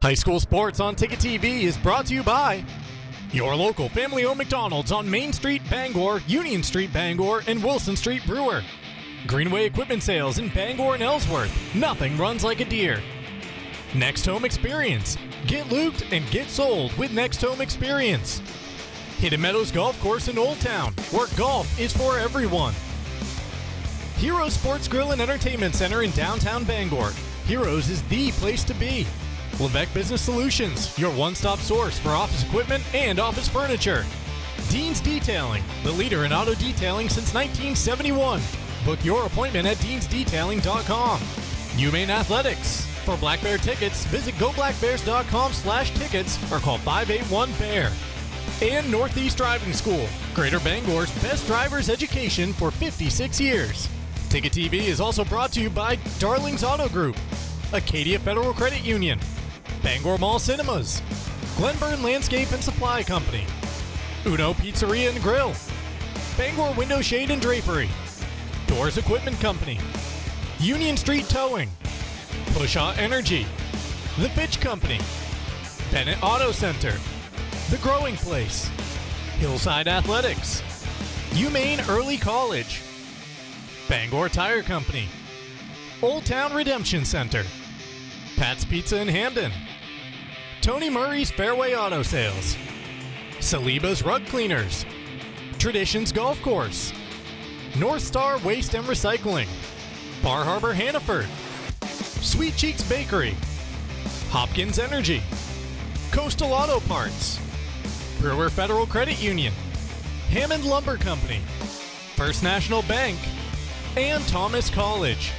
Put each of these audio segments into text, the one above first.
High school sports on Ticket TV is brought to you by your local family-owned McDonald's on Main Street, Bangor, Union Street, Bangor, and Wilson Street, Brewer. Greenway Equipment Sales in Bangor and Ellsworth. Nothing runs like a deer. Next Home Experience. Get lubed and get sold with Next Home Experience. Hidden Meadows Golf Course in Old Town, where golf is for everyone. Heroes Sports Grill and Entertainment Center in downtown Bangor. Heroes is the place to be. Levesque Business Solutions, your one-stop source for office equipment and office furniture. Dean's Detailing, the leader in auto detailing since 1971. Book your appointment at deansdetailing.com. UMaine Athletics. For Black Bear tickets, visit goblackbears.com/tickets or call 581-BEAR. And Northeast Driving School, Greater Bangor's best driver's education for 56 years. Ticket TV is also brought to you by Darling's Auto Group, Acadia Federal Credit Union, Bangor Mall Cinemas, Glenburn Landscape and Supply Company, Uno Pizzeria and Grill, Bangor Window Shade and Drapery, Doors Equipment Company, Union Street Towing, Pushaw Energy, The Fitch Company, Bennett Auto Center, The Growing Place, Hillside Athletics, UMaine Early College, Bangor Tire Company, Old Town Redemption Center, Pat's Pizza in Hamden, Tony Murray's Fairway Auto Sales, Saliba's Rug Cleaners, Traditions Golf Course, North Star Waste and Recycling, Bar Harbor Hannaford, Sweet Cheeks Bakery, Hopkins Energy, Coastal Auto Parts, Brewer Federal Credit Union, Hammond Lumber Company, First National Bank, and Thomas College.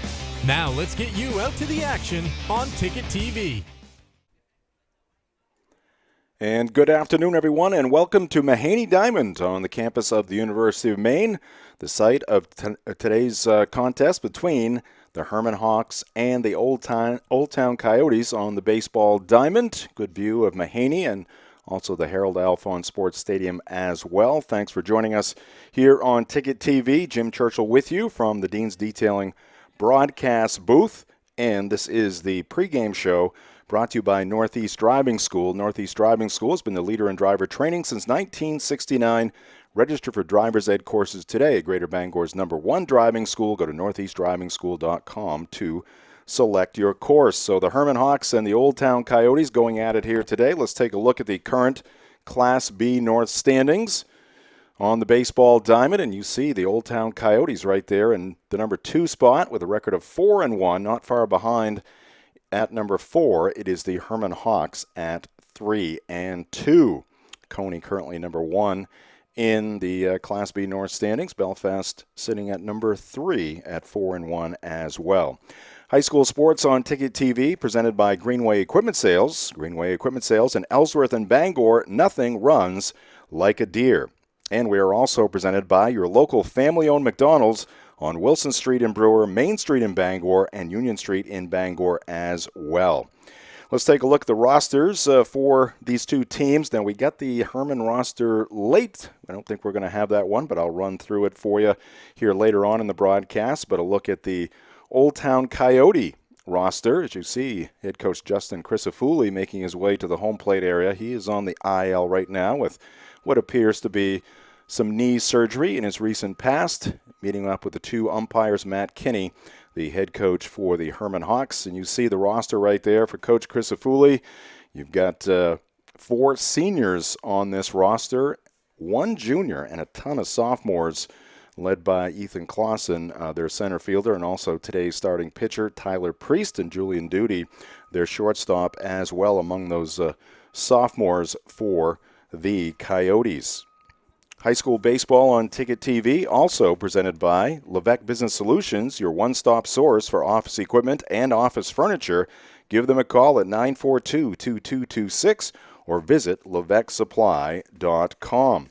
Now let's get you out to the action on Ticket TV. And good afternoon, everyone, and welcome to Mahaney Diamond on the campus of the University of Maine, the site of today's contest between the Hermon Hawks and the Old Town Coyotes on the baseball diamond. Good view of Mahaney and also the Harold Alphon Sports Stadium as well. Thanks for joining us here on Ticket TV. Jim Churchill with you from the Dean's Detailing broadcast booth, and this is the pregame show brought to you by Northeast Driving School. Northeast Driving School has been the leader in driver training since 1969. Register for driver's ed courses today. Greater Bangor's #1 driving school. Go to northeastdrivingschool.com to select your course. So the Hermon Hawks and the Old Town Coyotes going at it here today. Let's take a look at the current Class B North standings on the baseball diamond, and you see the Old Town Coyotes right there in the #2 spot with a record of 4-1, not far behind at #4. It is the Hermon Hawks at 3-2. Coney currently #1 in the Class B North standings. Belfast sitting at #3 at 4-1 as well. High school sports on Ticket TV presented by Greenway Equipment Sales. Greenway Equipment Sales in Ellsworth and Bangor. Nothing runs like a deer. And we are also presented by your local family-owned McDonald's on Wilson Street in Brewer, Main Street in Bangor, and Union Street in Bangor as well. Let's take a look at the rosters for these two teams. Now, we got the Hermon roster late. I don't think we're going to have that one, but I'll run through it for you here later on in the broadcast. But a look at the Old Town Coyote roster. As you see, head coach Justin Crisafulli making his way to the home plate area. He is on the IL right now with what appears to be some knee surgery in his recent past, meeting up with the two umpires, Matt Kinney, the head coach for the Hermon Hawks. And you see the roster right there for Coach Crisafulli. You've got 4 seniors on this roster, 1 junior, and a ton of sophomores led by Ethan Clausen, their center fielder, and also today's starting pitcher, Tyler Priest, and Julian Duty, their shortstop as well, among those sophomores for the Coyotes. High school baseball on Ticket TV, also presented by Levesque Business Solutions, your one-stop source for office equipment and office furniture. Give them a call at 942-2226 or visit levesquesupply.com.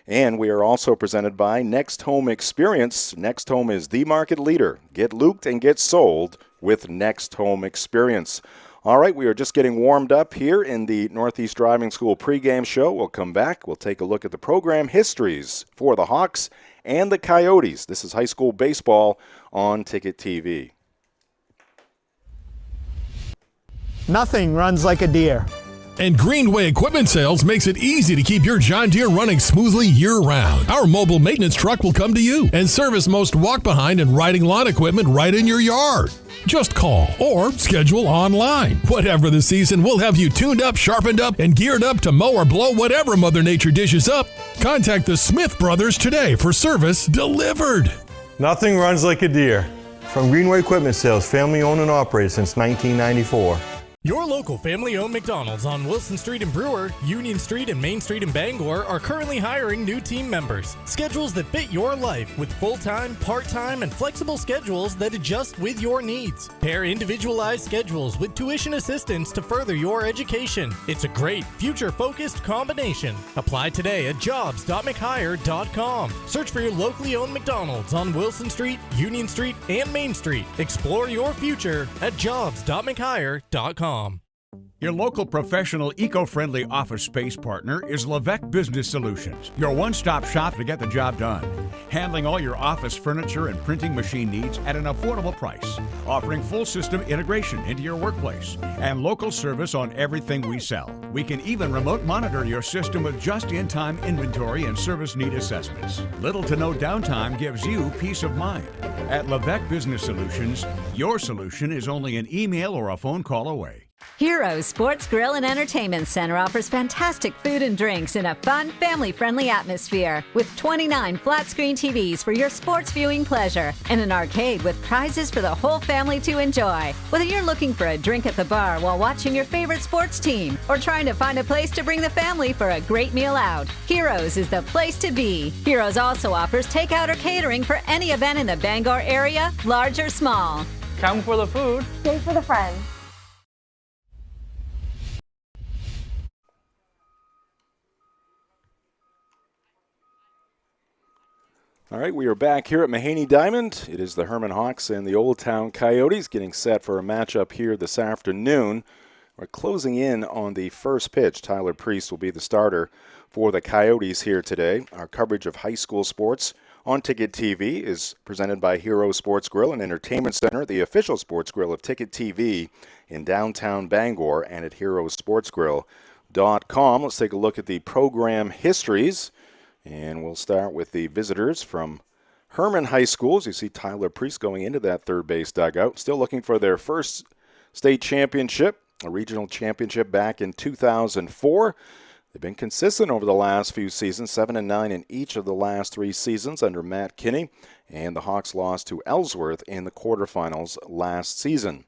And we are also presented by Next Home Experience. Next Home is the market leader. Get looped and get sold with Next Home Experience. All right, we are just getting warmed up here in the Northeast Driving School pregame show. We'll come back. We'll take a look at the program histories for the Hawks and the Coyotes. This is high school baseball on Ticket TV. Nothing runs like a deer. And Greenway Equipment Sales makes it easy to keep your John Deere running smoothly year-round. Our mobile maintenance truck will come to you and service most walk-behind and riding lawn equipment right in your yard. Just call or schedule online. Whatever the season, we'll have you tuned up, sharpened up, and geared up to mow or blow whatever Mother Nature dishes up. Contact the Smith Brothers today for service delivered. Nothing runs like a deer. From Greenway Equipment Sales, family owned and operated since 1994. Your local family-owned McDonald's on Wilson Street in Brewer, Union Street and Main Street in Bangor are currently hiring new team members. Schedules that fit your life with full-time, part-time, and flexible schedules that adjust with your needs. Pair individualized schedules with tuition assistance to further your education. It's a great, future-focused combination. Apply today at jobs.mchire.com. Search for your locally owned McDonald's on Wilson Street, Union Street, and Main Street. Explore your future at jobs.mchire.com. Your local professional eco-friendly office space partner is Levesque Business Solutions, your one-stop shop to get the job done. Handling all your office furniture and printing machine needs at an affordable price. Offering full system integration into your workplace and local service on everything we sell. We can even remote monitor your system with just-in-time inventory and service need assessments. Little to no downtime gives you peace of mind. At Levesque Business Solutions, your solution is only an email or a phone call away. Heroes Sports Grill and Entertainment Center offers fantastic food and drinks in a fun, family-friendly atmosphere with 29 flat-screen TVs for your sports viewing pleasure and an arcade with prizes for the whole family to enjoy. Whether you're looking for a drink at the bar while watching your favorite sports team or trying to find a place to bring the family for a great meal out, Heroes is the place to be. Heroes also offers takeout or catering for any event in the Bangor area, large or small. Come for the food, stay for the friends. All right, we are back here at Mahaney Diamond. It is the Hermon Hawks and the Old Town Coyotes getting set for a matchup here this afternoon. We're closing in on the first pitch. Tyler Priest will be the starter for the Coyotes here today. Our coverage of high school sports on Ticket TV is presented by Hero Sports Grill and Entertainment Center, the official sports grill of Ticket TV in downtown Bangor and at herosportsgrill.com. Let's take a look at the program histories. And we'll start with the visitors from Hermon High School. As you see Tyler Priest going into that third base dugout. Still looking for their first state championship, a regional championship back in 2004. They've been consistent over the last few seasons, 7-9 in each of the last 3 seasons under Matt Kinney. And the Hawks lost to Ellsworth in the quarterfinals last season.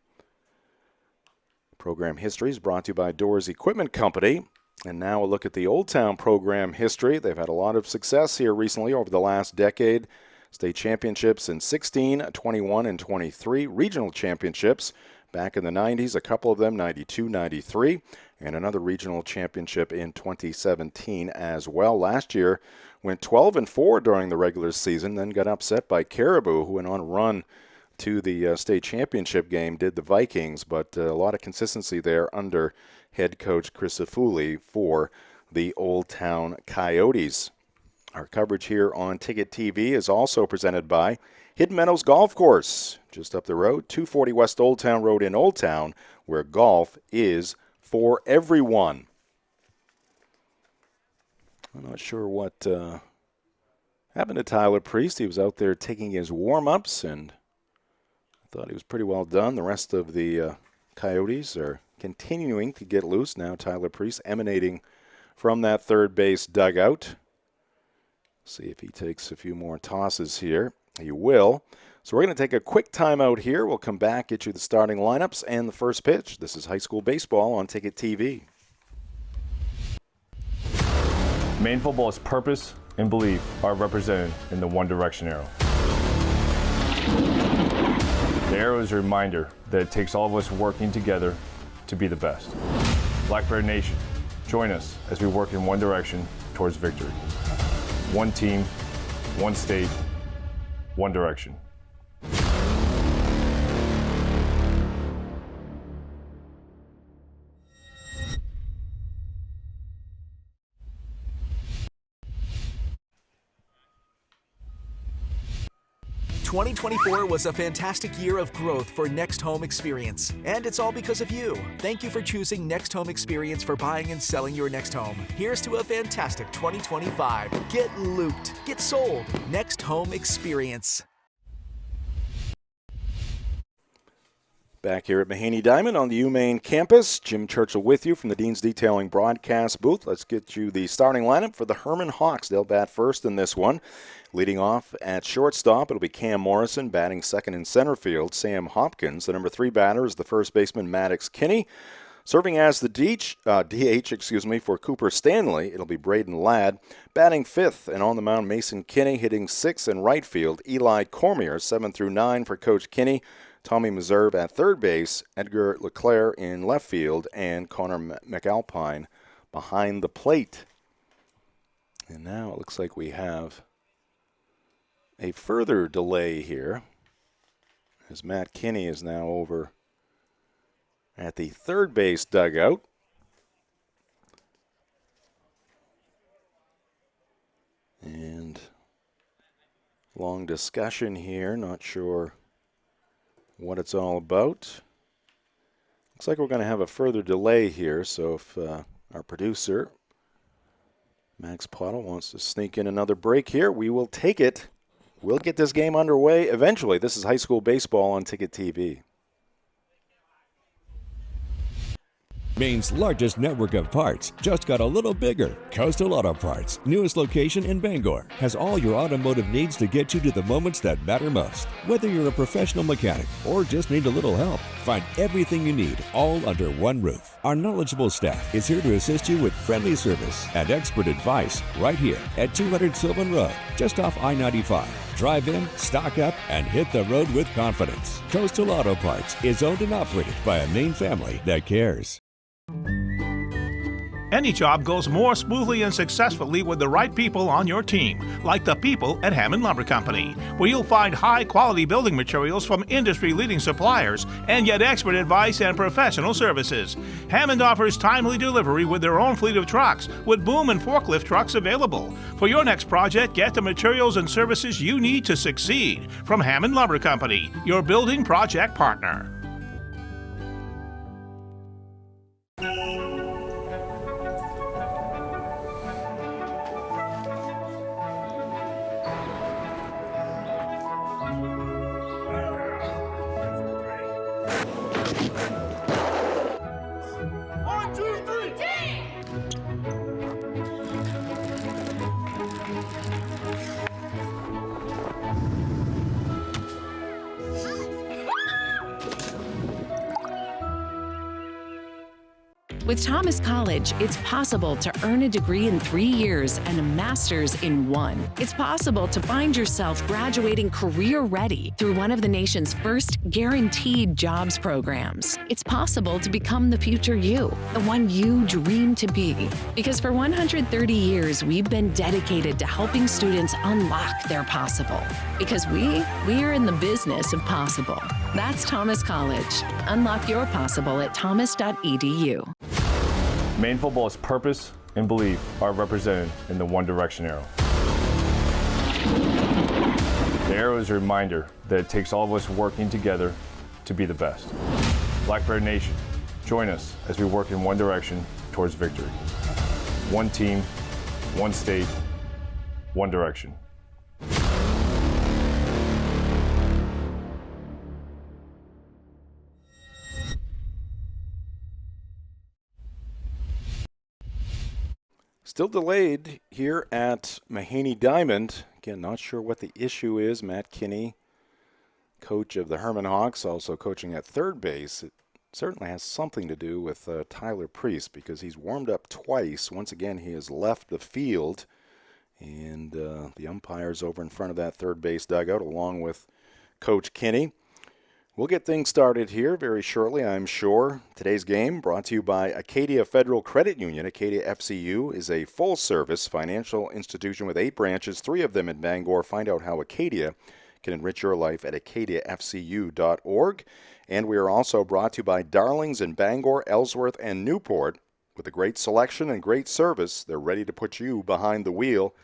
Program history is brought to you by Doors Equipment Company. And now a look at the Old Town program history. They've had a lot of success here recently over the last decade. State championships in 16, 21, and 23. Regional championships back in the 90s, a couple of them, 92, 93. And another regional championship in 2017 as well. Last year went 12-4 during the regular season, then got upset by Caribou, who went on a run to the state championship game, did the Vikings, but a lot of consistency there under head coach Chris Afuli for the Old Town Coyotes. Our coverage here on Ticket TV is also presented by Hidden Meadows Golf Course, just up the road, 240 West Old Town Road in Old Town, where golf is for everyone. I'm not sure what happened to Tyler Priest. He was out there taking his warm-ups, and I thought he was pretty well done. The rest of the Coyotes are continuing to get loose. Now Tyler Priest emanating from that third base dugout. See if he takes a few more tosses here. He will. So we're going to take a quick timeout here. We'll come back, get you the starting lineups and the first pitch. This is high school baseball on Ticket TV. Maine football's purpose and belief are represented in the One Direction arrow. The arrow is a reminder that it takes all of us working together to be the best. Blackbird Nation, join us as we work in one direction towards victory. One team, one state, one direction. 2024 was a fantastic year of growth for Next Home Experience, and it's all because of you. Thank you for choosing Next Home Experience for buying and selling your next home. Here's to a fantastic 2025. Get looped. Get sold. Next Home Experience. Back here at Mahaney Diamond on the UMaine campus, Jim Churchill with you from the Dean's Detailing broadcast booth. Let's get you the starting lineup for the Hermon Hawks. They'll bat first in this one. Leading off at shortstop, it'll be Cam Morrison, batting second in center field, Sam Hopkins. The number 3 batter is the first baseman, Maddox Kinney. Serving as the DH for Cooper Stanley, it'll be Braden Ladd. Batting fifth and on the mound, Mason Kinney. Hitting sixth in right field, Eli Cormier. 7 through 9 for Coach Kinney. Tommy Meserve at third base, Edgar LeClaire in left field, and Connor McAlpine behind the plate. And now it looks like we have a further delay here, as Matt Kinney is now over at the third base dugout. And long discussion here, not sure what it's all about. Looks like we're going to have a further delay here, so if our producer, Max Pottle, wants to sneak in another break here, we will take it. We'll get this game underway eventually. This is high school baseball on Ticket TV. Maine's largest network of parts just got a little bigger. Coastal Auto Parts, newest location in Bangor, has all your automotive needs to get you to the moments that matter most. Whether you're a professional mechanic or just need a little help, find everything you need all under one roof. Our knowledgeable staff is here to assist you with friendly service and expert advice right here at 200 Sylvan Road, just off I-95. Drive in, stock up, and hit the road with confidence. Coastal Auto Parts is owned and operated by a Maine family that cares. Any job goes more smoothly and successfully with the right people on your team, like the people at Hermon Lumber Company, where you'll find high-quality building materials from industry-leading suppliers and get expert advice and professional services. Hermon offers timely delivery with their own fleet of trucks, with boom and forklift trucks available. For your next project, get the materials and services you need to succeed from Hermon Lumber Company, your building project partner. With Thomas College, it's possible to earn a degree in 3 years and a master's in 1. It's possible to find yourself graduating career-ready through one of the nation's first guaranteed jobs programs. It's possible to become the future you, the one you dream to be. Because for 130 years, we've been dedicated to helping students unlock their possible. Because we are in the business of possible. That's Thomas College. Unlock your possible at thomas.edu. Maine football's purpose and belief are represented in the One Direction arrow. The arrow is a reminder that it takes all of us working together to be the best. Blackbird Nation, join us as we work in one direction towards victory. One team, one state, one direction. Still delayed here at Mahaney Diamond. Again, not sure what the issue is. Matt Kinney, coach of the Hermon Hawks, also coaching at third base. It certainly has something to do with Tyler Priest, because he's warmed up twice. Once again, he has left the field, and the umpire's over in front of that third base dugout along with Coach Kinney. We'll get things started here very shortly, I'm sure. Today's game brought to you by Acadia Federal Credit Union. Acadia FCU is a full-service financial institution with 8 branches, 3 of them in Bangor. Find out how Acadia can enrich your life at acadiafcu.org. And we are also brought to you by Darlings in Bangor, Ellsworth, and Newport. With a great selection and great service, they're ready to put you behind the wheel.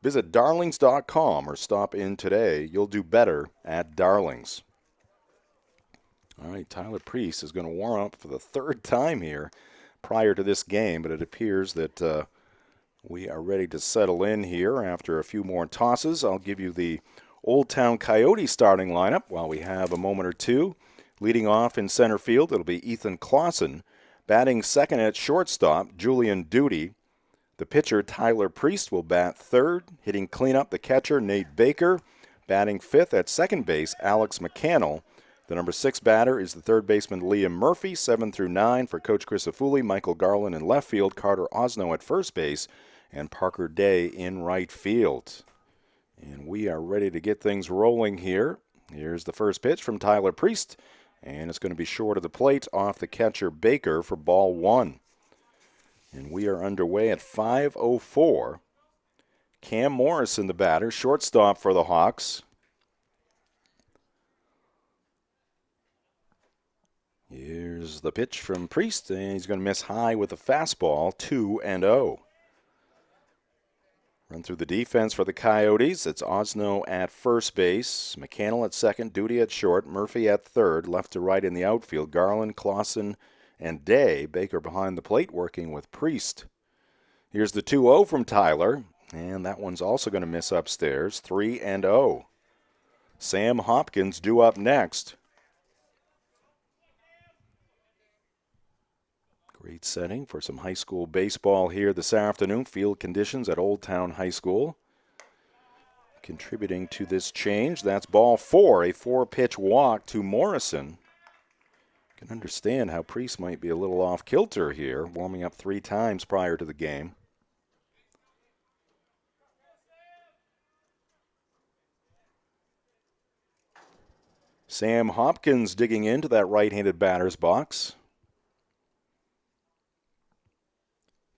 Visit darlings.com or stop in today. You'll do better at Darlings. All right, Tyler Priest is going to warm up for the third time here prior to this game, but it appears that we are ready to settle in here after a few more tosses. I'll give you the Old Town Coyote starting lineup while we have a moment or two. Leading off in center field, it'll be Ethan Clausen. Batting second at shortstop, Julian Duty. The pitcher, Tyler Priest, will bat third. Hitting cleanup, the catcher, Nate Baker. Batting fifth at second base, Alex McCannell. The number 6 batter is the third baseman, Liam Murphy. 7 through 9 for Coach Chris Afuli, Michael Garland in left field, Carter Osno at first base, and Parker Day in right field. And we are ready to get things rolling here. Here's the first pitch from Tyler Priest, and it's going to be short of the plate off the catcher, Baker, for ball 1. And we are underway at 5:04. Cam Morrison, the batter, shortstop for the Hawks. Here's the pitch from Priest, and he's going to miss high with a fastball, 2-0. Run through the defense for the Coyotes. It's Osno at first base, McCannell at second, Duty at short, Murphy at third, left to right in the outfield, Garland, Clausen, and Day. Baker behind the plate working with Priest. Here's the 2-0 from Tyler, and that one's also going to miss upstairs, 3-0. Sam Hopkins due up next. Great setting for some high school baseball here this afternoon. Field conditions at Old Town High School. Contributing to this change, that's ball 4, a 4-pitch walk to Morrison. Can understand how Priest might be a little off kilter here, warming up 3 times prior to the game. Sam Hopkins digging into that right-handed batter's box.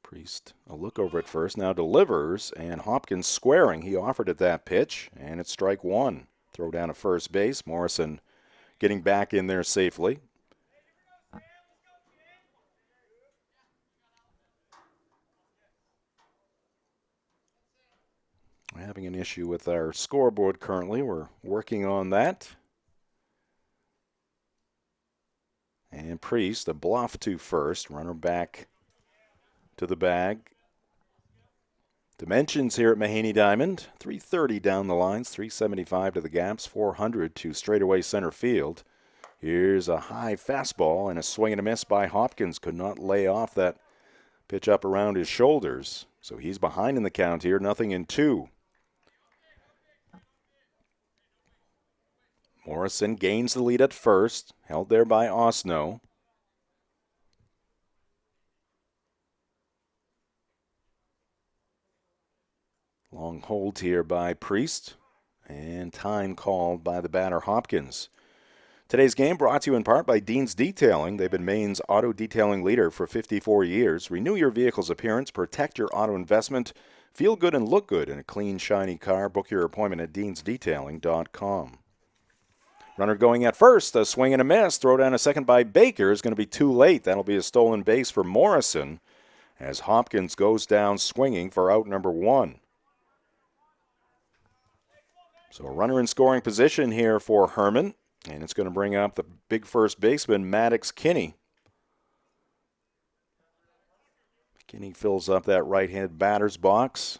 Priest a look over at first, now delivers, and Hopkins squaring. He offered at that pitch, and it's strike 1. Throw down at first base. Morrison getting back in there safely. We're having an issue with our scoreboard currently. We're working on that. And Priest, a bluff to first. Runner back to the bag. Dimensions here at Mahaney Diamond. 330 down the lines, 375 to the gaps, 400 to straightaway center field. Here's a high fastball and a swing and a miss by Hopkins. Could not lay off that pitch up around his shoulders. So he's behind in the count here, 0-2. Morrison gains the lead at first, held there by Osno. Long hold here by Priest, and time called by the batter Hopkins. Today's game brought to you in part by Dean's Detailing. They've been Maine's auto detailing leader for 54 years. Renew your vehicle's appearance, protect your auto investment, feel good and look good in a clean, shiny car. Book your appointment at deansdetailing.com. Runner going at first, a swing and a miss. Throw down a second by Baker is going to be too late. That'll be a stolen base for Morrison as Hopkins goes down swinging for out number 1. So a runner in scoring position here for Hermon, and it's going to bring up the big first baseman, Maddox Kinney. Kinney fills up that right-handed batter's box.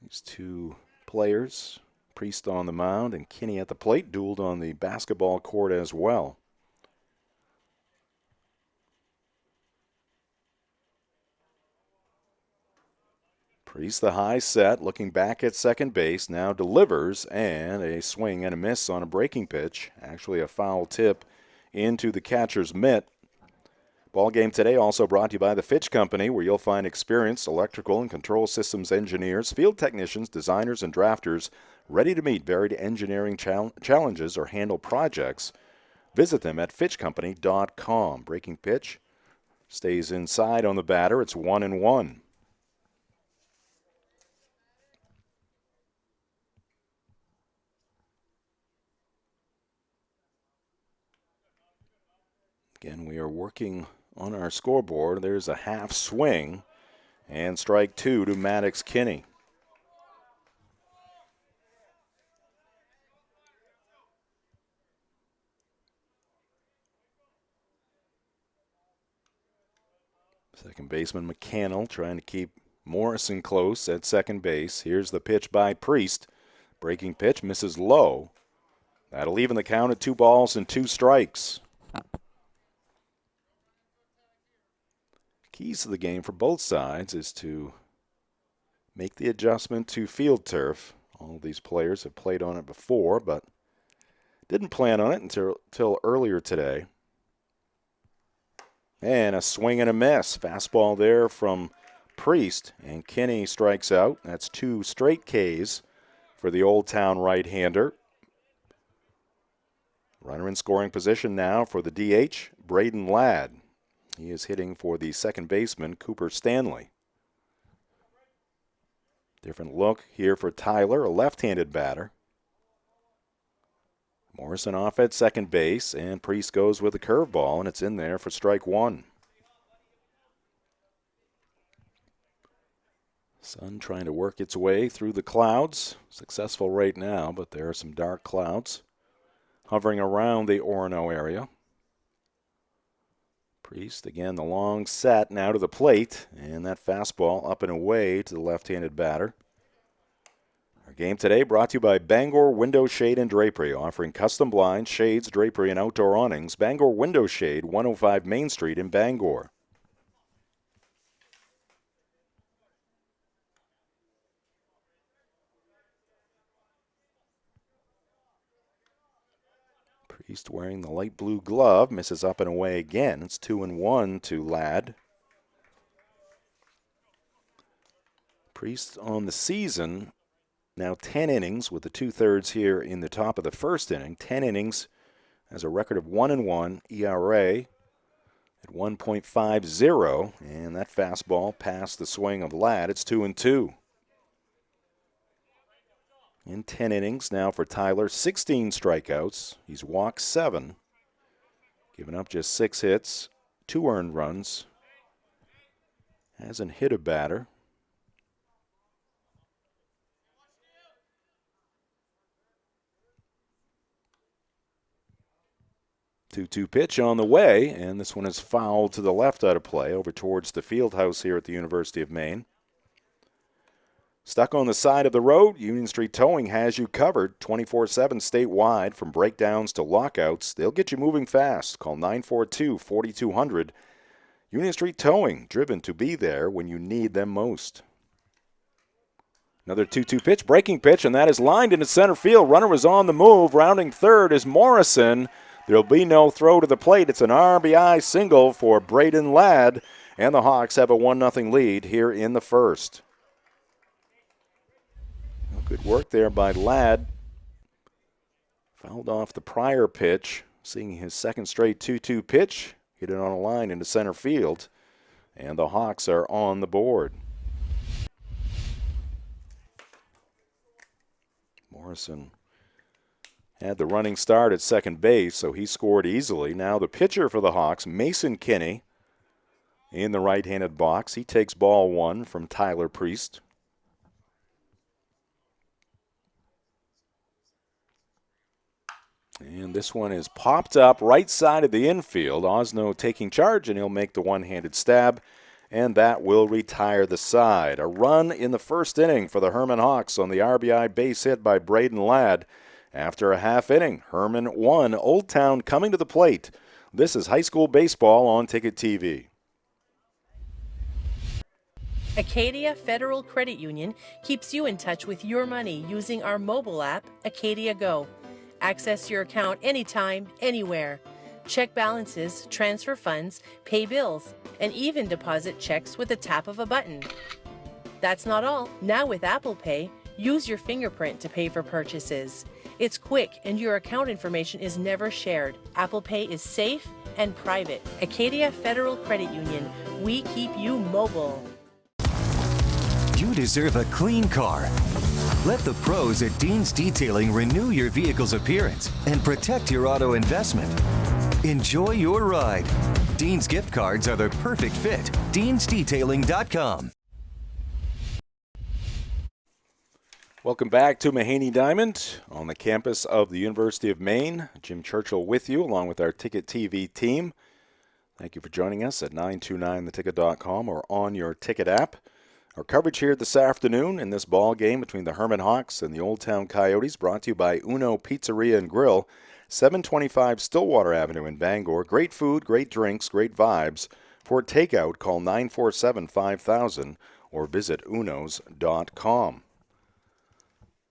These two players, Priest on the mound and Kinney at the plate, dueled on the basketball court as well. Priest the high set, looking back at second base, now delivers, and a swing and a miss on a breaking pitch. Actually a foul tip into the catcher's mitt. Ball game today also brought to you by the Fitch Company, where you'll find experienced electrical and control systems engineers, field technicians, designers, and drafters ready to meet varied engineering challenges or handle projects. Visit them at fitchcompany.com. Breaking pitch stays inside on the batter. It's 1-1. Again, we are working on our scoreboard. There's a half swing, And strike 2 to Maddox Kinney. Second baseman McCannell trying to keep Morrison close at second base. Here's the pitch by Priest. Breaking pitch, misses low. That'll even the count at 2 balls and 2 strikes. Keys to the game for both sides is to make the adjustment to field turf. All of these players have played on it before, but didn't plan on it until earlier today. And a swing and a miss. Fastball there from Priest, and Kinney strikes out. That's 2 straight Ks for the Old Town right-hander. Runner in scoring position now for the DH, Braden Ladd. He is hitting for the second baseman, Cooper Stanley. Different look here for Tyler, a left-handed batter. Morrison off at second base, and Priest goes with a curveball, and it's in there for strike 1. Sun trying to work its way through the clouds. Successful right now, but there are some dark clouds hovering around the Orono area. Priest, again, the long set now to the plate, and that fastball up and away to the left-handed batter. Our game today brought to you by Bangor Window Shade and Drapery, offering custom blinds, shades, drapery, and outdoor awnings. Bangor Window Shade, 105 Main Street in Bangor. Priest wearing the light blue glove, misses up and away again. It's 2-1 to Ladd. Priest on the season, now 10 innings with the 2/3 here in the top of the first inning. 10 innings, has a record of 1-1, ERA at 1.50, and that fastball past the swing of Ladd. It's 2-2. In 10 innings now for Tyler, 16 strikeouts. He's walked 7, given up just 6 hits, 2 earned runs. Hasn't hit a batter. Two-two pitch on the way, and this one is fouled to the left out of play over towards the field house here at the University of Maine. Stuck on the side of the road, Union Street Towing has you covered 24/7 statewide. From breakdowns to lockouts, they'll get you moving fast. Call 942-4200. Union Street Towing, driven to be there when you need them most. Another 2-2 pitch, breaking pitch, and that is lined into center field. Runner was on the move. Rounding third is Morrison. There'll be no throw to the plate. It's an RBI single for Braden Ladd, and the Hawks have a 1-0 lead here in the first. Good work there by Ladd. Fouled off the prior pitch, seeing his second straight 2-2 pitch. Hit it on a line into center field, and the Hawks are on the board. Morrison had the running start at second base, so he scored easily. Now the pitcher for the Hawks, Mason Kinney, in the right-handed box. He takes ball 1 from Tyler Priest. And this one is popped up right side of the infield. Osno taking charge, and he'll make the one-handed stab, and that will retire the side. A run in the first inning for the Hermon Hawks on the RBI base hit by Braden Ladd. After a half inning, Hermon 1, Old Town coming to the plate. This is high school baseball on Ticket TV. Acadia Federal Credit Union keeps you in touch with your money using our mobile app, Acadia Go. Access your account anytime, anywhere. Check balances, transfer funds, pay bills, and even deposit checks with the tap of a button. That's not all. Now with Apple Pay, use your fingerprint to pay for purchases. It's quick and your account information is never shared. Apple Pay is safe and private. Acadia Federal Credit Union. We keep you mobile. You deserve a clean car. Let the pros at Dean's Detailing renew your vehicle's appearance and protect your auto investment. Enjoy your ride. Dean's gift cards are the perfect fit. Dean'sDetailing.com. Welcome back to Mahaney Diamond on the campus of the University of Maine. Jim Churchill with you along with our Ticket TV team. Thank you for joining us at 929theticket.com or on your Ticket app. Our coverage here this afternoon in this ball game between the Hermon Hawks and the Old Town Coyotes brought to you by Uno Pizzeria and Grill, 725 Stillwater Avenue in Bangor. Great food, great drinks, great vibes. For takeout, call 947-5000 or visit unos.com.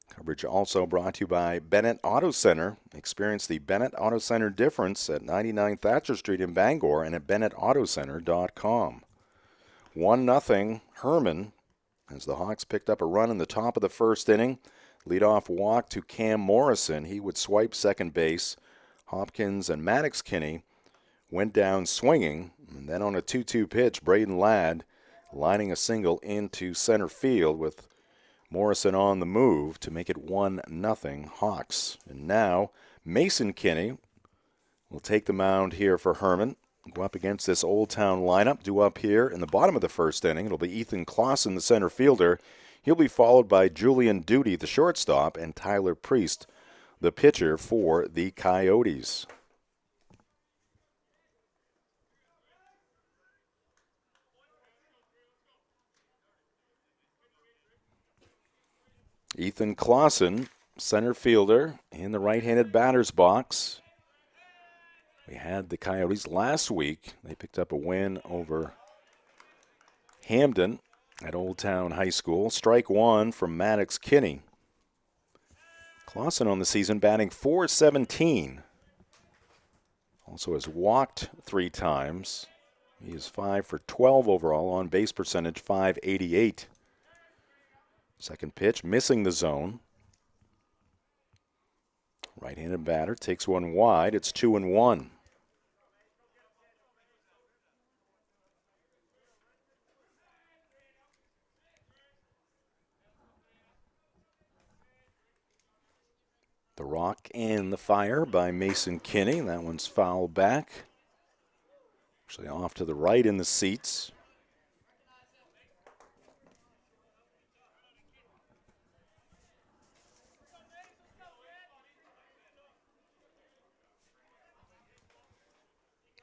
Coverage also brought to you by Bennett Auto Center. Experience the Bennett Auto Center difference at 99 Thatcher Street in Bangor and at bennettautocenter.com. 1-0 Hermon as the Hawks picked up a run in the top of the first inning. Leadoff walk to Cam Morrison. He would swipe second base. Hopkins and Maddox Kinney went down swinging. And then on a 2-2 pitch, Braden Ladd lining a single into center field with Morrison on the move to make it 1-0 Hawks. And now Mason Kinney will take the mound here for Hermon. Go up against this Old Town lineup. Due up here in the bottom of the first inning. It'll be Ethan Clausen, the center fielder. He'll be followed by Julian Duty, the shortstop, and Tyler Priest, the pitcher for the Coyotes. Ethan Clausen, center fielder, in the right-handed batter's box. We had the Coyotes last week. They picked up a win over Hamden at Old Town High School. Strike one from Maddox Kinney. Clausen on the season batting .417. Also has walked 3 times. He is 5 for 12 overall, on base percentage .588. Second pitch, missing the zone. Right-handed batter takes one wide. It's 2-1. The rock and the fire by Mason Kinney. That one's fouled back. Actually off to the right in the seats.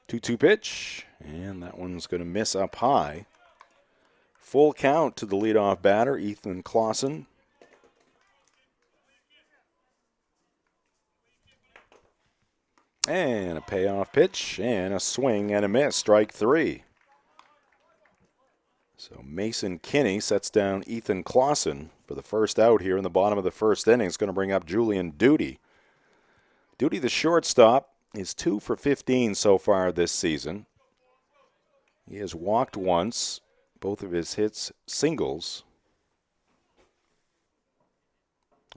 Two-two pitch, and that one's going to miss up high. Full count to the leadoff batter, Ethan Clausen. And a payoff pitch, and a swing and a miss, strike 3. So Mason Kinney sets down Ethan Clausen for the first out here in the bottom of the first inning. It's going to bring up Julian Duty. Duty, the shortstop, is 2 for 15 so far this season. He has walked once, both of his hits singles.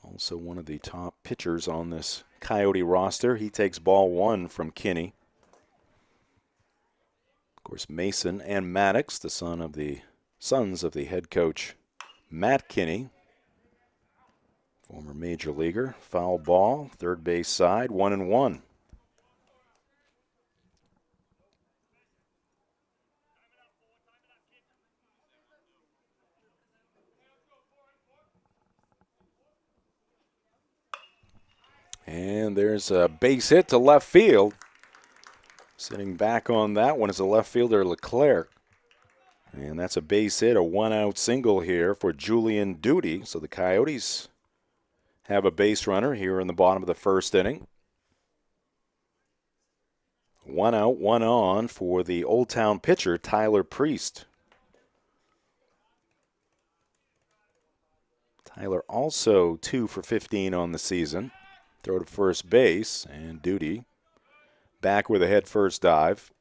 Also one of the top pitchers on this Coyote roster. He takes ball 1 from Kinney. Of course, Mason and Maddox, the sons of the head coach Matt Kinney, former major leaguer. Foul ball, third base side, 1-1. And there's a base hit to left field. Sitting back on that one is the left fielder Leclerc. And that's a base hit, a 1-out single here for Julian Duty. So the Coyotes have a base runner here in the bottom of the first inning. 1 out, 1 on for the Old Town pitcher, Tyler Priest. Tyler also 2 for 15 on the season. Throw to first base, and Duty back with a head-first dive.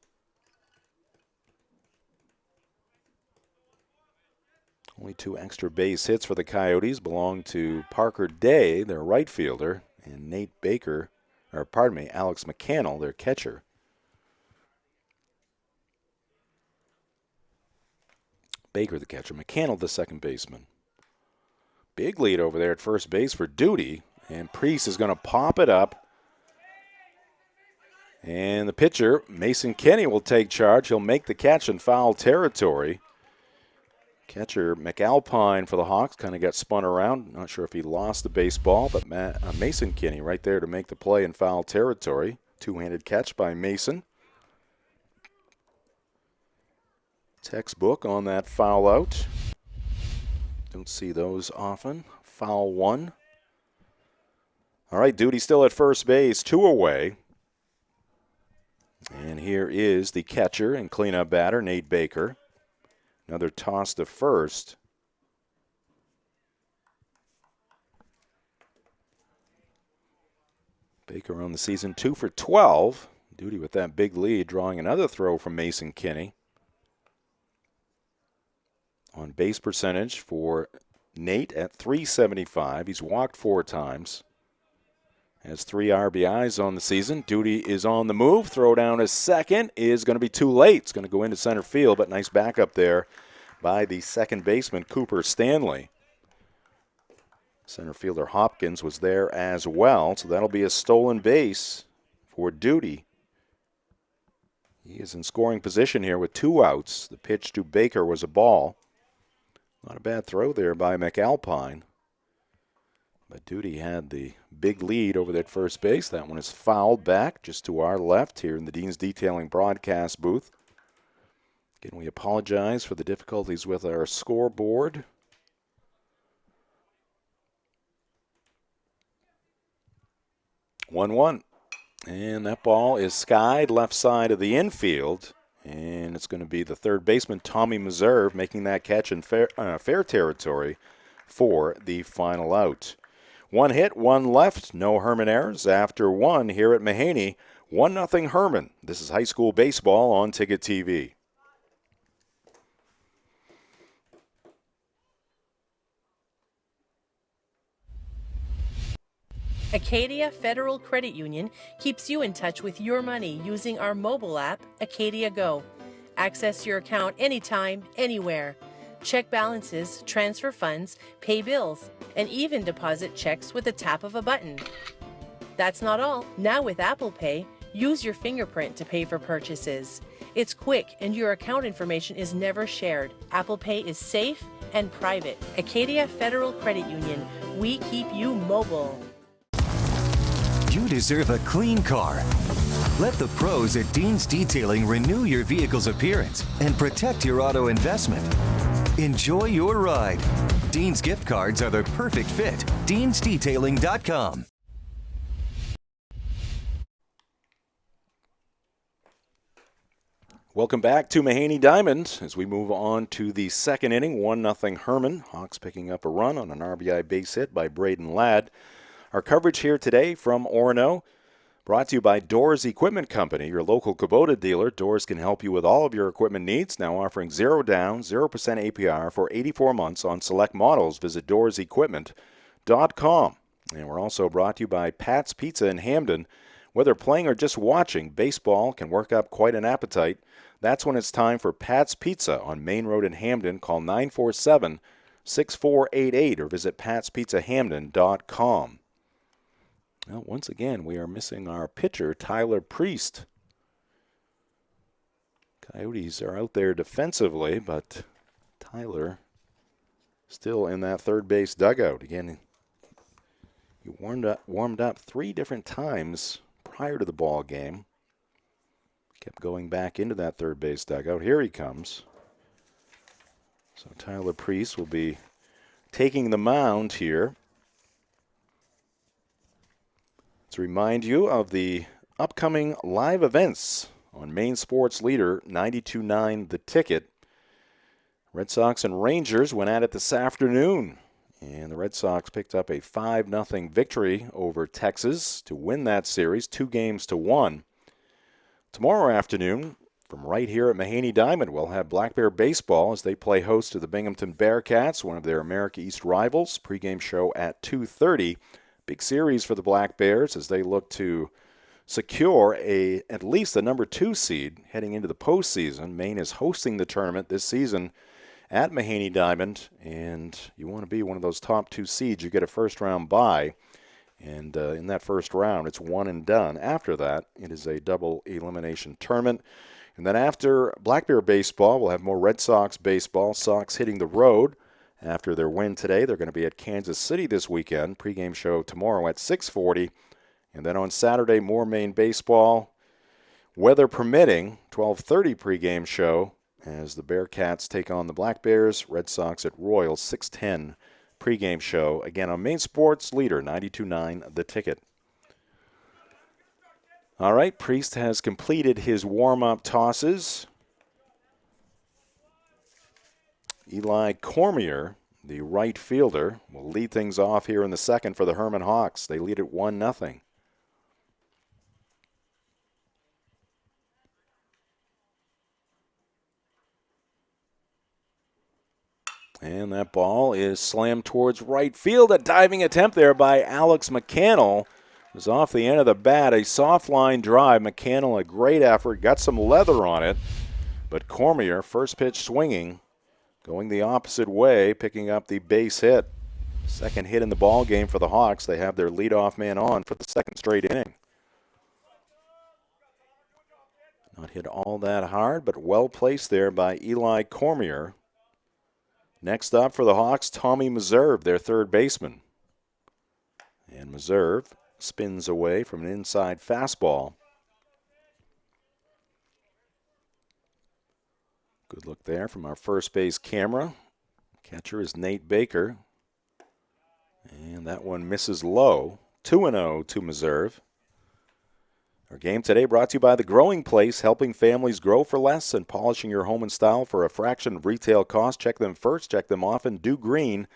Only 2 extra base hits for the Coyotes belong to Parker Day, their right fielder, and Alex McCannell, their catcher. Baker, the catcher. McCannell, the second baseman. Big lead over there at first base for Duty. And Priest is going to pop it up. And the pitcher, Mason Kinney, will take charge. He'll make the catch in foul territory. Catcher McAlpine for the Hawks kind of got spun around. Not sure if he lost the baseball, but Mason Kinney right there to make the play in foul territory. Two-handed catch by Mason. Textbook on that foul out. Don't see those often. Foul one. All right, Duty still at first base, 2 away. And here is the catcher and cleanup batter, Nate Baker. Another toss to first. Baker on the season 2 for 12. Duty with that big lead, drawing another throw from Mason Kinney. On base percentage for Nate at .375. He's walked 4 times. Has 3 RBIs on the season. Duty is on the move. Throw down a second is going to be too late. It's going to go into center field, but nice backup there by the second baseman, Cooper Stanley. Center fielder Hopkins was there as well, so that'll be a stolen base for Duty. He is in scoring position here with 2 outs. The pitch to Baker was a ball. Not a bad throw there by McAlpine. But Duty had the big lead over that first base. That one is fouled back just to our left here in the Dean's Detailing broadcast booth. Again, we apologize for the difficulties with our scoreboard. One. And that ball is skied left side of the infield. And it's going to be the third baseman, Tommy Meserve, making that catch in fair territory for the final out. 1 hit, 1 left, no Hermon errors. After 1 here at Mahaney, 1-0 Hermon. This is high school baseball on Ticket TV. Acadia Federal Credit Union keeps you in touch with your money using our mobile app, Acadia Go. Access your account anytime, anywhere. Check balances, transfer funds, pay bills, and even deposit checks with the tap of a button. That's not all. Now with Apple Pay, use your fingerprint to pay for purchases. It's quick and your account information is never shared. Apple Pay is safe and private. Acadia Federal Credit Union. We keep you mobile. You deserve a clean car. Let the pros at Dean's Detailing renew your vehicle's appearance and protect your auto investment. Enjoy your ride. Dean's gift cards are the perfect fit. Dean'sDetailing.com. Welcome back to Mahaney Diamond as we move on to the second inning. 1-0 Hermon. Hawks picking up a run on an RBI base hit by Braden Ladd. Our coverage here today from Orono, brought to you by Doors Equipment Company, your local Kubota dealer. Doors can help you with all of your equipment needs, now offering 0 down, 0% APR for 84 months on select models. Visit DoorsEquipment.com. And we're also brought to you by Pat's Pizza in Hamden. Whether playing or just watching, baseball can work up quite an appetite. That's when it's time for Pat's Pizza on Main Road in Hamden. Call 947-6488 or visit patspizzahamden.com. Well, once again, we are missing our pitcher, Tyler Priest. Coyotes are out there defensively, but Tyler still in that third base dugout. Again, he warmed up 3 different times prior to the ball game. Kept going back into that third base dugout. Here he comes. So Tyler Priest will be taking the mound here. To remind you of the upcoming live events on Maine Sports Leader 92.9 The Ticket. Red Sox and Rangers went at it this afternoon, and the Red Sox picked up a 5-0 victory over Texas to win that series, 2-1. Tomorrow afternoon, from right here at Mahaney Diamond, we'll have Black Bear Baseball as they play host to the Binghamton Bearcats, one of their America East rivals. Pre-game show at 2:30. Big series for the Black Bears as they look to secure at least a number 2 seed heading into the postseason. Maine is hosting the tournament this season at Mahaney Diamond, and you want to be one of those top 2 seeds. You get a first-round bye, and in that first round, it's one and done. After that, it is a double elimination tournament. And then after Black Bear baseball, we'll have more Red Sox baseball. Sox hitting the road after their win today. They're going to be at Kansas City this weekend. Pre-game show tomorrow at 6:40. And then on Saturday, more Maine baseball. Weather permitting, 12:30 pre-game show as the Bearcats take on the Black Bears. Red Sox at Royal, 6:10 pre-game show. Again, on Maine Sports Leader, 92.9 The Ticket. All right, Priest has completed his warm-up tosses. Eli Cormier, the right fielder, will lead things off here in the second for the Hermon Hawks. They lead at 1-0. And that ball is slammed towards right field. A diving attempt there by Alex McCannell. Was off the end of the bat, a soft line drive. McCannell, a great effort, got some leather on it. But Cormier, first pitch swinging, going the opposite way, picking up the base hit. Second hit in the ball game for the Hawks. They have their leadoff man on for the second straight inning. Not hit all that hard, but well placed there by Eli Cormier. Next up for the Hawks, Tommy Meserve, their third baseman. And Meserve spins away from an inside fastball. Good look there from our first base camera. Catcher is Nate Baker. And that one misses low. 2-0 to Meserve. Our game today brought to you by The Growing Place, helping families grow for less and polishing your home and style for a fraction of retail cost. Check them first, check them often. Do Green.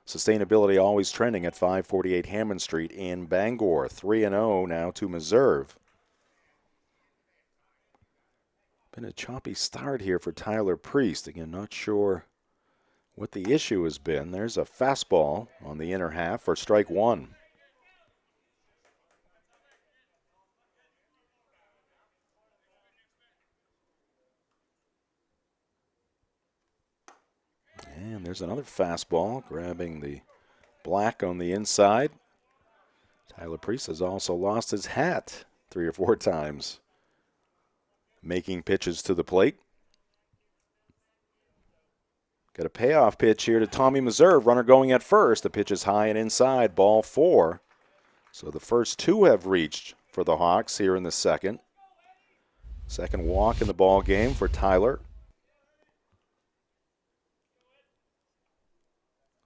Sustainability always trending at 548 Hammond Street in Bangor. 3-0 now to Meserve. Been a choppy start here for Tyler Priest. Again, not sure what the issue has been. There's a fastball on the inner half for strike one. And there's another fastball, grabbing the black on the inside. Tyler Priest has also lost his hat 3 or 4 times, making pitches to the plate. Got a payoff pitch here to Tommy Meserve. Runner going at first. The pitch is high and inside, ball 4. So the first 2 have reached for the Hawks here in the second. Second walk in the ball game for Tyler.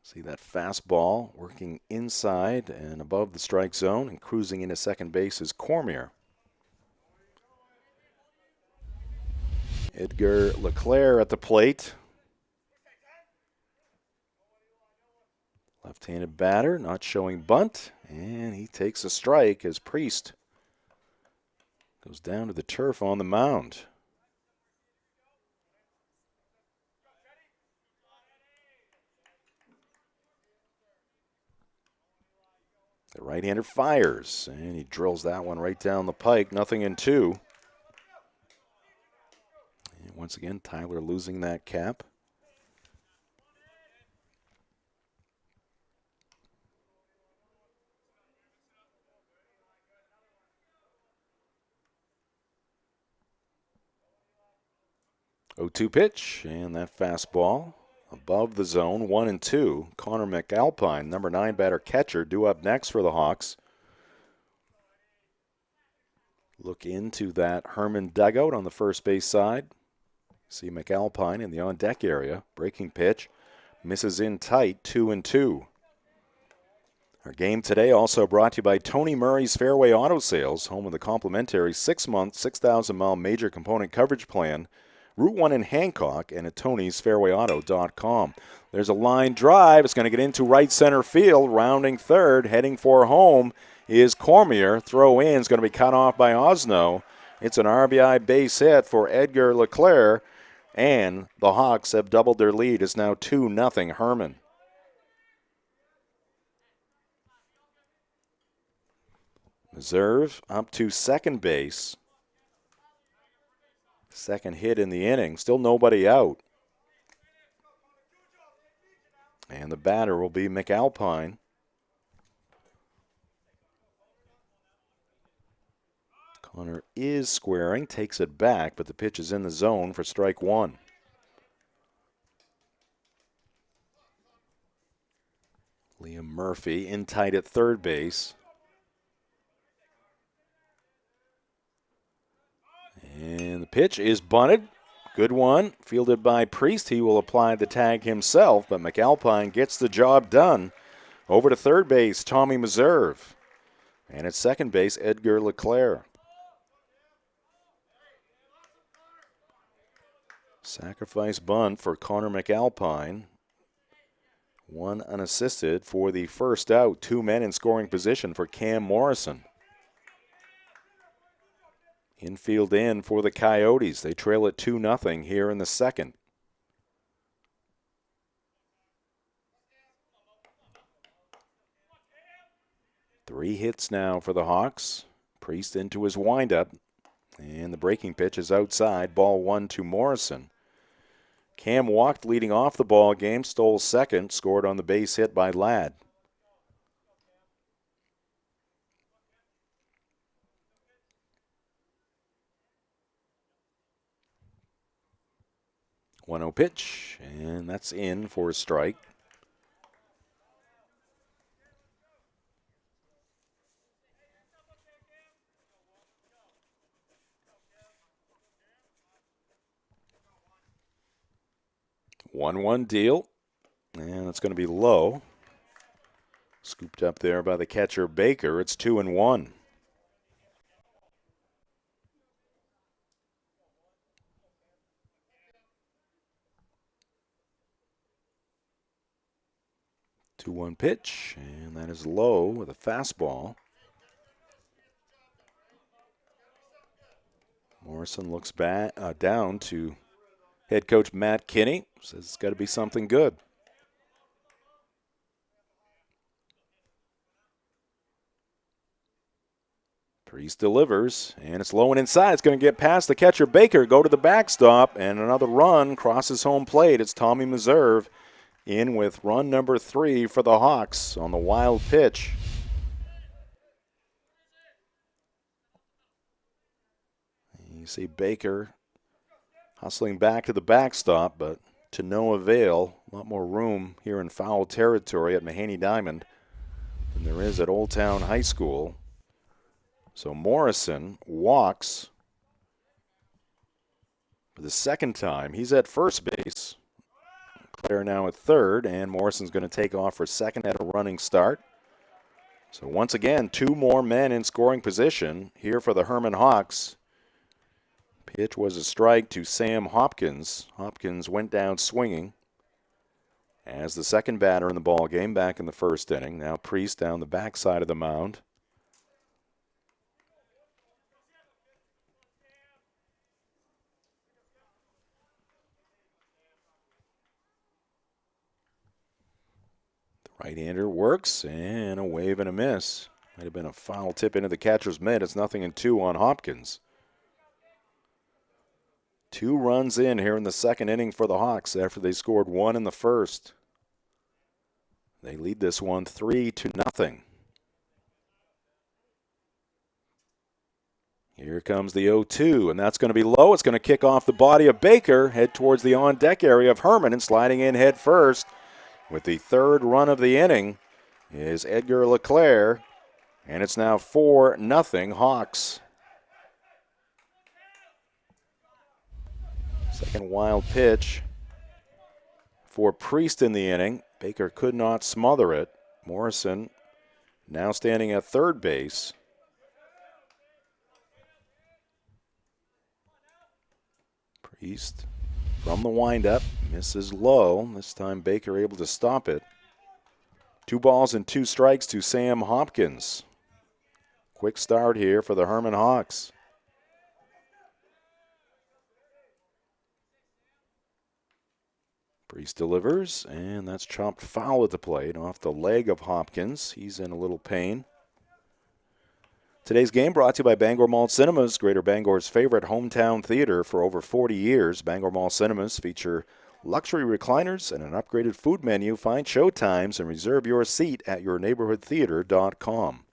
See that fastball working inside and above the strike zone, and cruising into second base is Cormier. Edgar LeClaire at the plate. Left-handed batter, not showing bunt, and he takes a strike as Priest goes down to the turf on the mound. The right-hander fires, and he drills that one right down the pike. 0-2. And once again, Tyler losing that cap. Oh, 2 pitch, and that fastball above the zone, 1-2. Connor McAlpine, number 9 batter catcher, due up next for the Hawks. Look into that Hermon dugout on the first base side. See McAlpine in the on-deck area. Breaking pitch. Misses in tight, 2-2. Our game today also brought to you by Tony Murray's Fairway Auto Sales, home of the complimentary 6-month, 6,000-mile major component coverage plan. Route 1 in Hancock and at Tony'sFairwayAuto.com. There's a line drive. It's going to get into right center field. Rounding third, heading for home is Cormier. Throw in is going to be cut off by Osno. It's an RBI base hit for Edgar LeClaire, and the Hawks have doubled their lead. It's now 2-0 Hermon. Meserve up to second base. Second hit in the inning. Still nobody out. And the batter will be McAlpine. Connor is squaring, takes it back, but the pitch is in the zone for strike one. Liam Murphy in tight at third base. And the pitch is bunted. Good one. Fielded by Priest. He will apply the tag himself, but McAlpine gets the job done. Over to third base, Tommy Meserve. And at second base, Edgar Leclerc. Sacrifice bunt for Connor McAlpine. One unassisted for the first out. 2 men in scoring position for Cam Morrison. Infield in for the Coyotes. They trail it 2-0 here in the second. Three hits now for the Hawks. Priest into his windup. And the breaking pitch is outside. Ball 1 to Morrison. Cam walked leading off the ball game, stole second, scored on the base hit by Ladd. One-zero pitch, and that's in for a strike. One deal, and it's going to be low. Scooped up there by the catcher Baker. It's 2-1. Two-one pitch, and that is low with a fastball. Morrison looks back down to head coach Matt Kinney. Says it's got to be something good. Priest delivers, and it's low and inside. It's going to get past the catcher Baker, go to the backstop, and another run crosses home plate. It's Tommy Meserve in with run number 3 for the Hawks on the wild pitch. You see Baker hustling back to the backstop, but to no avail. A lot more room here in foul territory at Mahaney Diamond than there is at Old Town High School. So Morrison walks for the second time. He's at first base. Claire now at third, and Morrison's going to take off for second at a running start. So once again, 2 more men in scoring position here for the Hermon Hawks. Pitch was a strike to Sam Hopkins. Hopkins went down swinging as the second batter in the ball game back in the first inning. Now Priest down the backside of the mound. The right-hander works, and a wave and a miss. Might have been a foul tip into the catcher's mitt. It's 0-2 on Hopkins. 2 runs in here in the second inning for the Hawks after they scored 1 in the first. They lead this one 3-0. Here comes the 0-2, and that's going to be low. It's going to kick off the body of Baker, head towards the on-deck area of Hermon, and sliding in head first with the third run of the inning is Edgar Leclerc, and it's now 4-0 Hawks. Second wild pitch for Priest in the inning. Baker could not smother it. Morrison now standing at third base. Priest from the windup misses low. This time Baker able to stop it. 2 balls and 2 strikes to Sam Hopkins. Quick start here for the Hermon Hawks. Priest delivers, and that's chopped foul at the plate off the leg of Hopkins. He's in a little pain. Today's game brought to you by Bangor Mall Cinemas, Greater Bangor's favorite hometown theater for over 40 years. Bangor Mall Cinemas feature luxury recliners and an upgraded food menu. Find show times and reserve your seat at yourneighborhoodtheater.com.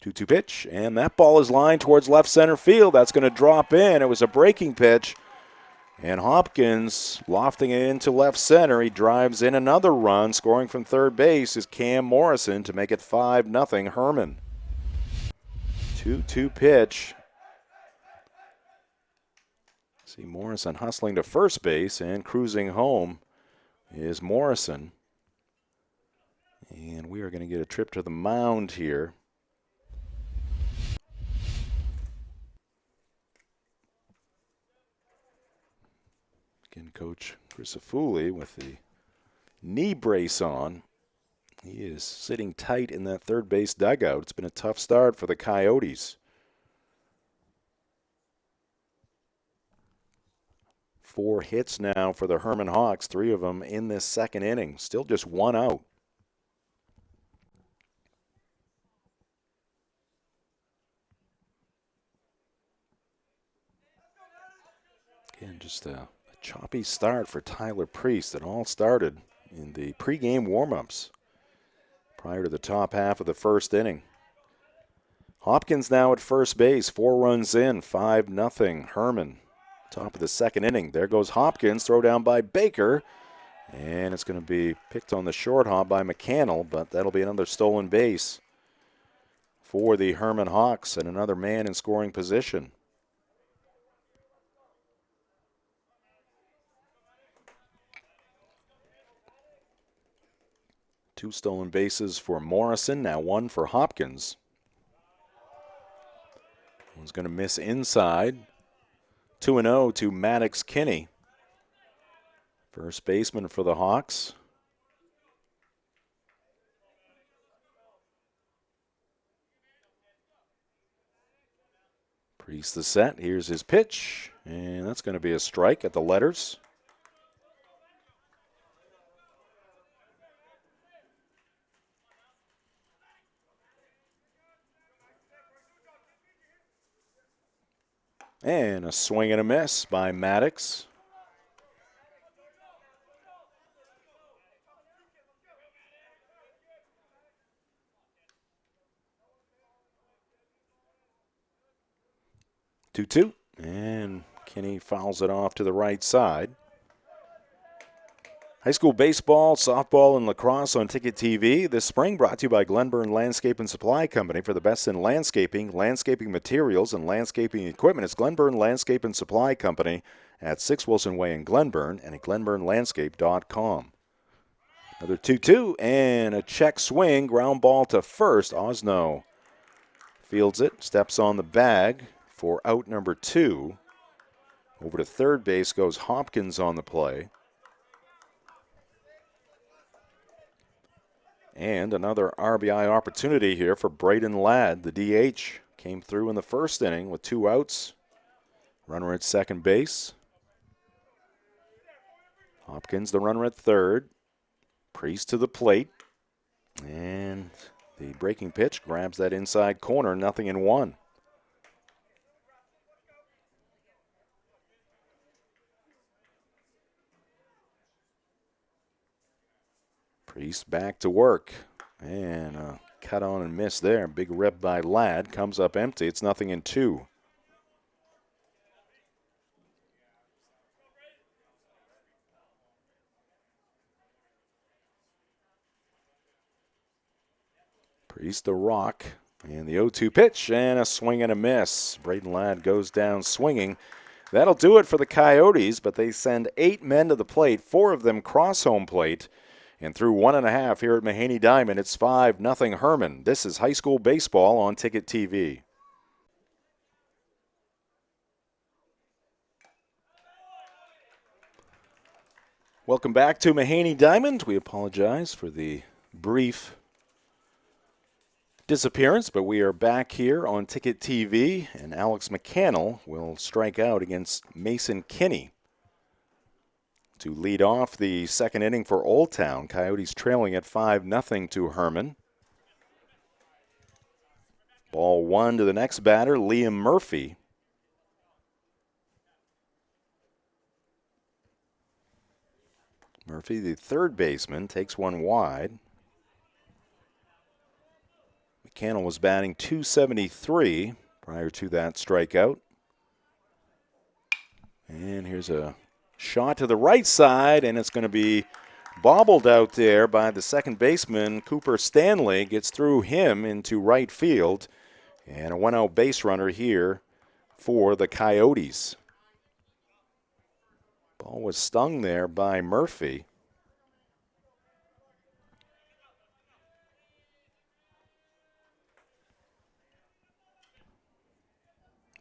2-2 pitch, and that ball is lined towards left center field. That's going to drop in. It was a breaking pitch, and Hopkins lofting it into left center. He drives in another run. Scoring from third base is Cam Morrison to make it 5-0 Hermon. 2-2 pitch. See Morrison hustling to first base, and cruising home is Morrison. And we are going to get a trip to the mound here. Again, Coach Crisafulli with the knee brace on. He is sitting tight in that third base dugout. It's been a tough start for the Coyotes. 4 hits now for the Hermon Hawks, 3 of them in this second inning. Still just 1 out. Again, just a choppy start for Tyler Priest. It all started in the pregame warm-ups prior to the top half of the first inning. Hopkins now at first base, 4 runs in, 5-0 Hermon. Top of the second inning. There goes Hopkins, throw down by Baker, and it's going to be picked on the short hop by McCannell, but that'll be another stolen base for the Hermon Hawks and another man in scoring position. Two stolen bases for Morrison, now 1 for Hopkins. One's going to miss inside. 2-0 to Maddox Kinney. First baseman for the Hawks. Priest the set. Here's his pitch. And that's going to be a strike at the letters. And a swing and a miss by Maddox. Two, and Kinney fouls it off to the right side. High school baseball, softball, and lacrosse on Ticket TV this spring, brought to you by Glenburn Landscape and Supply Company. For the best in landscaping, landscaping materials, and landscaping equipment, it's Glenburn Landscape and Supply Company at 6 Wilson Way in Glenburn and at glenburnlandscape.com. Another 2-2 and a check swing, ground ball to first. Osno fields it, steps on the bag for out number 2. Over to third base goes Hopkins on the play. And another RBI opportunity here for Braden Ladd. The DH came through in the first inning with 2 outs. Runner at second base. Hopkins, the runner at third. Priest to the plate. And the breaking pitch grabs that inside corner, 0-1. Priest back to work, and a cut on and miss there. Big rep by Ladd, comes up empty. It's 0-2. Priest the rock, and the 0-2 pitch, and a swing and a miss. Braden Ladd goes down swinging. That'll do it for the Coyotes, but they send 8 men to the plate, 4 of them cross home plate. And through 1.5 here at Mahaney Diamond, it's 5-0 Hermon. This is high school baseball on Ticket TV. Welcome back to Mahaney Diamond. We apologize for the brief disappearance, but we are back here on Ticket TV, and Alex McCannell will strike out against Mason Kinney to lead off the second inning for Old Town. Coyotes trailing at 5-0 to Hermon. Ball 1 to the next batter, Liam Murphy. Murphy, the third baseman, takes one wide. McCannell was batting .273 prior to that strikeout. And here's a shot to the right side, and it's going to be bobbled out there by the second baseman, Cooper Stanley. Gets through him into right field. And a one-out base runner here for the Coyotes. Ball was stung there by Murphy.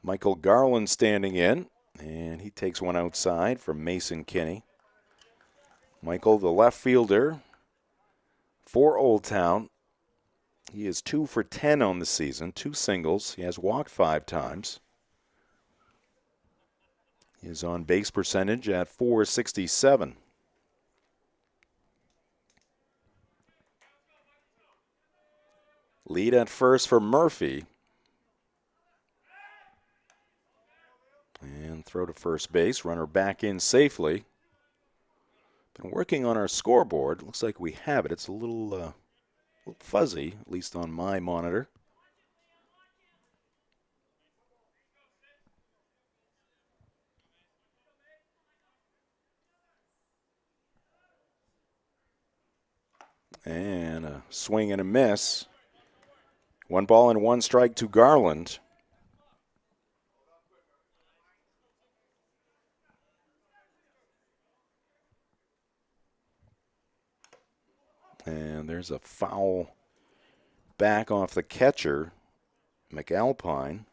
Michael Garland standing in, and he takes one outside from Mason Kinney. Michael, the left fielder for Old Town. He is 2 for 10 on the season, 2 singles. He has walked 5 times. His on-base percentage at .467. Lead at first for Murphy. And throw to first base. Runner back in safely. Been working on our scoreboard. Looks like we have it. It's a little fuzzy, at least on my monitor. And a swing and a miss. 1 ball and 1 strike to Garland. And there's a foul back off the catcher, McAlpine.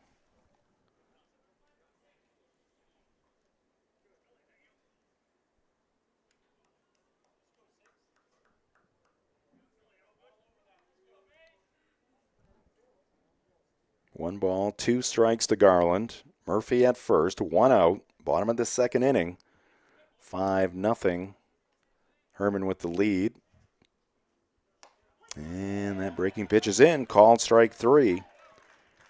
One ball, 2 strikes to Garland. Murphy at first, 1 out, bottom of the second inning. 5-0. Hermon with the lead. And that breaking pitch is in, called strike 3.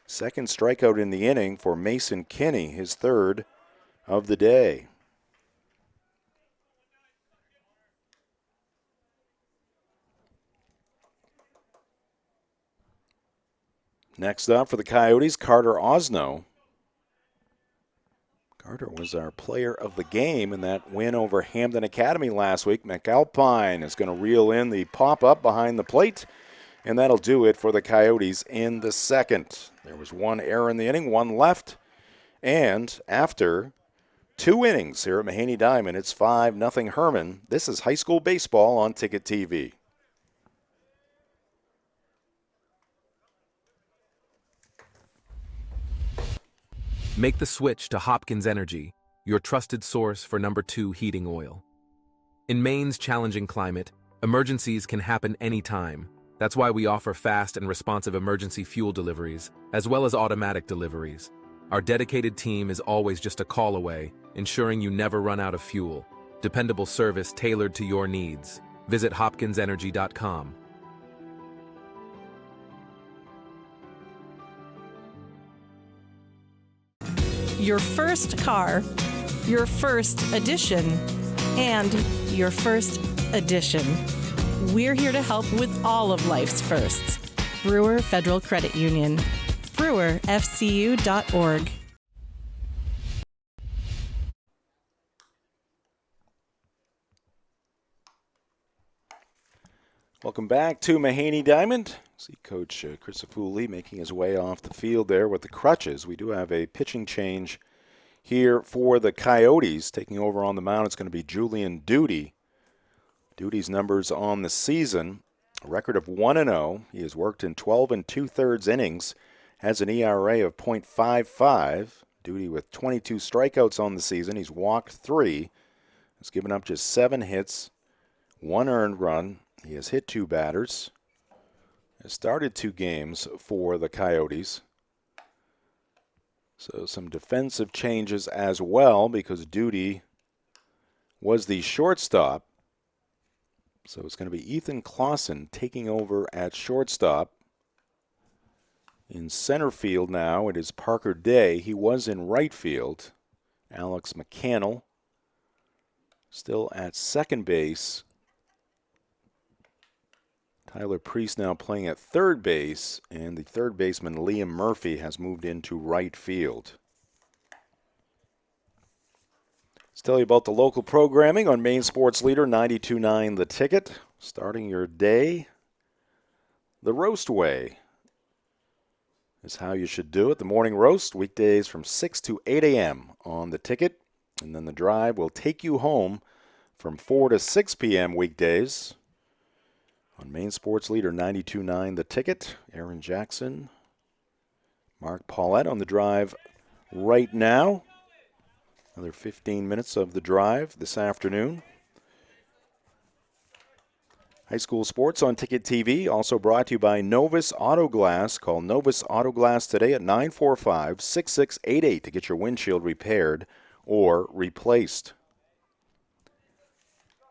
Second strikeout in the inning for Mason Kinney, his 3rd of the day. Next up for the Coyotes, Carter Osno. Carter was our player of the game in that win over Hamden Academy last week. McAlpine is going to reel in the pop-up behind the plate, and that'll do it for the Coyotes in the second. There was 1 error in the inning, 1 left, and after 2 innings here at Mahaney Diamond, it's 5-0 Hermon. This is high school baseball on Ticket TV. Make the switch to Hopkins Energy, your trusted source for #2 heating oil. In Maine's challenging climate, emergencies can happen anytime. That's why we offer fast and responsive emergency fuel deliveries, as well as automatic deliveries. Our dedicated team is always just a call away, ensuring you never run out of fuel. Dependable service tailored to your needs. Visit hopkinsenergy.com. Your first car, your first edition, and your first edition. We're here to help with all of life's firsts. Brewer Federal Credit Union. brewerfcu.org. Welcome back to Mahaney Diamond. See Coach Chris Afuli making his way off the field there with the crutches. We do have a pitching change here for the Coyotes. Taking over on the mound, it's going to be Julian Duty. Duty's numbers on the season, a record of 1-0. He has worked in 12 2/3 innings, has an ERA of .55. Duty with 22 strikeouts on the season. He's walked 3. Has given up just 7 hits, 1 earned run. He has hit 2 batters. Has started 2 games for the Coyotes. So some defensive changes as well because Duty was the shortstop. So it's going to be Ethan Clausen taking over at shortstop. In center field now, it is Parker Day. He was in right field. Alex McCannell still at second base. Tyler Priest now playing at third base, and the third baseman Liam Murphy has moved into right field. Let's tell you about the local programming on Maine Sports Leader 92.9 The Ticket. Starting your day the roast way is how you should do it. The morning roast, weekdays from 6 to 8 a.m. on The Ticket. And then the drive will take you home from 4 to 6 p.m. weekdays on Maine Sports Leader 92.9 The Ticket. Aaron Jackson, Mark Paulette on the drive right now. Another 15 minutes of the drive this afternoon. High school sports on Ticket TV, also brought to you by Novus Auto Glass. Call Novus Auto Glass today at 945-6688 to get your windshield repaired or replaced.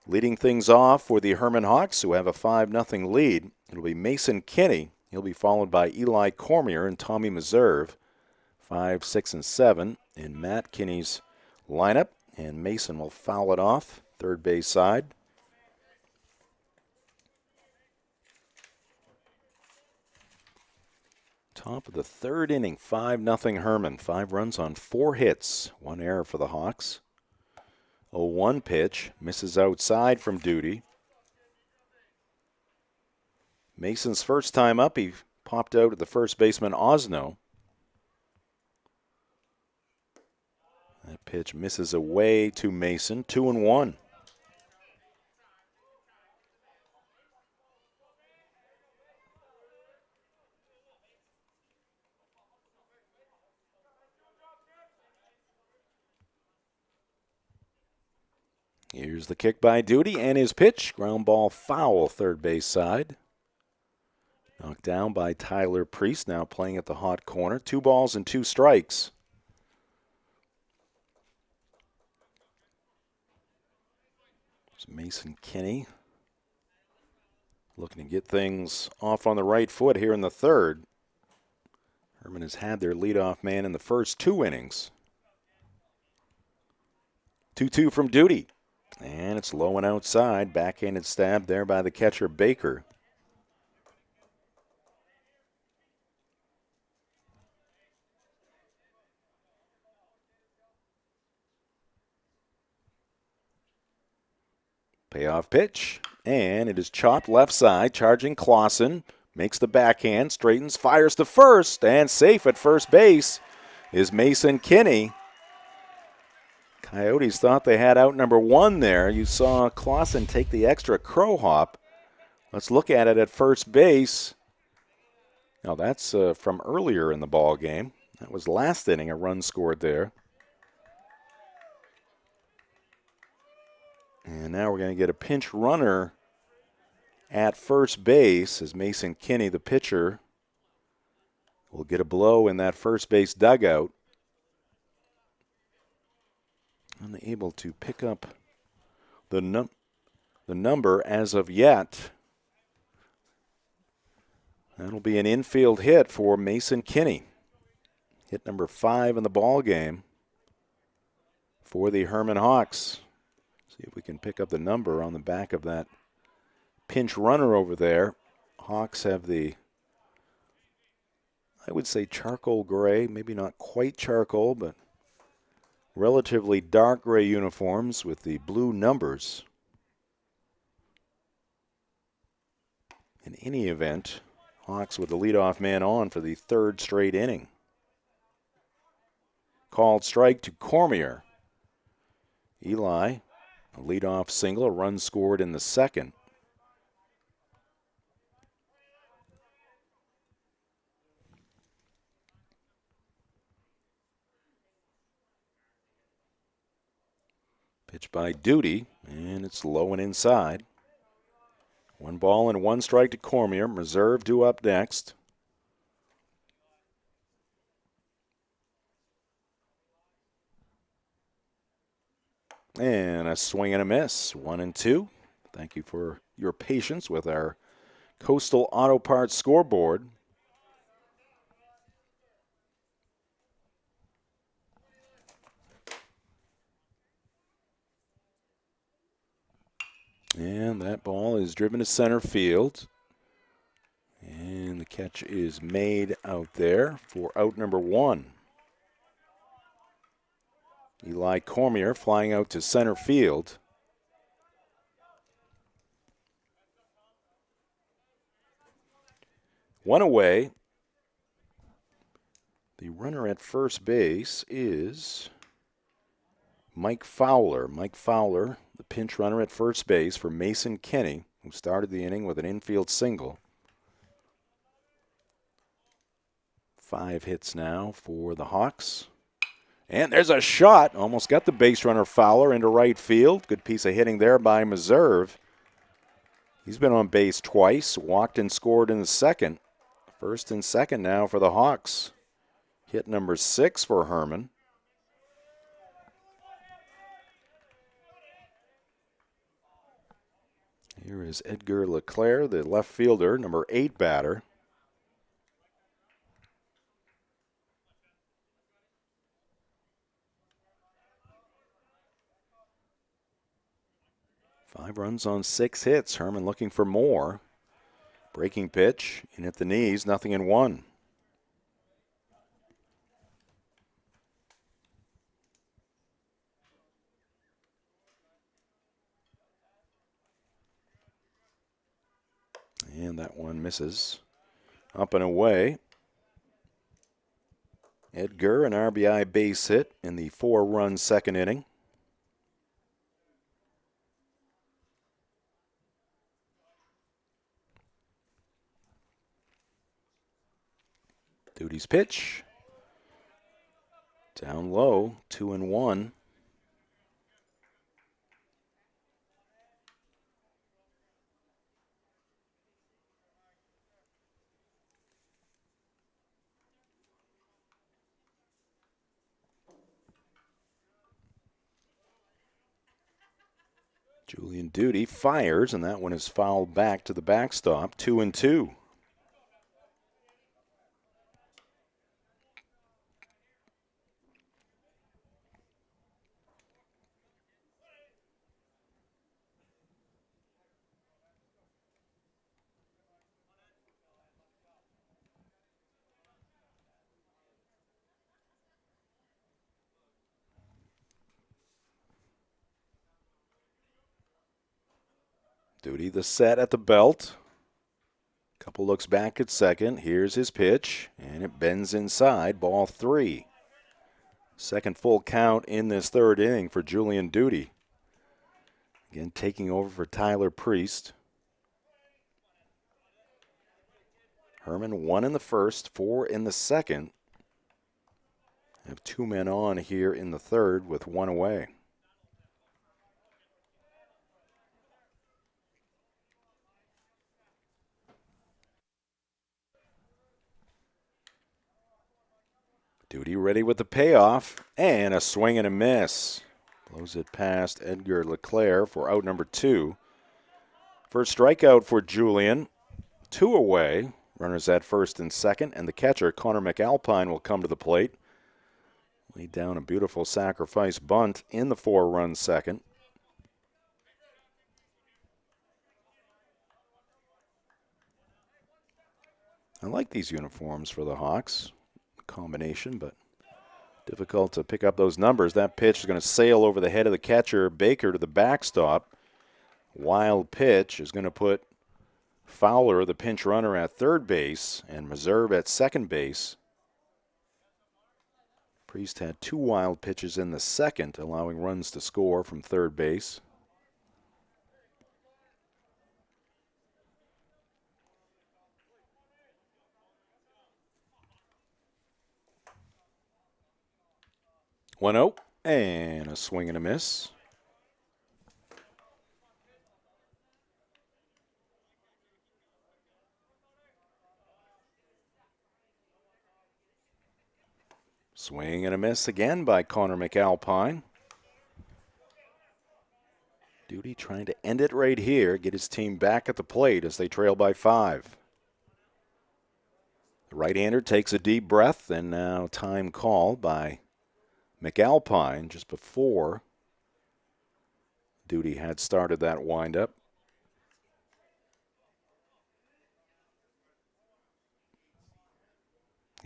Leading things off for the Hermon Hawks, who have a 5-0 lead. It'll be Mason Kinney. He'll be followed by Eli Cormier and Tommy Meserve, 5, 6, and 7 in Matt Kinney's lineup. And Mason will foul it off, third base side. Top of the third inning, 5-0 Hermon. 5 runs on 4 hits, 1 error for the Hawks. 0-1 pitch, misses outside from Duty. Mason's first time up, he popped out at the first baseman Osno. That pitch misses away to Mason, 2-1. Here's the kick by Duty and his pitch. Ground ball foul, third base side. Knocked down by Tyler Priest, now playing at the hot corner. 2 balls and 2 strikes. There's Mason Kinney looking to get things off on the right foot here in the third. Hermon has had their leadoff man in the first 2 innings. 2-2 from Duty. And it's low and outside. Backhanded stab there by the catcher, Baker. Payoff pitch. And it is chopped left side. Charging Clausen. Makes the backhand. Straightens. Fires to first. And safe at first base is Mason Kinney. Coyotes thought they had out number 1 there. You saw Clausen take the extra crow hop. Let's look at it at first base. Now that's from earlier in the ball game. That was last inning, a run scored there. And now we're going to get a pinch runner at first base as Mason Kinney, the pitcher, will get a blow in that first base dugout. Unable to pick up the number as of yet. That'll be an infield hit for Mason Kinney. Hit number 5 in the ball game for the Hermon Hawks. See if we can pick up the number on the back of that pinch runner over there. Hawks have the, I would say, charcoal gray, maybe not quite charcoal, but relatively dark gray uniforms with the blue numbers. In any event, Hawks with the leadoff man on for the 3rd straight inning. Called strike to Cormier. Eli, a leadoff single, a run scored in the 2nd. Pitch by Duty, and it's low and inside. 1 ball and 1 strike to Cormier. Reserve due up next. And a swing and a miss. 1-2. Thank you for your patience with our Coastal Auto Parts scoreboard. And that ball is driven to center field. catch is made out there for out number 1. Eli Cormier flying out to center field. One away. The runner at first base is Mike Fowler. Mike Fowler, the pinch runner at first base for Mason Kinney, who started the inning with an infield single. 5 hits now for the Hawks. And there's a shot. Almost got the base runner Fowler into right field. Good piece of hitting there by Meserve. He's been on base twice, walked and scored in the second. First and second now for the Hawks. Hit number 6 for Hermon. Here is Edgar Leclerc, the left fielder, number 8 batter. Five runs on 6 hits. Hermon looking for more. Breaking pitch, in at the knees, 0-1. And that one misses. Up and away. Edgar, an RBI base hit in the 4-run second inning. Duty's pitch. Down low, 2-1. Julian Duty fires, and that one is fouled back to the backstop, 2-2. Duty the set at the belt. Couple looks back at second. Here's his pitch, and it bends inside. Ball 3. Second full count in this third inning for Julian Duty. Again, taking over for Tyler Priest. Hermon 1 in the first, 4 in the second. Have 2 men on here in the third with 1 away. Duty ready with the payoff, and a swing and a miss. Blows it past Edgar Leclerc for out number 2. First strikeout for Julian. 2 away. Runners at first and second, and the catcher, Connor McAlpine, will come to the plate. Laid down a beautiful sacrifice bunt in the 4-run second. I like these uniforms for the Hawks. Combination, but difficult to pick up those numbers. That pitch is going to sail over the head of the catcher, Baker, to the backstop. Wild pitch is going to put Fowler, the pinch runner, at third base, and Meserve at second base. Priest had 2 wild pitches in the second, allowing runs to score from third base. One out, and a swing and a miss. Swing and a miss again by Connor McAlpine. Duty trying to end it right here, get his team back at the plate as they trail by 5. The right-hander takes a deep breath, and now time called by McAlpine just before Duty had started that windup.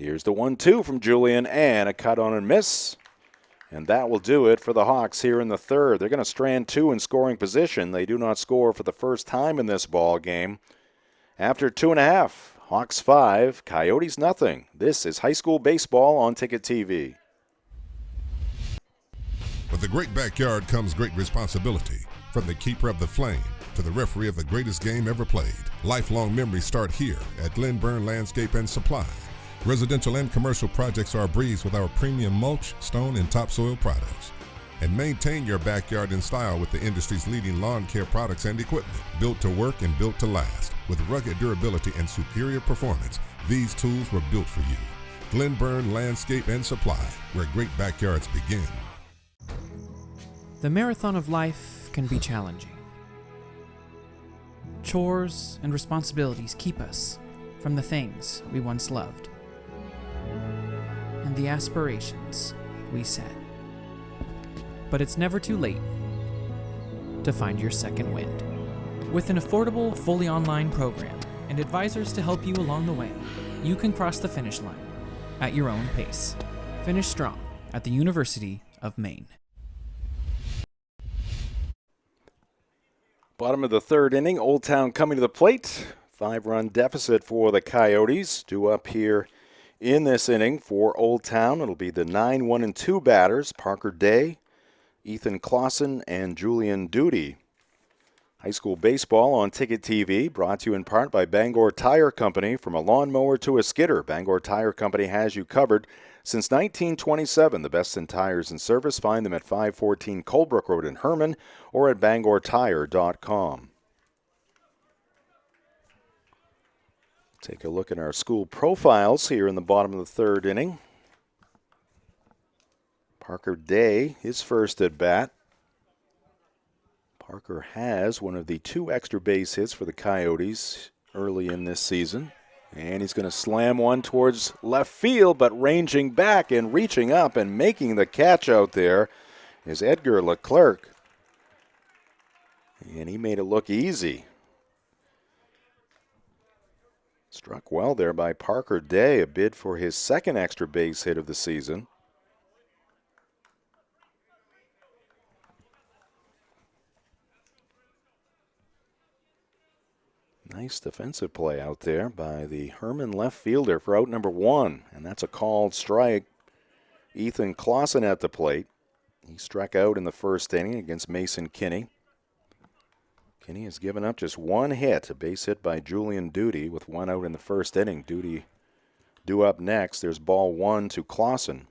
Here's the 1-2 from Julian, and a cut on and miss. And that will do it for the Hawks here in the third. They're going to strand 2 in scoring position. They do not score for the first time in this ball game. After 2.5, Hawks 5, Coyotes nothing. This is high school baseball on Ticket TV. With a great backyard comes great responsibility. From the keeper of the flame to the referee of the greatest game ever played. Lifelong memories start here at Glenburn Landscape and Supply. Residential and commercial projects are a breeze with our premium mulch, stone, and topsoil products. And maintain your backyard in style with the industry's leading lawn care products and equipment. Built to work and built to last. With rugged durability and superior performance, these tools were built for you. Glenburn Landscape and Supply, where great backyards begin. The marathon of life can be challenging. Chores and responsibilities keep us from the things we once loved and the aspirations we set. But it's never too late to find your second wind. With an affordable, fully online program and advisors to help you along the way, you can cross the finish line at your own pace. Finish strong at the University of Maine. Bottom of the third inning, Old Town coming to the plate. 5-run deficit for the Coyotes. Due up here in this inning for Old Town. It'll be the 9-1-2 batters, Parker Day, Ethan Clausen, and Julian Duty. High school baseball on Ticket TV, brought to you in part by Bangor Tire Company. From a lawnmower to a skidder, Bangor Tire Company has you covered. Since 1927, the best in tires and service. Find them at 514 Colebrook Road in Hermon or at bangortire.com. Take a look at our school profiles here in the bottom of the third inning. Parker Day, his first at bat. Parker has one of the 2 extra base hits for the Coyotes early in this season. And he's going to slam one towards left field, but ranging back and reaching up and making the catch out there is Edgar Leclerc. And he made it look easy. Struck well there by Parker Day, a bid for his second extra base hit of the season. Nice defensive play out there by the Hermon left fielder for out number 1, and that's a called strike. Ethan Clausen at the plate. He struck out in the first inning against Mason Kinney. Kinney has given up just 1 hit, a base hit by Julian Duty with 1 out in the first inning. Duty due up next. There's ball 1 to Clausen.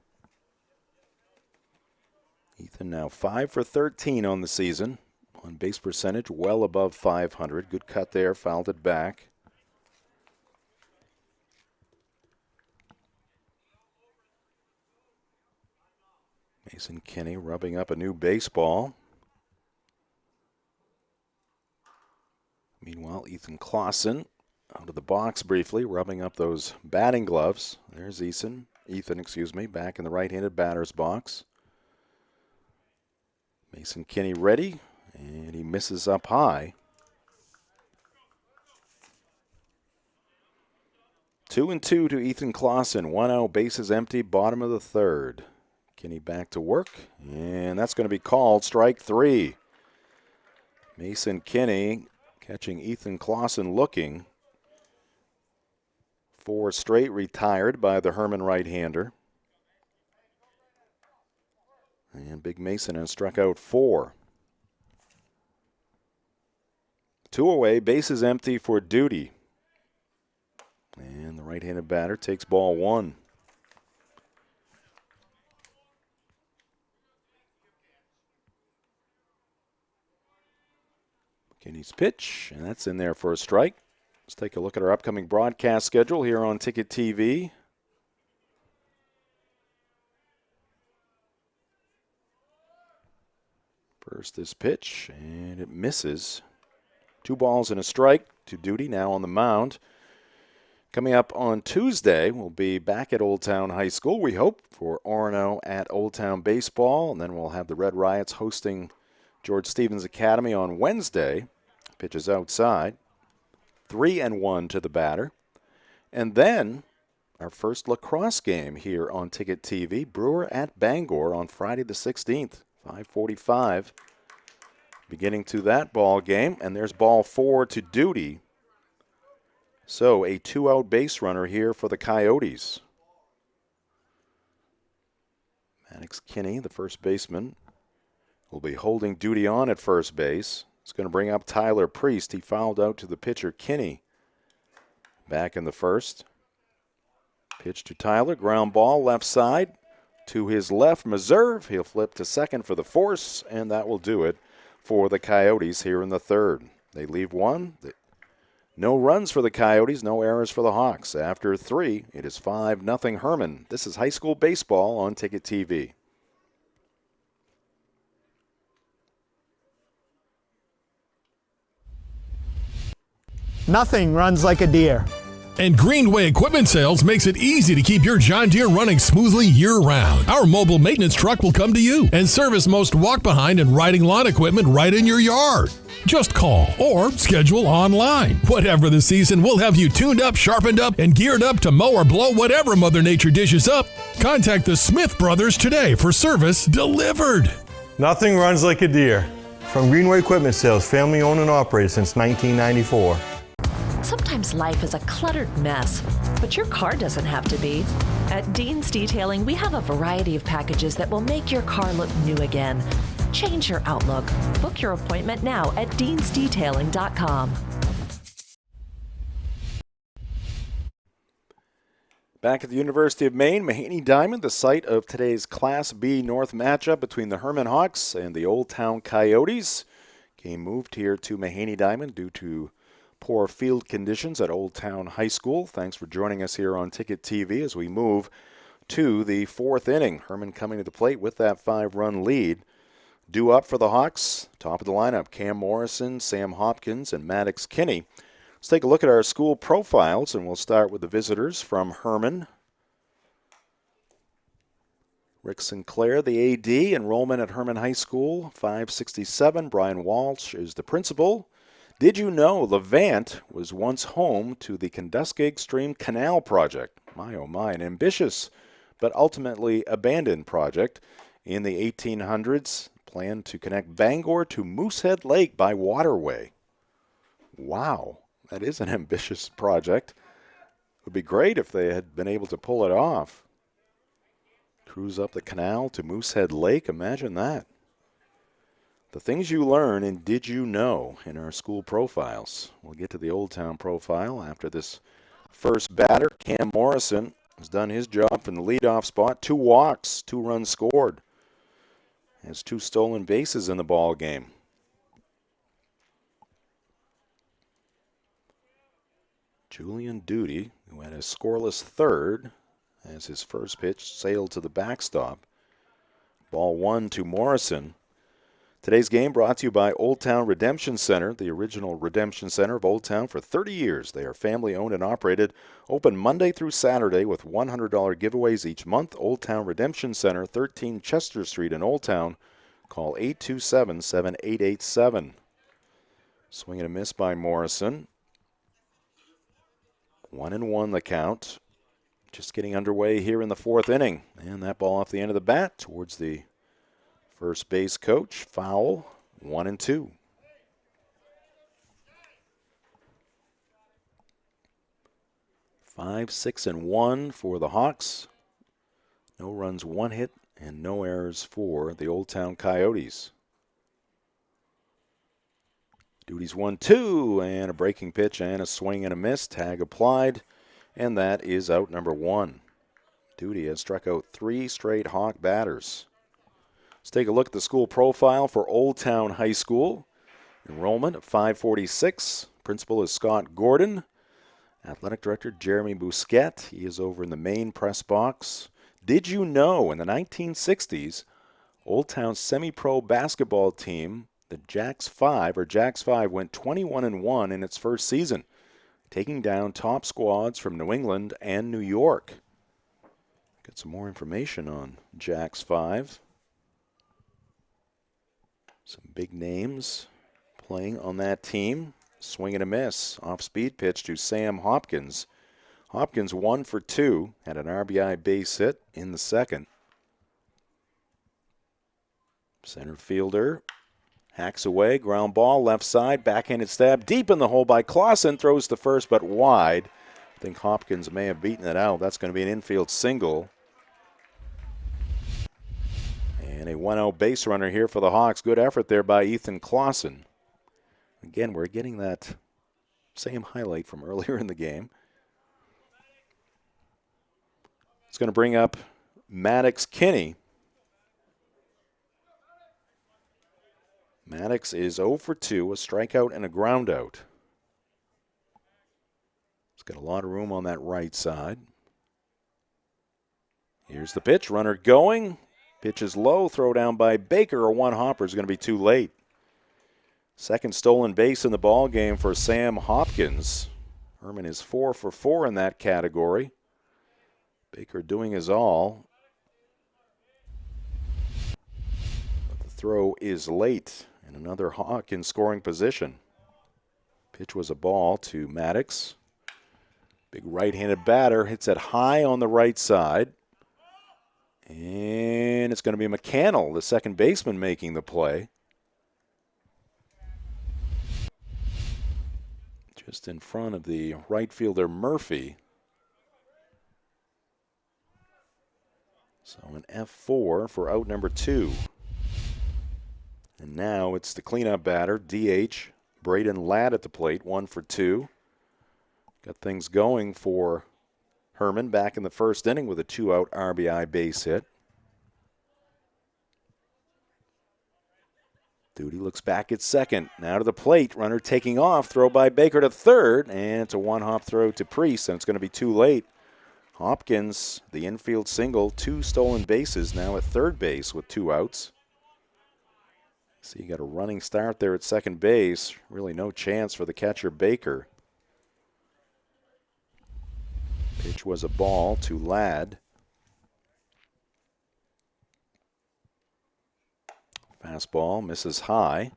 Ethan now 5 for 13 on the season. On base percentage, well above 500. Good cut there, fouled it back. Mason Kinney rubbing up a new baseball. Meanwhile, Ethan Clausen out of the box briefly, rubbing up those batting gloves. There's Ethan, back in the right-handed batter's box. Mason Kinney ready. And he misses up high. 2-2 to Ethan Clausen. 1 out, bases empty, bottom of the third. Kinney back to work, and that's going to be called strike 3. Mason Kinney catching Ethan Clausen looking. 4 straight retired by the Hermon right-hander. And Big Mason has struck out 4. 2 away, bases empty for Duty. And the right-handed batter takes ball 1. Kinney's pitch, and that's in there for a strike. Let's take a look at our upcoming broadcast schedule here on Ticket TV. First this pitch, and it misses. 2 balls and a strike to Duty now on the mound. Coming up on Tuesday, we'll be back at Old Town High School, we hope, for Orono at Old Town Baseball. And then we'll have the Red Riots hosting George Stevens Academy on Wednesday. Pitches outside. 3-1 to the batter. And then our first lacrosse game here on Ticket TV. Brewer at Bangor on Friday the 16th, 5:45. Beginning to that ball game, and there's ball 4 to Duty. So a 2-out base runner here for the Coyotes. Maddox Kinney, the first baseman, will be holding Duty on at first base. It's going to bring up Tyler Priest. He fouled out to the pitcher Kinney. Back in the first. Pitch to Tyler, ground ball left side. To his left, Meserve. He'll flip to second for the force, and that will do it for the Coyotes here in the third. They leave one. No runs for the Coyotes, no errors for the Hawks. After 3, it is 5-0 Hermon. This is high school baseball on Ticket TV. Nothing runs like a deer. And Greenway Equipment Sales makes it easy to keep your John Deere running smoothly year-round. Our mobile maintenance truck will come to you and service most walk-behind and riding lawn equipment right in your yard. Just call or schedule online. Whatever the season, we'll have you tuned up, sharpened up, and geared up to mow or blow whatever Mother Nature dishes up. Contact the Smith Brothers today for service delivered. Nothing runs like a deer. From Greenway Equipment Sales, family owned and operated since 1994. Sometimes life is a cluttered mess, but your car doesn't have to be. At Dean's Detailing, we have a variety of packages that will make your car look new again. Change your outlook. Book your appointment now at deansdetailing.com. Back at the University of Maine, Mahaney Diamond, the site of today's Class B North matchup between the Hermon Hawks and the Old Town Coyotes. Game moved here to Mahaney Diamond due to poor field conditions at Old Town High School. Thanks for joining us here on Ticket TV as we move to the 4th inning. Hermon coming to the plate with that 5-run lead. Due up for the Hawks, top of the lineup, Cam Morrison, Sam Hopkins, and Maddox Kinney. Let's take a look at our school profiles, and we'll start with the visitors from Hermon. Rick Sinclair, the AD, enrollment at Hermon High School, 567. Brian Walsh is the principal. Did you know Levant was once home to the Kenduskeag Stream Canal project? My, oh my, an ambitious but ultimately abandoned project in the 1800s. Planned to connect Bangor to Moosehead Lake by waterway. Wow, that is an ambitious project. It would be great if they had been able to pull it off. Cruise up the canal to Moosehead Lake, imagine that. The things you learn in Did You Know in our school profiles. We'll get to the Old Town profile after this first batter. Cam Morrison has done his job from the leadoff spot. 2 walks, 2 runs scored. Has 2 stolen bases in the ball game. Julian Duty, who had a scoreless third as his first pitch sailed to the backstop. Ball 1 to Morrison. Today's game brought to you by Old Town Redemption Center, the original redemption center of Old Town for 30 years. They are family owned and operated, open Monday through Saturday with $100 giveaways each month. Old Town Redemption Center, 13 Chester Street in Old Town. Call 827-7887. Swing and a miss by Morrison. 1-1 the count. Just getting underway here in the 4th inning. And that ball off the end of the bat towards the first base coach. Foul. 1-2. Five, 6, and 1 for the Hawks. No runs, 1 hit, and no errors for the Old Town Coyotes. Duty's 1-2, and a breaking pitch and a swing and a miss. Tag applied, and that is out number 1. Duty has struck out 3 straight Hawk batters. Let's take a look at the school profile for Old Town High School. Enrollment of 546. Principal is Scott Gordon. Athletic Director Jeremy Bousquet. He is over in the main press box. Did you know in the 1960s, Old Town's semi-pro basketball team, the Jacks 5 went 21-1 in its first season, taking down top squads from New England and New York. Get some more information on Jacks 5. Some big names playing on that team. Swing and a miss. Off-speed pitch to Sam Hopkins. Hopkins 1 for 2, had an RBI base hit in the second. Center fielder hacks away, ground ball, left side, backhanded stab, deep in the hole by Clausen, throws to first but wide. I think Hopkins may have beaten it out. That's going to be an infield single. And a 1-0 base runner here for the Hawks. Good effort there by Ethan Clausen. Again, we're getting that same highlight from earlier in the game. It's going to bring up Maddox Kinney. Maddox is 0 for 2, a strikeout and a groundout. He's got a lot of room on that right side. Here's the pitch, runner going. Pitch is low, throw down by Baker. A one hopper is going to be too late. Second stolen base in the ball game for Sam Hopkins. Hermon is 4 for 4 in that category. Baker doing his all. But the throw is late. And another Hawk in scoring position. Pitch was a ball to Maddox. Big right-handed batter hits it high on the right side. And it's going to be McCannell, the second baseman, making the play. Just in front of the right fielder Murphy. So an F4 for out number 2. And now it's the cleanup batter, DH, Braden Ladd at the plate, 1 for 2. Got things going for Hermon back in the first inning with a 2-out RBI base hit. Duty looks back at second. Now to the plate, runner taking off, throw by Baker to third, and it's a one-hop throw to Priest, and it's going to be too late. Hopkins, the infield single, 2 stolen bases, now at third base with 2 outs. So you got a running start there at second base. Really no chance for the catcher Baker. Pitch was a ball to Ladd. Fastball misses high.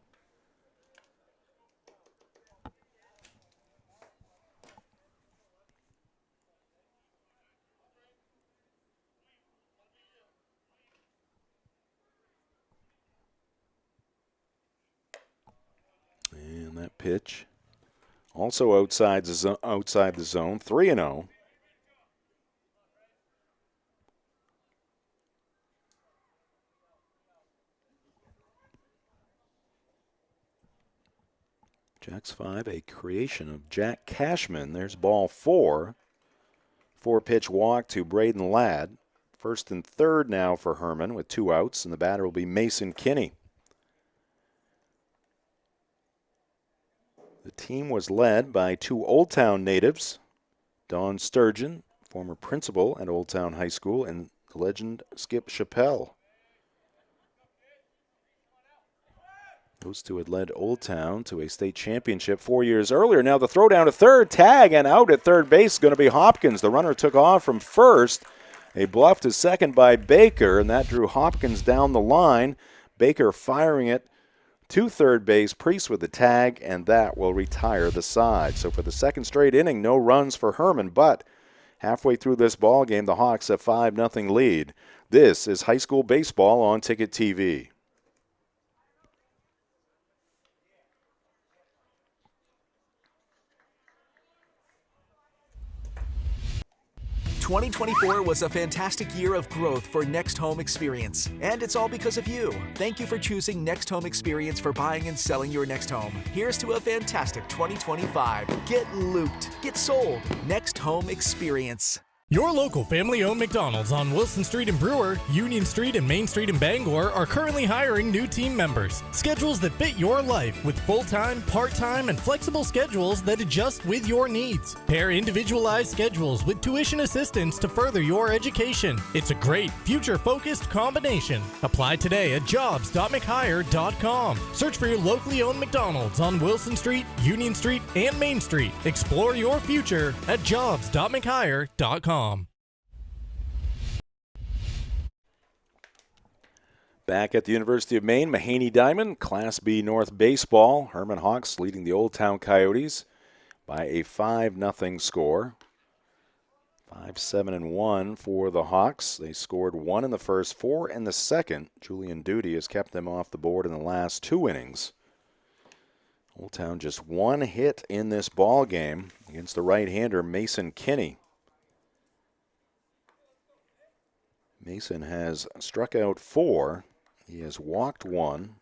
And that pitch also outside the zone, 3-0. Jack's 5, a creation of Jack Cashman. There's ball 4. 4-pitch walk to Braden Ladd. First and third now for Hermon with 2 outs, and the batter will be Mason Kinney. The team was led by 2 Old Town natives, Don Sturgeon, former principal at Old Town High School, and the legend Skip Chappelle. Those 2 had led Old Town to a state championship 4 years earlier. Now the throw down to third, tag, and out at third base is going to be Hopkins. The runner took off from first. A bluff to second by Baker, and that drew Hopkins down the line. Baker firing it to third base, Priest with the tag, and that will retire the side. So for the second straight inning, no runs for Hermon, but halfway through this ball game, the Hawks have 5-0 lead. This is high school baseball on Ticket TV. 2024 was a fantastic year of growth for Next Home Experience, and it's all because of you. Thank you for choosing Next Home Experience for buying and selling your next home. Here's to a fantastic 2025. Get looped. Get sold. Next Home Experience. Your local family-owned McDonald's on Wilson Street in Brewer, Union Street and Main Street in Bangor are currently hiring new team members. Schedules that fit your life with full-time, part-time, and flexible schedules that adjust with your needs. Pair individualized schedules with tuition assistance to further your education. It's a great, future-focused combination. Apply today at jobs.mchire.com. Search for your locally owned McDonald's on Wilson Street, Union Street, and Main Street. Explore your future at jobs.mchire.com. Back at the University of Maine, Mahaney Diamond, Class B North Baseball. Hermon Hawks leading the Old Town Coyotes by a 5-0 score. 5-7-1 for the Hawks. They scored 1 in the first, 4 in the second. Julian Duty has kept them off the board in the last 2 innings. Old Town just 1 hit in this ball game against the right-hander Mason Kinney. Mason has struck out 4. He has walked 1.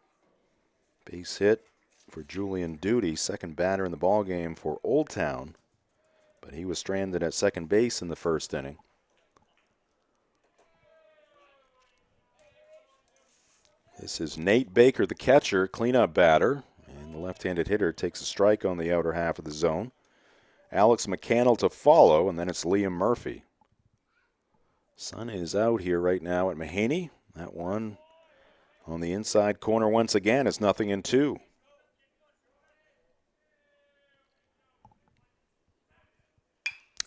Base hit for Julian Duty, second batter in the ball game for Old Town. But he was stranded at second base in the first inning. This is Nate Baker, the catcher, cleanup batter. And the left-handed hitter takes a strike on the outer half of the zone. Alex McCannell to follow, and then it's Liam Murphy. Sun is out here right now at Mahaney. That one on the inside corner once again is 0-2.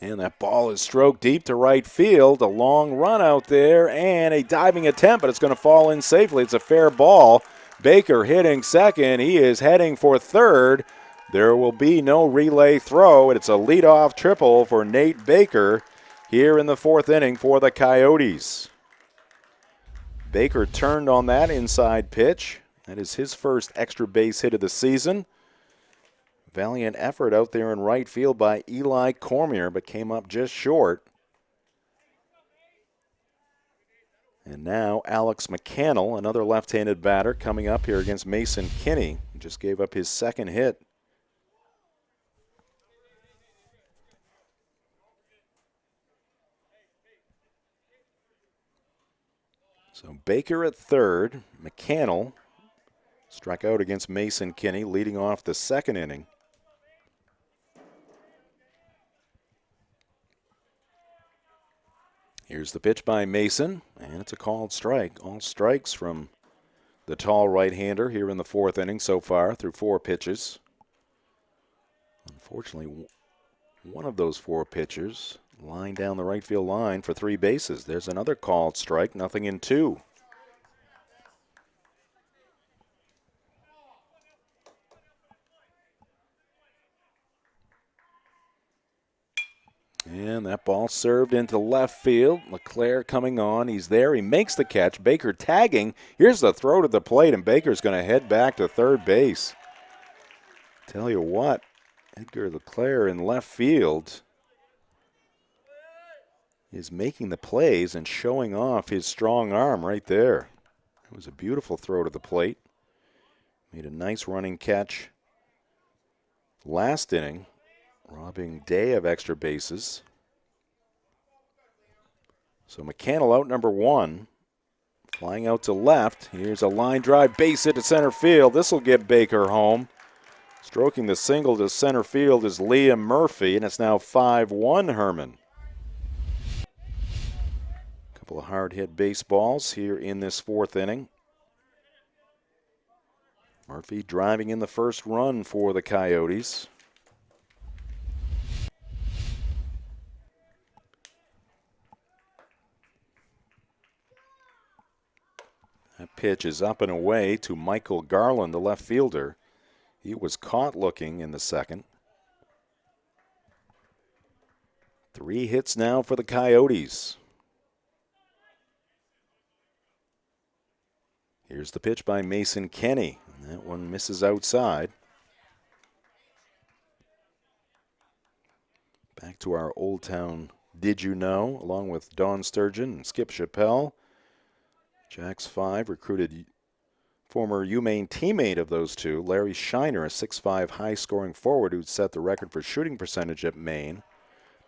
And that ball is stroked deep to right field. A long run out there and a diving attempt, but it's going to fall in safely. It's a fair ball. Baker hitting second. He is heading for third. There will be no relay throw. It's a leadoff triple for Nate Baker here in the 4th inning for the Coyotes. Baker turned on that inside pitch. That is his first extra base hit of the season. Valiant effort out there in right field by Eli Cormier, but came up just short. And now Alex McCannell, another left-handed batter, coming up here against Mason Kinney. He just gave up his second hit. So Baker at third. McCannell struck out against Mason Kinney, leading off the second inning. Here's the pitch by Mason, and it's a called strike. All strikes from the tall right-hander here in the 4th inning so far through 4 pitches. Unfortunately, one of those 4 pitchers lined down the right field line for 3 bases. There's another called strike, 0-2. And that ball served into left field. LeClaire coming on. He's there. He makes the catch. Baker tagging. Here's the throw to the plate, and Baker's going to head back to third base. Tell you what, Edgar LeClaire in left field is making the plays and showing off his strong arm right there. It was a beautiful throw to the plate. Made a nice running catch last inning, robbing Day of extra bases. So McCannell out number 1. Flying out to left. Here's a line drive base hit to center field. This will get Baker home. Stroking the single to center field is Liam Murphy, and it's now 5-1 Hermon. Couple of hard-hit baseballs here in this 4th inning. Murphy driving in the first run for the Coyotes. That pitch is up and away to Michael Garland, the left fielder. He was caught looking in the second. 3 hits now for the Coyotes. Here's the pitch by Mason Kinney. That one misses outside. Back to our Old Town Did You Know, along with Don Sturgeon and Skip Chappelle. Jacks 5 recruited former UMaine teammate of those two, Larry Shiner, a 6'5" high-scoring forward who'd set the record for shooting percentage at Maine.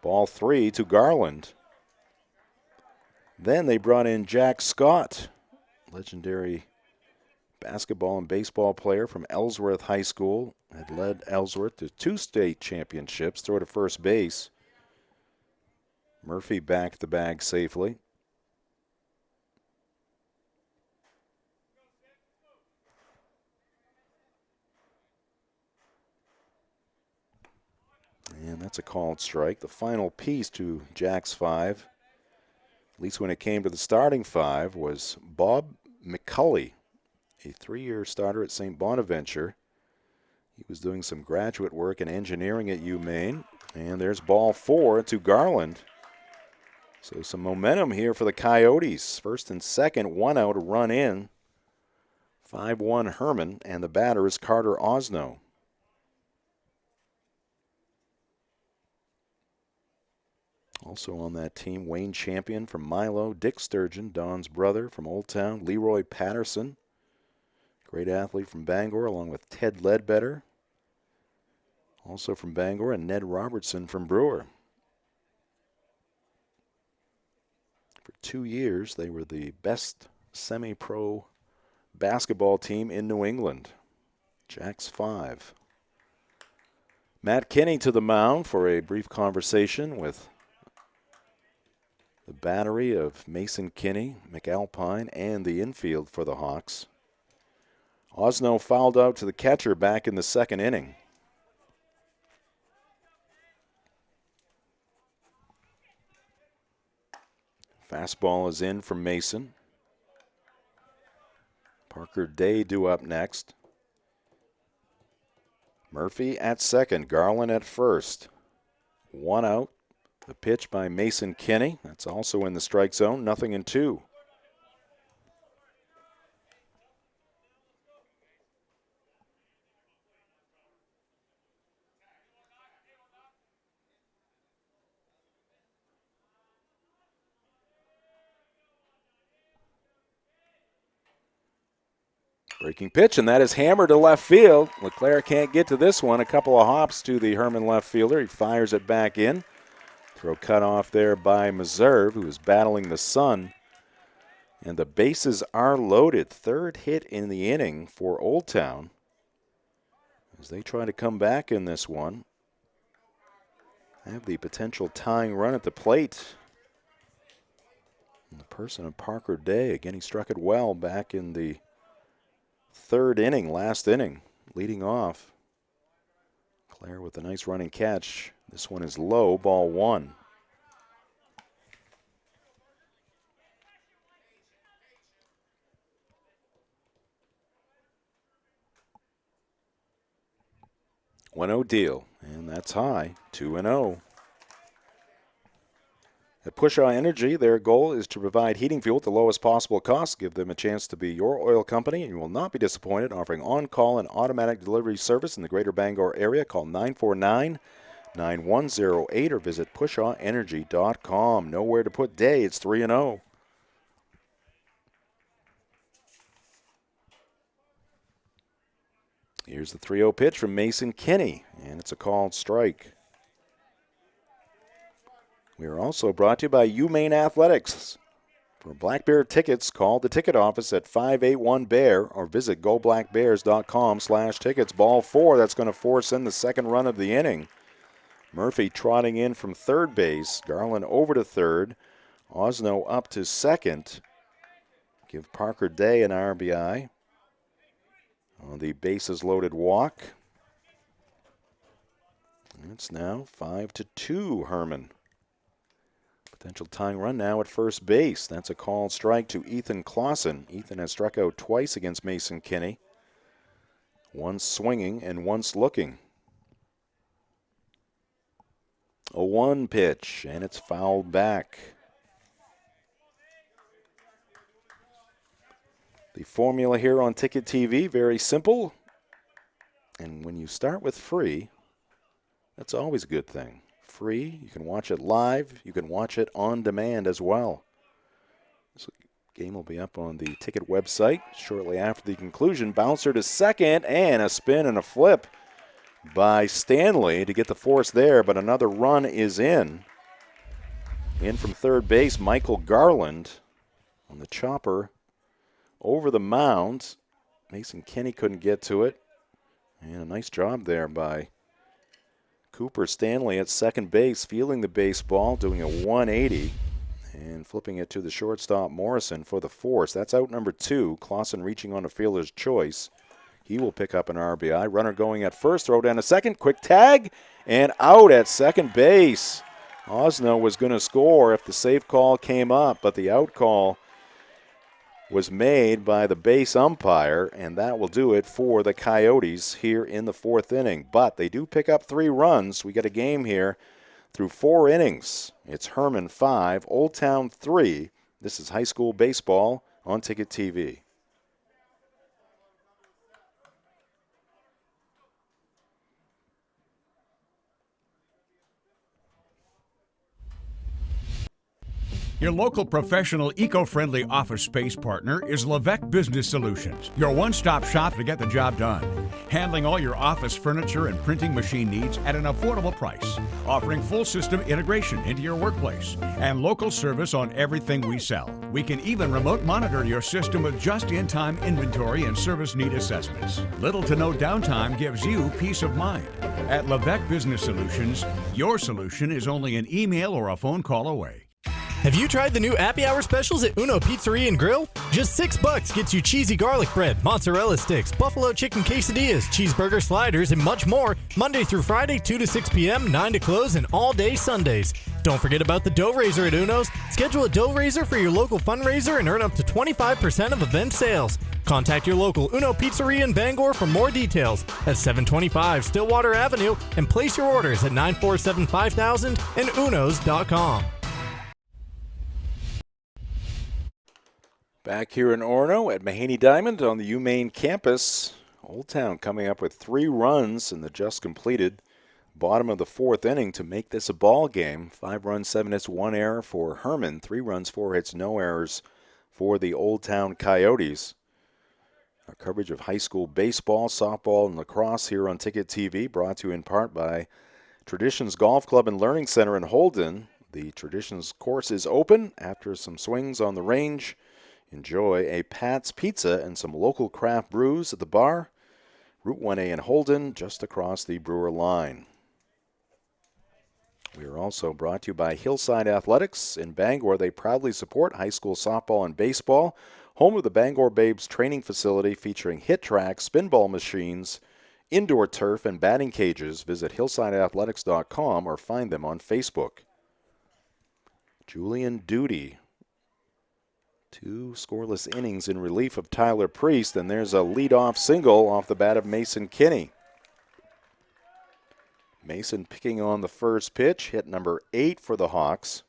Ball 3 to Garland. Then they brought in Jack Scott, legendary basketball and baseball player from Ellsworth High School. Had led Ellsworth to 2 state championships, throw to first base. Murphy backed the bag safely. And that's a called strike. The final piece to Jack's 5, at least when it came to the starting 5, was Bob McCulley, a 3-year starter at St. Bonaventure. He was doing some graduate work in engineering at UMaine. And there's ball 4 to Garland. So some momentum here for the Coyotes. First and second, one out, a run in. 5-1 Hermon, and the batter is Carter Osno. Also on that team, Wayne Champion from Milo, Dick Sturgeon, Don's brother from Old Town, Leroy Patterson, great athlete from Bangor, along with Ted Ledbetter, also from Bangor, and Ned Robertson from Brewer. For 2 years, they were the best semi-pro basketball team in New England. Jacks 5. Matt Kinney to the mound for a brief conversation with the battery of Mason Kinney, McAlpine, and the infield for the Hawks. Osno fouled out to the catcher back in the second inning. Fastball is in from Mason. Parker Day due up next. Murphy at second, Garland at first. One out. The pitch by Mason Kinney. That's also in the strike zone. 0-2. Breaking pitch, and that is hammered to left field. LeClaire can't get to this one. A couple of hops to the Hermon left fielder. He fires it back in. Throw cut off there by Meserve, who is battling the sun. And the bases are loaded. Third hit in the inning for Old Town as they try to come back in this one. Have the potential tying run at the plate. And the person of Parker Day, again, he struck it well back in the third inning, last inning, leading off. Claire with a nice running catch. This one is low, ball 1. $1-0 deal, and that's high, 2-0. At Pushaw Energy, their goal is to provide heating fuel at the lowest possible cost. Give them a chance to be your oil company, and you will not be disappointed. Offering on-call and automatic delivery service in the greater Bangor area. Call 949-9108 or visit pushawenergy.com. Nowhere to put Day. It's 3-0. Here's the 3-0 pitch from Mason Kinney, and it's a called strike. We are also brought to you by UMaine Athletics. For Black Bear tickets, call the ticket office at 581-BEAR or visit goblackbears.com/tickets. Ball 4, that's going to force in the second run of the inning. Murphy trotting in from third base. Garland over to third. Osno up to second. Give Parker Day an RBI on the bases loaded walk. And it's now 5-2 Hermon. Potential tying run now at first base. That's a called strike to Ethan Clausen. Ethan has struck out twice against Mason Kinney. Once swinging and once looking. A 1 pitch, and it's fouled back. The formula here on Ticket TV, very simple. And when you start with free, that's always a good thing. Free, you can watch it live, you can watch it on demand as well. This game will be up on the ticket website shortly after the conclusion. Bouncer to second, and a spin and a flip by Stanley to get the force there, but another run is in. In from third base, Michael Garland on the chopper over the mound. Mason Kinney couldn't get to it, and a nice job there by Cooper Stanley at second base, fielding the baseball, doing a 180, and flipping it to the shortstop Morrison for the force. That's out number 2. Clausen reaching on a fielder's choice. He will pick up an RBI. Runner going at first, throw down to second, quick tag, and out at second base. Osno was going to score if the safe call came up, but the out call was made by the base umpire, and that will do it for the Coyotes here in the fourth inning. But they do pick up 3 runs. We got a game here. through 4 innings. It's Hermon 5, Old Town 3. This is high school baseball on Ticket TV. Your local professional eco-friendly office space partner is Levesque Business Solutions, your one-stop shop to get the job done. Handling all your office furniture and printing machine needs at an affordable price. Offering full system integration into your workplace and local service on everything we sell. We can even remote monitor your system with just-in-time inventory and service need assessments. Little to no downtime gives you peace of mind. At Levesque Business Solutions, your solution is only an email or a phone call away. Have you tried the new happy hour specials at Uno Pizzeria and Grill? Just $6 gets you cheesy garlic bread, mozzarella sticks, buffalo chicken quesadillas, cheeseburger sliders, and much more, Monday through Friday, 2 to 6 p.m., 9 to close, and all day Sundays. Don't forget about the dough raiser at Uno's. Schedule a dough raiser for your local fundraiser and earn up to 25% of event sales. Contact your local Uno Pizzeria in Bangor for more details at 725 Stillwater Avenue and place your orders at 947-5000 and unos.com. Back here in Orono at Mahaney Diamond on the UMaine campus. Old Town coming up with 3 runs in the just completed bottom of the 4th inning to make this a ball game. 5 runs, 7 hits, 1 error for Hermon. 3 runs, 4 hits, no errors for the Old Town Coyotes. Our coverage of high school baseball, softball, and lacrosse here on Ticket TV, brought to you in part by Traditions Golf Club and Learning Center in Holden. The Traditions course is open after some swings on the range. Enjoy a Pat's Pizza and some local craft brews at the bar. Route 1A in Holden, just across the Brewer line. We are also brought to you by Hillside Athletics in Bangor. They proudly support high school softball and baseball. Home of the Bangor Babes training facility featuring hit tracks, spinball machines, indoor turf, and batting cages. Visit hillsideathletics.com or find them on Facebook. Julian Duty. 2 scoreless innings in relief of Tyler Priest, and there's a leadoff single off the bat of Mason Kinney. Mason picking on the first pitch, hit number 8 for the Hawks.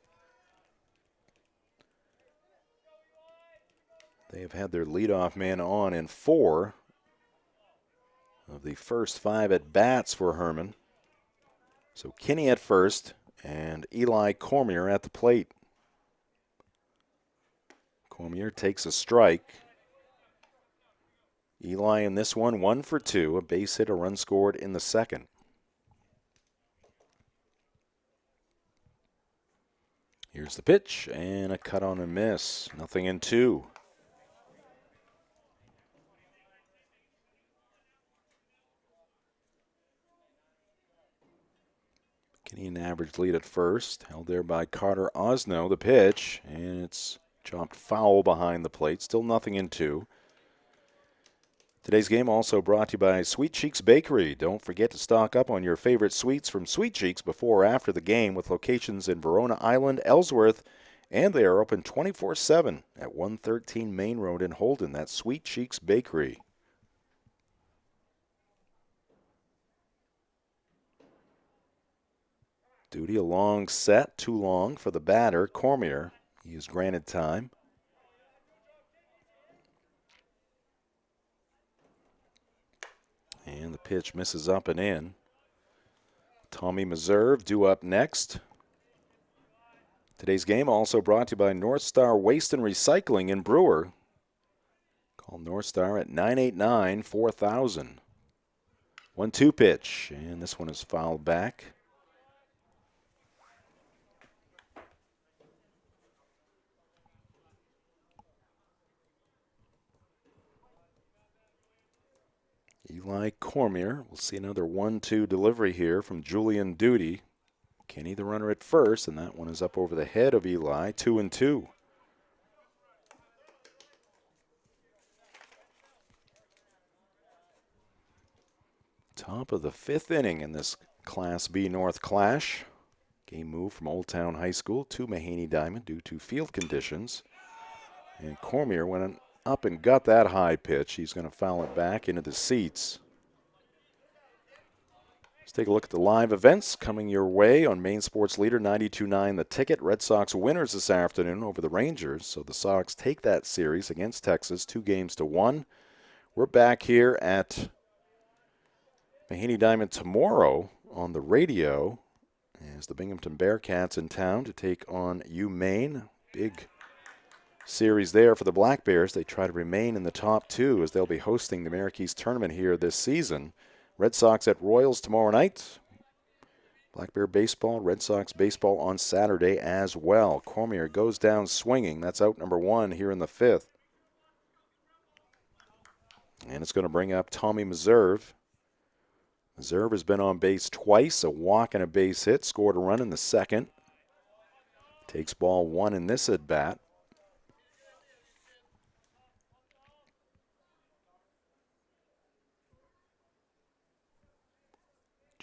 They have had their leadoff man on in 4 of the first 5 at-bats for Hermon. So Kinney at first and Eli Cormier at the plate. Cormier takes a strike. Eli in this one, 1 for 2. A base hit, a run scored in the second. Here's the pitch, and a cut on a miss. 0-2. Getting an average lead at first. Held there by Carter Osno. The pitch, and it's chopped foul behind the plate. Still 0-2. Today's game also brought to you by Sweet Cheeks Bakery. Don't forget to stock up on your favorite sweets from Sweet Cheeks before or after the game, with locations in Verona Island, Ellsworth, and they are open 24/7 at 113 Main Road in Holden. That's Sweet Cheeks Bakery. Duty a long set, too long for the batter, Cormier. He is granted time. And the pitch misses up and in. Tommy Meserve due up next. Today's game also brought to you by North Star Waste and Recycling in Brewer. Call North Star at 989-4000. 1-2 pitch, and this one is fouled back. Eli Cormier. We'll see another 1-2 delivery here from Julian Duty. Kenny the runner at first, and that one is up over the head of Eli. 2-2. Top of the 5th inning in this Class B North clash. Game moved from Old Town High School to Mahaney Diamond due to field conditions. And Cormier went up and got that high pitch. He's going to foul it back into the seats. Let's take a look at the live events coming your way on Maine Sports Leader 92.9 The Ticket. Red Sox winners this afternoon over the Rangers. So the Sox take that series against Texas 2-1. We're back here at Mahaney Diamond tomorrow on the radio as the Binghamton Bearcats in town to take on UMaine. Big series there for the Black Bears. They try to remain in the top two as they'll be hosting the Marquise Tournament here this season. Red Sox at Royals tomorrow night. Black Bear baseball, Red Sox baseball on Saturday as well. Cormier goes down swinging. That's out number 1 here in the 5th. And it's going to bring up Tommy Meserve. Meserve has been on base twice, a walk and a base hit, scored a run in the second. Takes ball 1 in this at-bat.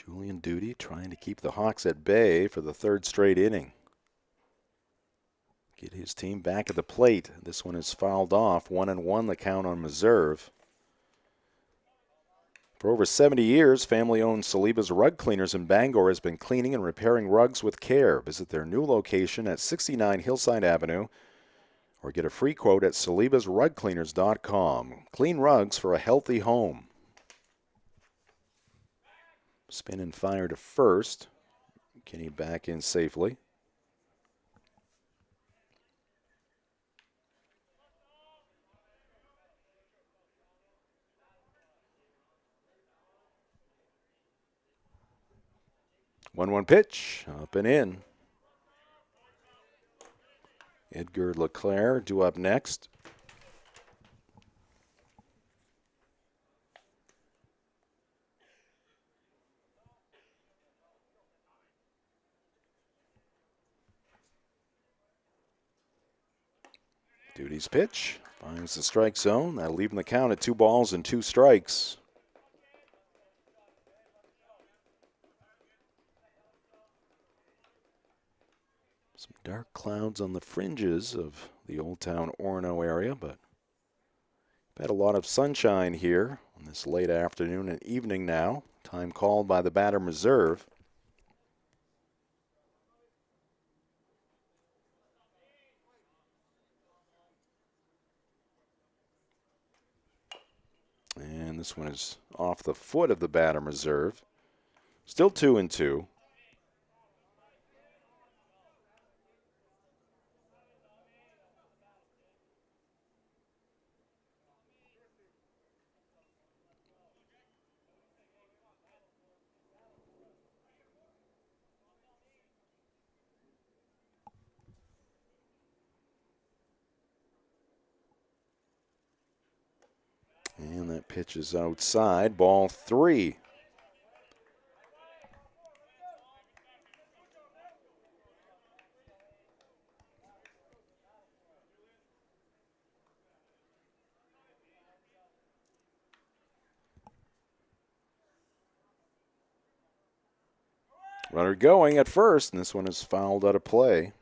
Julian Duty trying to keep the Hawks at bay for the 3rd straight inning. Get his team back at the plate. This one is fouled off. 1-1 the count on Meserve. For over 70 years, family-owned Saliba's Rug Cleaners in Bangor has been cleaning and repairing rugs with care. Visit their new location at 69 Hillside Avenue or get a free quote at salibasrugcleaners.com. Clean rugs for a healthy home. Spin and fire to first. Kenny back in safely. One pitch, up and in. Edgar Leclerc due up next. Duty's pitch finds the strike zone. That'll leave him the count at 2 balls and 2 strikes. Some dark clouds on the fringes of the Old Town Orono area, but we've had a lot of sunshine here on this late afternoon and evening now. Time called by the batter Meserve. And this one is off the foot of the batter Meserve. Still 2-2. And that pitch is outside. Ball 3. Runner going at first, and this one is fouled out of play.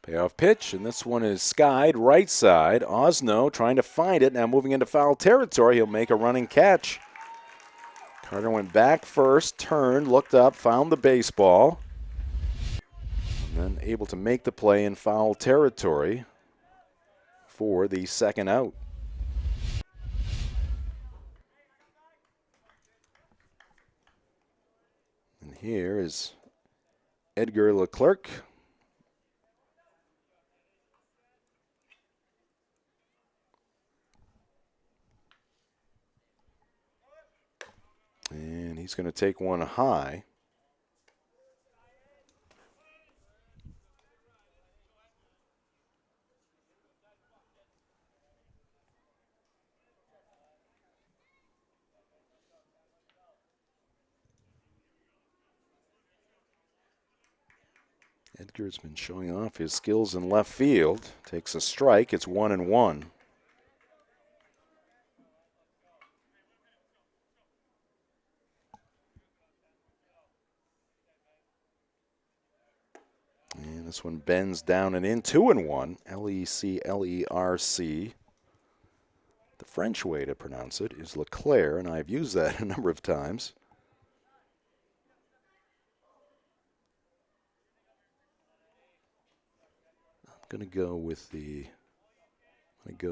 Payoff pitch, and this one is skied right side. Osno trying to find it, now moving into foul territory. He'll make a running catch. Carter went back first, turned, looked up, found the baseball, and then able to make the play in foul territory for the second out. And here is Edgar Leclerc. And he's going to take one high. Edgar's been showing off his skills in left field. Takes a strike. It's 1-1. And this one bends down and in. 2-1. Leclerc. The French way to pronounce it is Leclerc, and I've used that a number of times. I'm going to go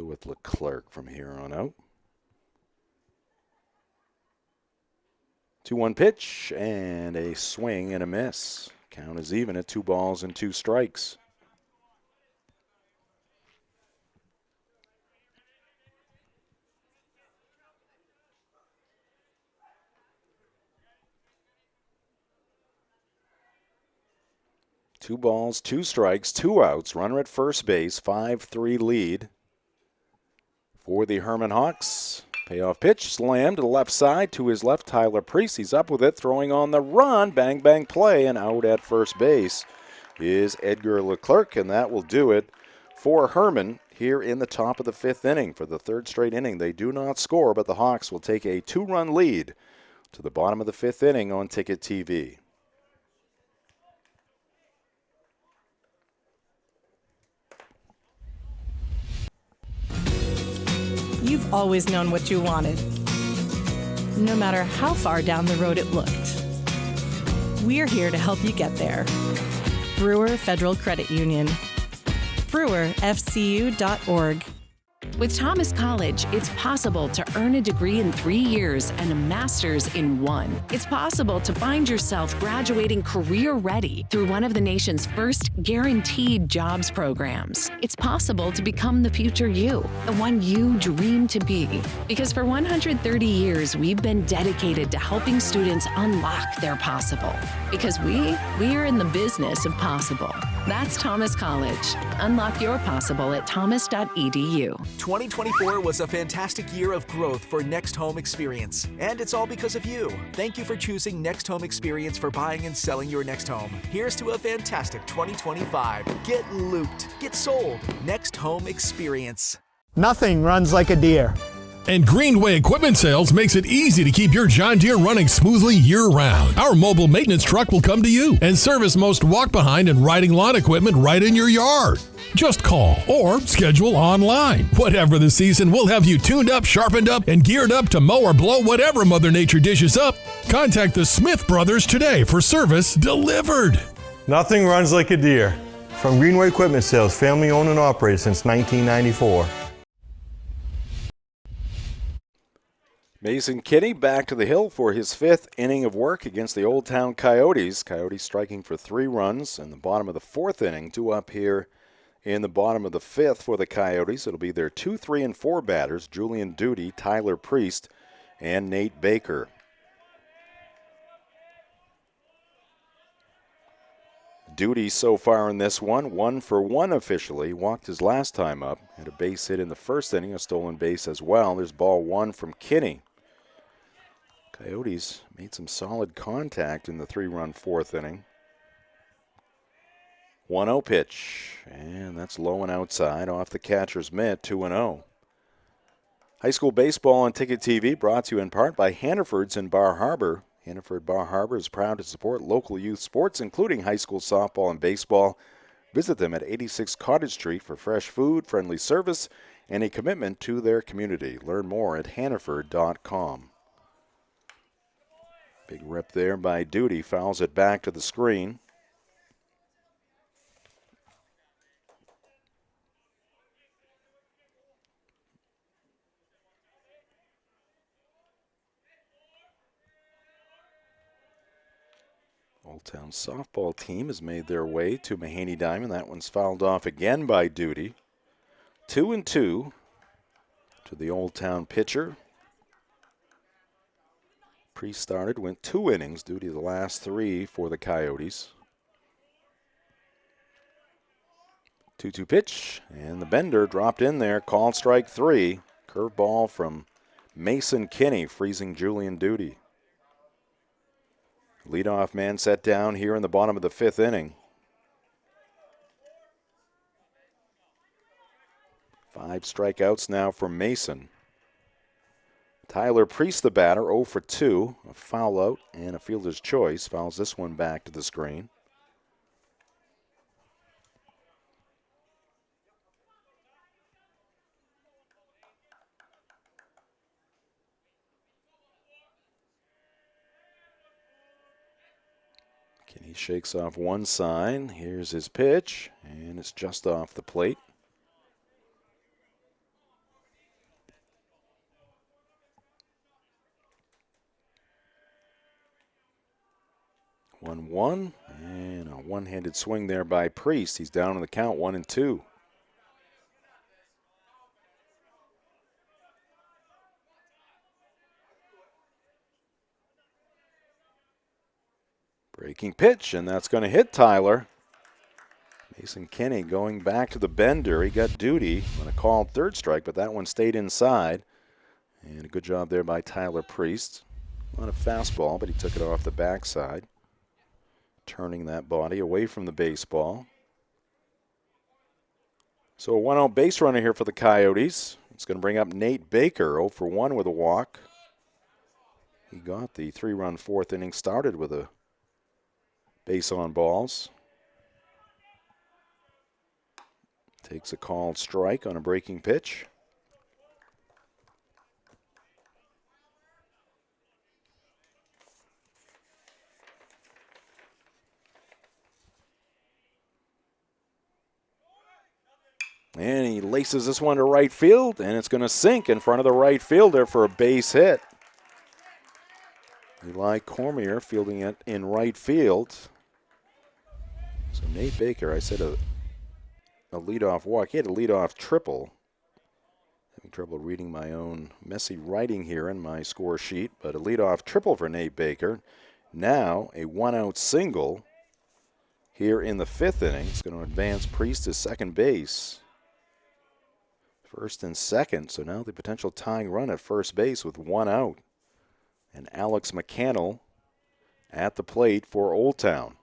with Leclerc from here on out. 2-1 pitch and a swing and a miss. Count is even at 2 balls and 2 strikes. Two balls, 2 strikes, 2 outs. Runner at first base, 5-3 lead for the Hermon Hawks. Payoff pitch, slammed to the left side to his left, Tyler Priest. He's up with it, throwing on the run. Bang, bang play, and out at first base is Edgar Leclerc, and that will do it for Hermon here in the top of the 5th inning. For the 3rd straight inning, they do not score, but the Hawks will take a 2-run lead to the bottom of the 5th inning on Ticket TV. You've always known what you wanted, no matter how far down the road it looked. We're here to help you get there. Brewer Federal Credit Union. brewerfcu.org. With Thomas College, it's possible to earn a degree in 3 years and a master's in 1. It's possible to find yourself graduating career-ready through one of the nation's first guaranteed jobs programs. It's possible to become the future you, the one you dream to be. Because for 130 years, we've been dedicated to helping students unlock their possible. Because we're in the business of possible. That's Thomas College. Unlock your possible at thomas.edu. 2024 was a fantastic year of growth for Next Home Experience, and it's all because of you. Thank you for choosing Next Home Experience for buying and selling your next home. Here's to a fantastic 2025. Get looped. Get sold. Next Home Experience. Nothing runs like a deer. And Greenway Equipment Sales makes it easy to keep your John Deere running smoothly year-round. Our mobile maintenance truck will come to you and service most walk-behind and riding lawn equipment right in your yard. Just call or schedule online. Whatever the season, we'll have you tuned up, sharpened up, and geared up to mow or blow whatever Mother Nature dishes up. Contact the Smith Brothers today for service delivered. Nothing runs like a deer. From Greenway Equipment Sales, family owned and operated since 1994. Mason Kinney back to the hill for his 5th inning of work against the Old Town Coyotes. Coyotes striking for 3 runs in the bottom of the 4th inning. 2 up here in the bottom of the 5th for the Coyotes. It'll be their 2, 3, and 4 batters, Julian Duty, Tyler Priest, and Nate Baker. Duty so far in this one, 1 for 1 officially. Walked his last time up. Had a base hit in the 1st inning, a stolen base as well. There's ball 1 from Kinney. Coyotes made some solid contact in the 3-run 4th inning. 1-0 pitch, and that's low and outside off the catcher's mitt, 2-0. High school baseball on Ticket TV brought to you in part by Hannaford's in Bar Harbor. Hannaford Bar Harbor is proud to support local youth sports, including high school softball and baseball. Visit them at 86 Cottage Street for fresh food, friendly service, and a commitment to their community. Learn more at hannaford.com. Big rip there by Duty, fouls it back to the screen. Old Town softball team has made their way to Mahaney Diamond. That one's fouled off again by Duty. 2-2 to the Old Town pitcher. Pre-started, went 2 innings. Duty the last 3 for the Coyotes. 2-2 pitch, and the bender dropped in there. Called strike 3. Curveball from Mason Kinney, freezing Julian Duty. Leadoff man set down here in the bottom of the 5th inning. 5 strikeouts now for Mason. Tyler Priest, the batter, 0 for 2. A foul out and a fielder's choice. Fouls this one back to the screen. Kenny shakes off one sign. Here's his pitch, and it's just off the plate. One, and a one-handed swing there by Priest. He's down on the count, 1-2. Breaking pitch, and that's going to hit Tyler. Mason Kinney going back to the bender. He got duty on a called third strike, but that one stayed inside. And a good job there by Tyler Priest. On a fastball, but he took it off the backside, turning that body away from the baseball. So a 1-0 base runner here for the Coyotes. It's going to bring up Nate Baker, 0 for 1 with a walk. He got the 3-run fourth inning started with a base on balls. Takes a called strike on a breaking pitch. And he laces this one to right field, and it's going to sink in front of the right fielder for a base hit. Eli Cormier fielding it in right field. So Nate Baker, I said a leadoff walk. He had a leadoff triple. Having trouble reading my own messy writing here in my score sheet, but a leadoff triple for Nate Baker. Now a 1-out single here in the 5th inning. It's going to advance Priest to second base. First and second, so now the potential tying run at first base with 1 out. And Alex McCannell at the plate for Old Town.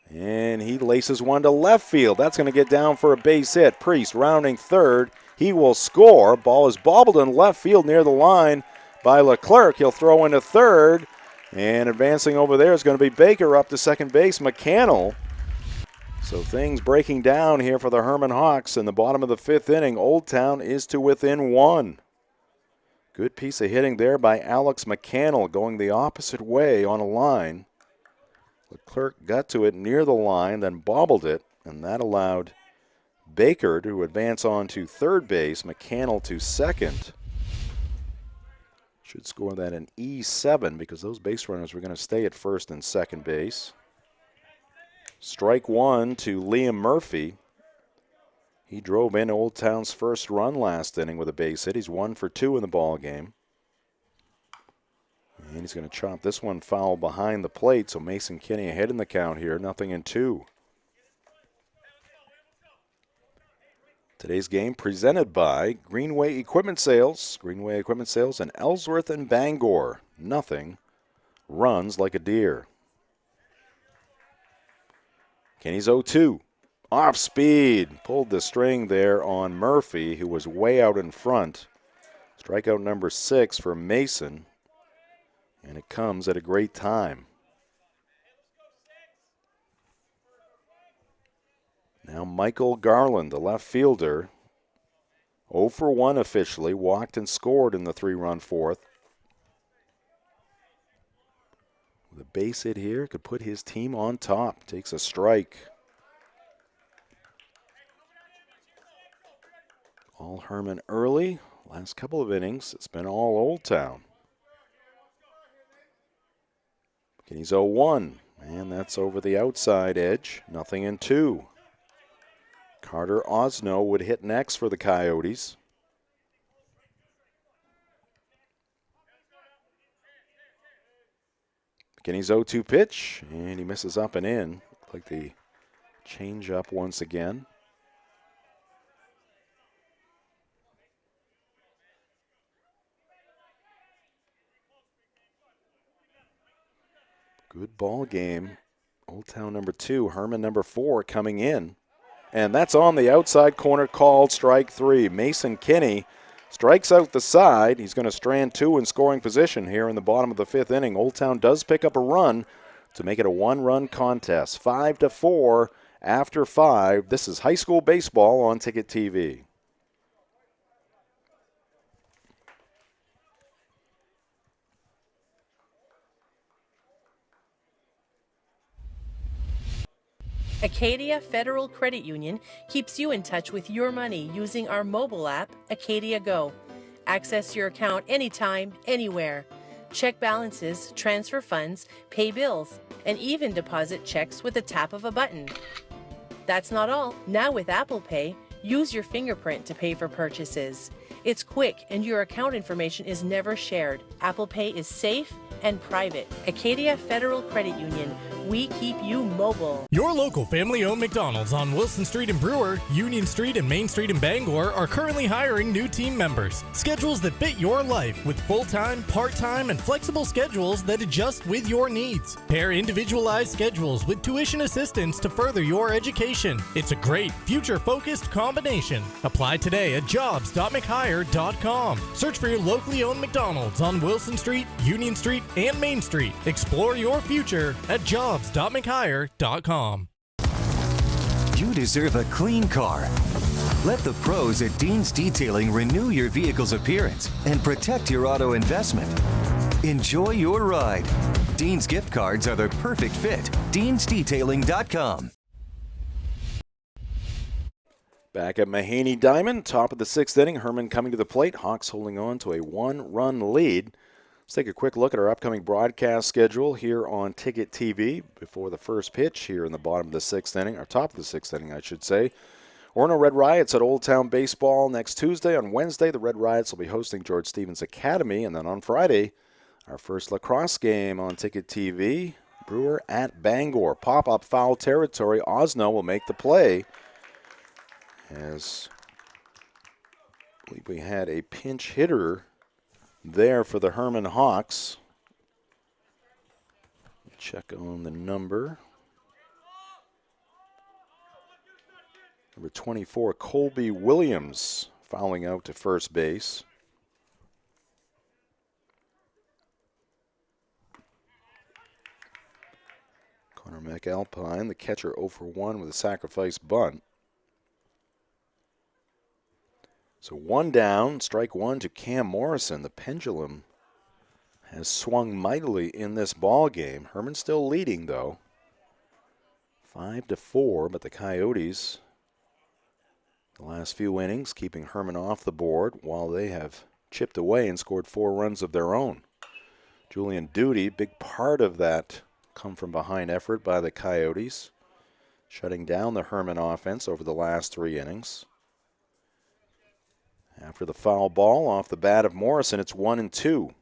And he laces one to left field. That's going to get down for a base hit. Priest rounding third. He will score. Ball is bobbled in left field near the line by Leclerc. He'll throw into third. And advancing over there is going to be Baker up to second base. McCannell. So things breaking down here for the Hermon Hawks in the bottom of the 5th inning. Old Town is to within 1. Good piece of hitting there by Alex McCannell going the opposite way on a line. Leclerc got to it near the line, then bobbled it, and that allowed Baker to advance on to third base, McCannell to second. Should score that an E7 because those base runners were going to stay at first and second base. Strike one to Liam Murphy. He drove in Old Town's first run last inning with a base hit. He's 1 for 2 in the ball game. And he's going to chop this one foul behind the plate, so Mason Kinney ahead in the count here, 0-2. Today's game presented by Greenway Equipment Sales. Greenway Equipment Sales in Ellsworth and Bangor. Nothing runs like a deer. Kenny's 0-2. Off speed. Pulled the string there on Murphy, who was way out in front. Strikeout number 6 for Mason. And it comes at a great time. Now Michael Garland, the left fielder, 0 for 1 officially, walked and scored in the 3-run fourth. With a base hit here, could put his team on top. Takes a strike. All Hermon early. Last couple of innings, it's been all Old Town. Kenny's 0-1, and that's over the outside edge. 0-2. Carter Osno would hit next for the Coyotes. Kenny's 0-2 pitch, and he misses up and in. Like the change up once again. Good ball game. Old Town number 2, Hermon number 4 coming in. and that's on the outside corner, called strike 3. Mason Kinney strikes out the side. He's going to strand 2 in scoring position here in the bottom of the 5th inning. Old Town does pick up a run to make it a 1-run contest. 5-4 after 5. This is high school baseball on Ticket TV. Acadia Federal Credit Union keeps you in touch with your money using our mobile app, Acadia Go. Access your account anytime, anywhere. Check balances, transfer funds, pay bills, and even deposit checks with the tap of a button. That's not all. Now with Apple Pay, use your fingerprint to pay for purchases. It's quick and your account information is never shared. Apple Pay is safe and private. Acadia Federal Credit Union. We keep you mobile. Your local family-owned McDonald's on Wilson Street in Brewer, Union Street and Main Street in Bangor are currently hiring new team members. Schedules that fit your life with full-time, part-time, and flexible schedules that adjust with your needs. Pair individualized schedules with tuition assistance to further your education. It's a great, future-focused combination. Apply today at jobs.mchire.com. Search for your locally owned McDonald's on Wilson Street, Union Street, and Main Street. Explore your future at jobs.mchire.com. You deserve a clean car. Let the pros at Dean's Detailing renew your vehicle's appearance and protect your auto investment. Enjoy your ride. Dean's gift cards are the perfect fit. Dean'sDetailing.com. Back at Mahaney Diamond, top of the 6th inning. Hermon coming to the plate. Hawks holding on to a 1-run lead. Let's take a quick look at our upcoming broadcast schedule here on Ticket TV before the first pitch here in the bottom of the 6th inning, or top of the 6th inning, I should say. Orono Red Riots at Old Town Baseball next Tuesday. On Wednesday, the Red Riots will be hosting George Stevens Academy. And then on Friday, our first lacrosse game on Ticket TV, Brewer at Bangor. Pop-up foul territory. Osno will make the play. As I believe we had a pinch hitter there for the Hermon Hawks. Check on the number. Number 24, Colby Williams, fouling out to first base. Connor McAlpine, the catcher, 0 for 1 with a sacrifice bunt. So 1 down, strike 1 to Cam Morrison. The pendulum has swung mightily in this ball game. Hermon still leading, though. 5-4, but the Coyotes, the last few innings, keeping Hermon off the board while they have chipped away and scored 4 runs of their own. Julian Duty, big part of that come-from-behind effort by the Coyotes, shutting down the Hermon offense over the last 3 innings. After the foul ball off the bat of Morrison, it's 1-2.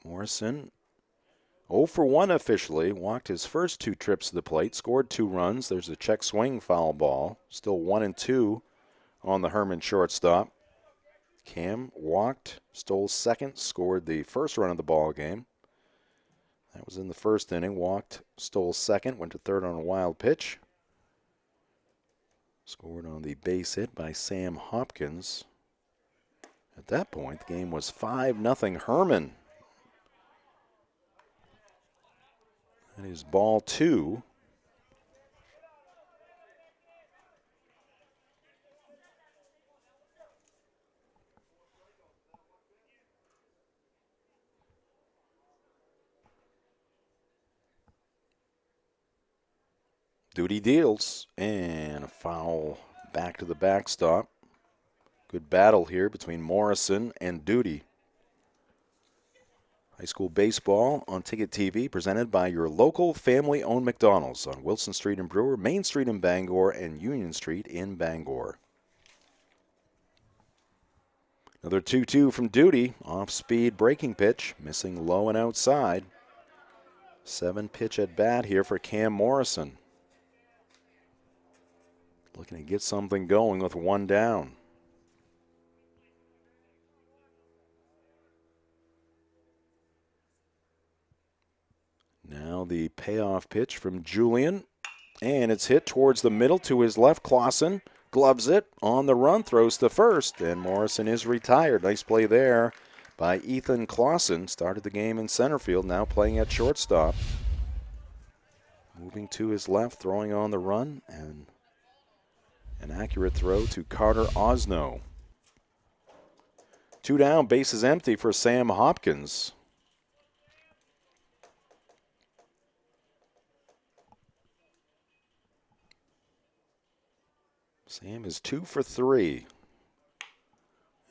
Morrison, 0 for 1 officially, walked his first 2 trips to the plate, scored 2 runs. There's a check swing foul ball. Still 1-2 on the Hermon shortstop. Cam walked, stole second, scored the first run of the ball game. That was in the first inning. Walked, stole second, went to third on a wild pitch. Scored on the base hit by Sam Hopkins. At that point, the game was 5-0 Hermon. That is ball 2. Duty deals, and a foul back to the backstop. Good battle here between Morrison and Duty. High school baseball on Ticket TV, presented by your local family-owned McDonald's on Wilson Street in Brewer, Main Street in Bangor, and Union Street in Bangor. Another 2-2 from Duty. Off-speed breaking pitch, missing low and outside. 7-pitch at bat here for Cam Morrison. Looking to get something going with 1 down. Now the payoff pitch from Julian. and it's hit towards the middle to his left. Clausen gloves it on the run, throws to first, and Morrison is retired. Nice play there by Ethan Clausen. Started the game in center field, now playing at shortstop. Moving to his left, throwing on the run, and an accurate throw to Carter Osno. 2 down, bases empty for Sam Hopkins. Sam is 2 for 3.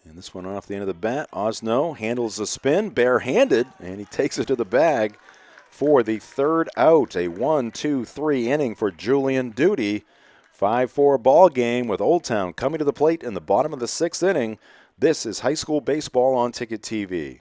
And this one off the end of the bat. Osno handles the spin, barehanded, and he takes it to the bag for the third out. A 1-2-3 inning for Julian Duty. 5-4 ball game with Old Town coming to the plate in the bottom of the 6th inning. This is high school baseball on Ticket TV.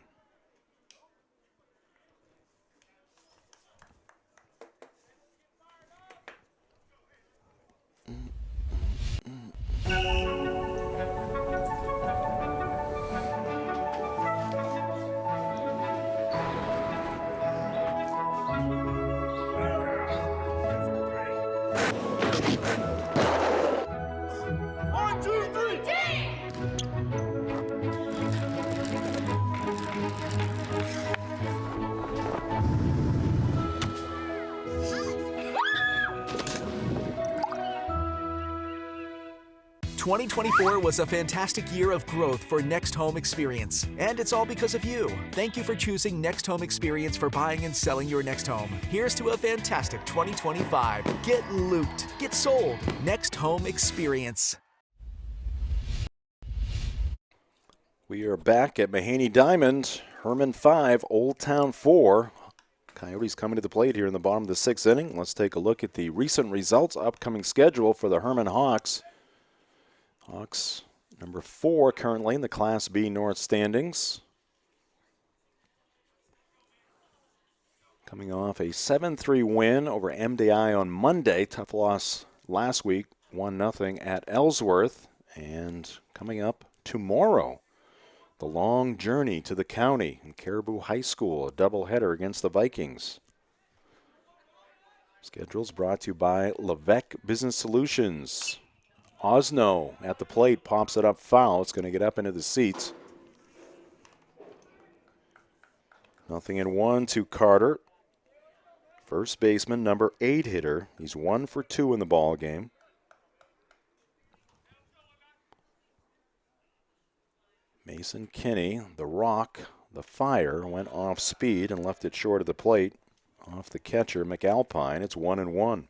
"2024 was a fantastic year of growth for Next Home Experience, and it's all because of you. Thank you for choosing Next Home Experience for buying and selling your next home. Here's to a fantastic 2025. Get looped. Get sold. Next Home Experience." We are back at Mahaney Diamond. Hermon 5, Old Town 4. Coyotes coming to the plate here in the bottom of the 6th inning. Let's take a look at the recent results, upcoming schedule for the Hermon Hawks. Hawks, number 4 currently in the Class B North standings. Coming off a 7-3 win over MDI on Monday. Tough loss last week, 1-0 at Ellsworth. And coming up tomorrow, the long journey to the county in Caribou High School, a doubleheader against the Vikings. Schedule's brought to you by Levesque Business Solutions. Osno at the plate, pops it up foul. It's going to get up into the seats. 0-1 to Carter. First baseman, number 8 hitter. He's 1 for 2 in the ball game. Mason Kinney, the Rock, the Fire, went off speed and left it short of the plate. Off the catcher, McAlpine. It's 1-1.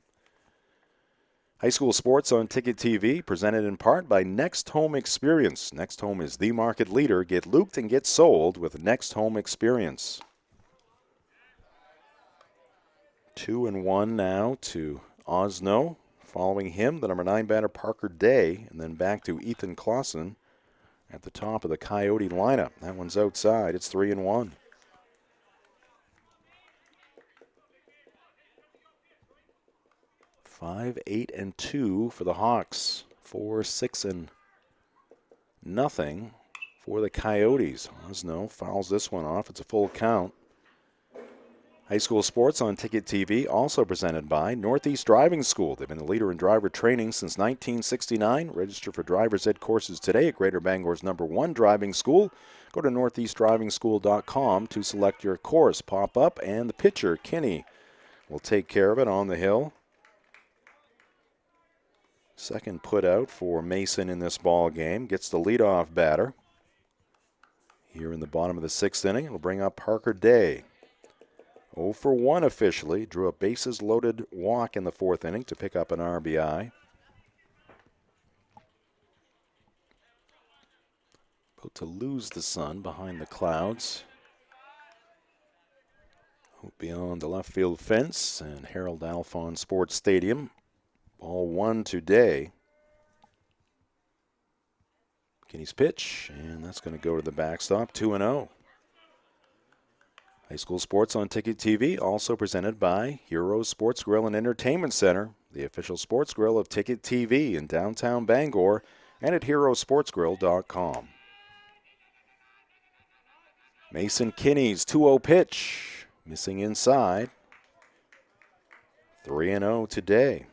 High school sports on Ticket TV, presented in part by Next Home Experience. Next Home is the market leader. Get looped and get sold with Next Home Experience. 2-1 now to Osno. Following him, the number 9 batter, Parker Day, and then back to Ethan Clausen at the top of the Coyote lineup. That one's outside. It's 3-1. Five, 8-2 for the Hawks. 4-6-0 for the Coyotes. Osno fouls this one off. It's a full count. High school sports on Ticket TV, also presented by Northeast Driving School. They've been the leader in driver training since 1969. Register for driver's ed courses today at Greater Bangor's #1 driving school. Go to northeastdrivingschool.com to select your course. Pop up, and the pitcher, Kinney, will take care of it on the hill. Second put out for Mason in this ball game. Gets the leadoff batter. Here in the bottom of the 6th inning, it'll bring up Parker Day. 0 for 1 officially. Drew a bases-loaded walk in the 4th inning to pick up an RBI. About to lose the sun behind the clouds. Beyond the left field fence and Harold Alphon Sports Stadium. Ball 1 today. Kinney's pitch, and that's going to go to the backstop, 2-0. High school sports on Ticket TV, also presented by Heroes Sports Grill and Entertainment Center, the official sports grill of Ticket TV in downtown Bangor, and at herosportsgrill.com. Mason Kinney's 2-0 pitch, missing inside. 3-0 today.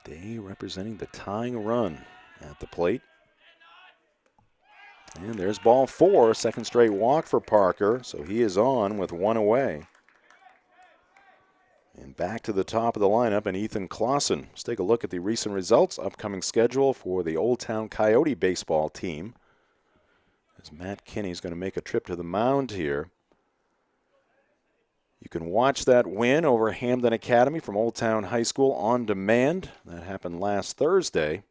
Day representing the tying run at the plate. And there's ball 4, second straight walk for Parker, so he is on with 1 away. And back to the top of the lineup, and Ethan Clausen. Let's take a look at the recent results, upcoming schedule for the Old Town Coyote baseball team. As Matt Kinney's going to make a trip to the mound here. You can watch that win over Hamden Academy from Old Town High School on demand. That happened last Thursday.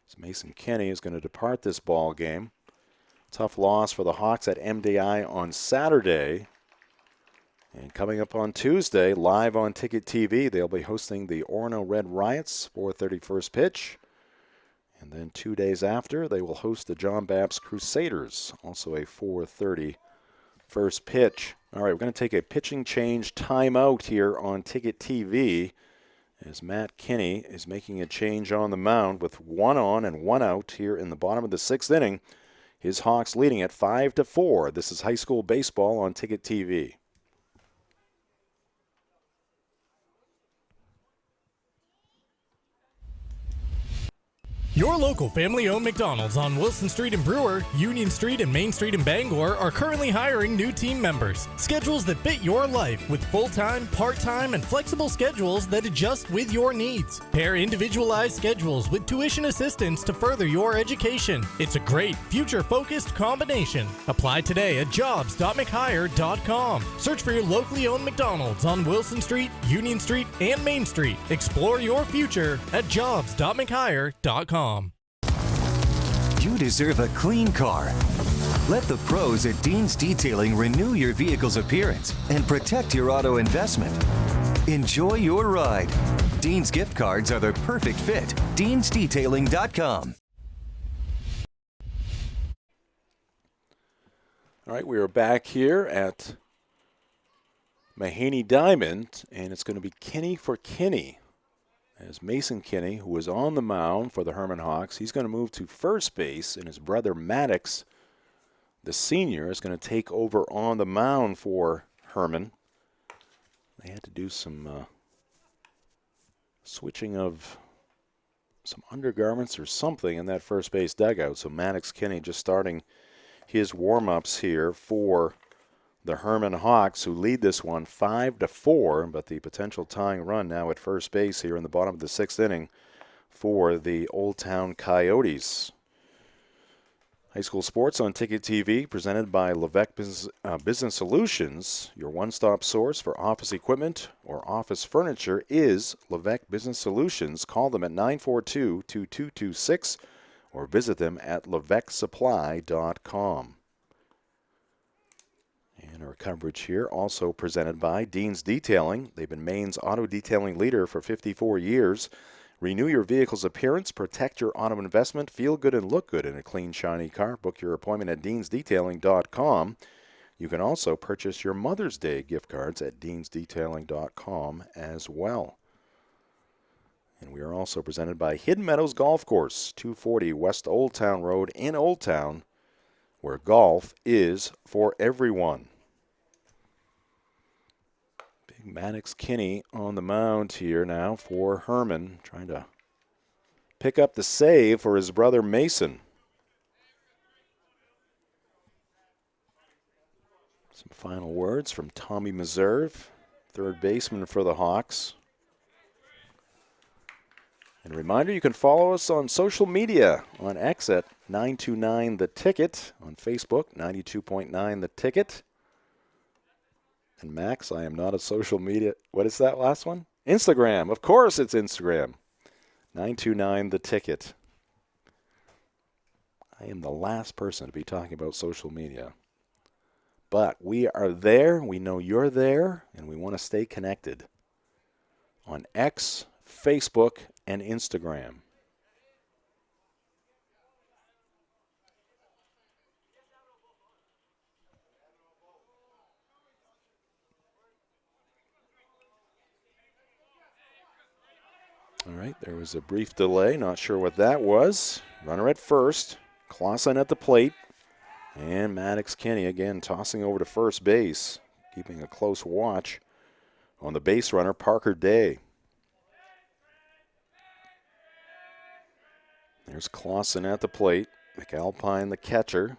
So Mason Kinney is going to depart this ball game. Tough loss for the Hawks at MDI on Saturday. And coming up on Tuesday, live on Ticket TV, they'll be hosting the Orono Red Riots, 4:31 pitch. And then 2 days after, they will host the John Babs Crusaders, also a 4:30 first pitch. All right, we're going to take a pitching change timeout here on Ticket TV as Matt Kinney is making a change on the mound with 1 on and 1 out here in the bottom of the 6th inning. His Hawks leading at 5-4. This is high school baseball on Ticket TV. Your local family-owned McDonald's on Wilson Street in Brewer, Union Street and Main Street in Bangor are currently hiring new team members. Schedules that fit your life with full-time, part-time, and flexible schedules that adjust with your needs. Pair individualized schedules with tuition assistance to further your education. It's a great, future-focused combination. Apply today at jobs.mchire.com. Search for your locally owned McDonald's on Wilson Street, Union Street, and Main Street. Explore your future at jobs.mchire.com. You deserve a clean car. Let the pros at Dean's Detailing renew your vehicle's appearance and protect your auto investment. Enjoy your ride. Dean's gift cards are the perfect fit. Dean'sDetailing.com. All right, we are back here at Mahaney Diamond, and it's going to be Kinney for Kinney. As Mason Kinney, who was on the mound for the Hermon Hawks, he's going to move to first base, and his brother Maddox, the senior, is going to take over on the mound for Hermon. They had to do some switching of some undergarments or something in that first base dugout. So Maddox Kinney just starting his warm-ups here for the Hermon Hawks, who lead this one 5-4, but the potential tying run now at first base here in the bottom of the 6th inning for the Old Town Coyotes. High school sports on Ticket TV, presented by Levesque Business Solutions. Your one-stop source for office equipment or office furniture is Levesque Business Solutions. Call them at 942-2226 or visit them at levesquesupply.com. And our coverage here also presented by Dean's Detailing. They've been Maine's auto detailing leader for 54 years. Renew your vehicle's appearance, protect your auto investment, feel good and look good in a clean, shiny car. Book your appointment at deansdetailing.com. You can also purchase your Mother's Day gift cards at deansdetailing.com as well. And we are also presented by Hidden Meadows Golf Course, 240 West Old Town Road in Old Town, where golf is for everyone. Big Maddox Kinney on the mound here now for Hermon, trying to pick up the save for his brother Mason. Some final words from Tommy Meserve, third baseman for the Hawks. And a reminder, you can follow us on social media on X at 929 The Ticket, on Facebook, 92.9 The Ticket. And Max, I am not a social media. What is that last one? Instagram. Of course it's Instagram. 929 The Ticket. I am the last person to be talking about social media. But we are there. We know you're there. And we want to stay connected on X, Facebook, and Instagram. All right, there was a brief delay. Not sure what that was. Runner at first. Clausen at the plate. And Maddox Kinney again tossing over to first base, keeping a close watch on the base runner, Parker Day. There's Clausen at the plate. McAlpine the catcher.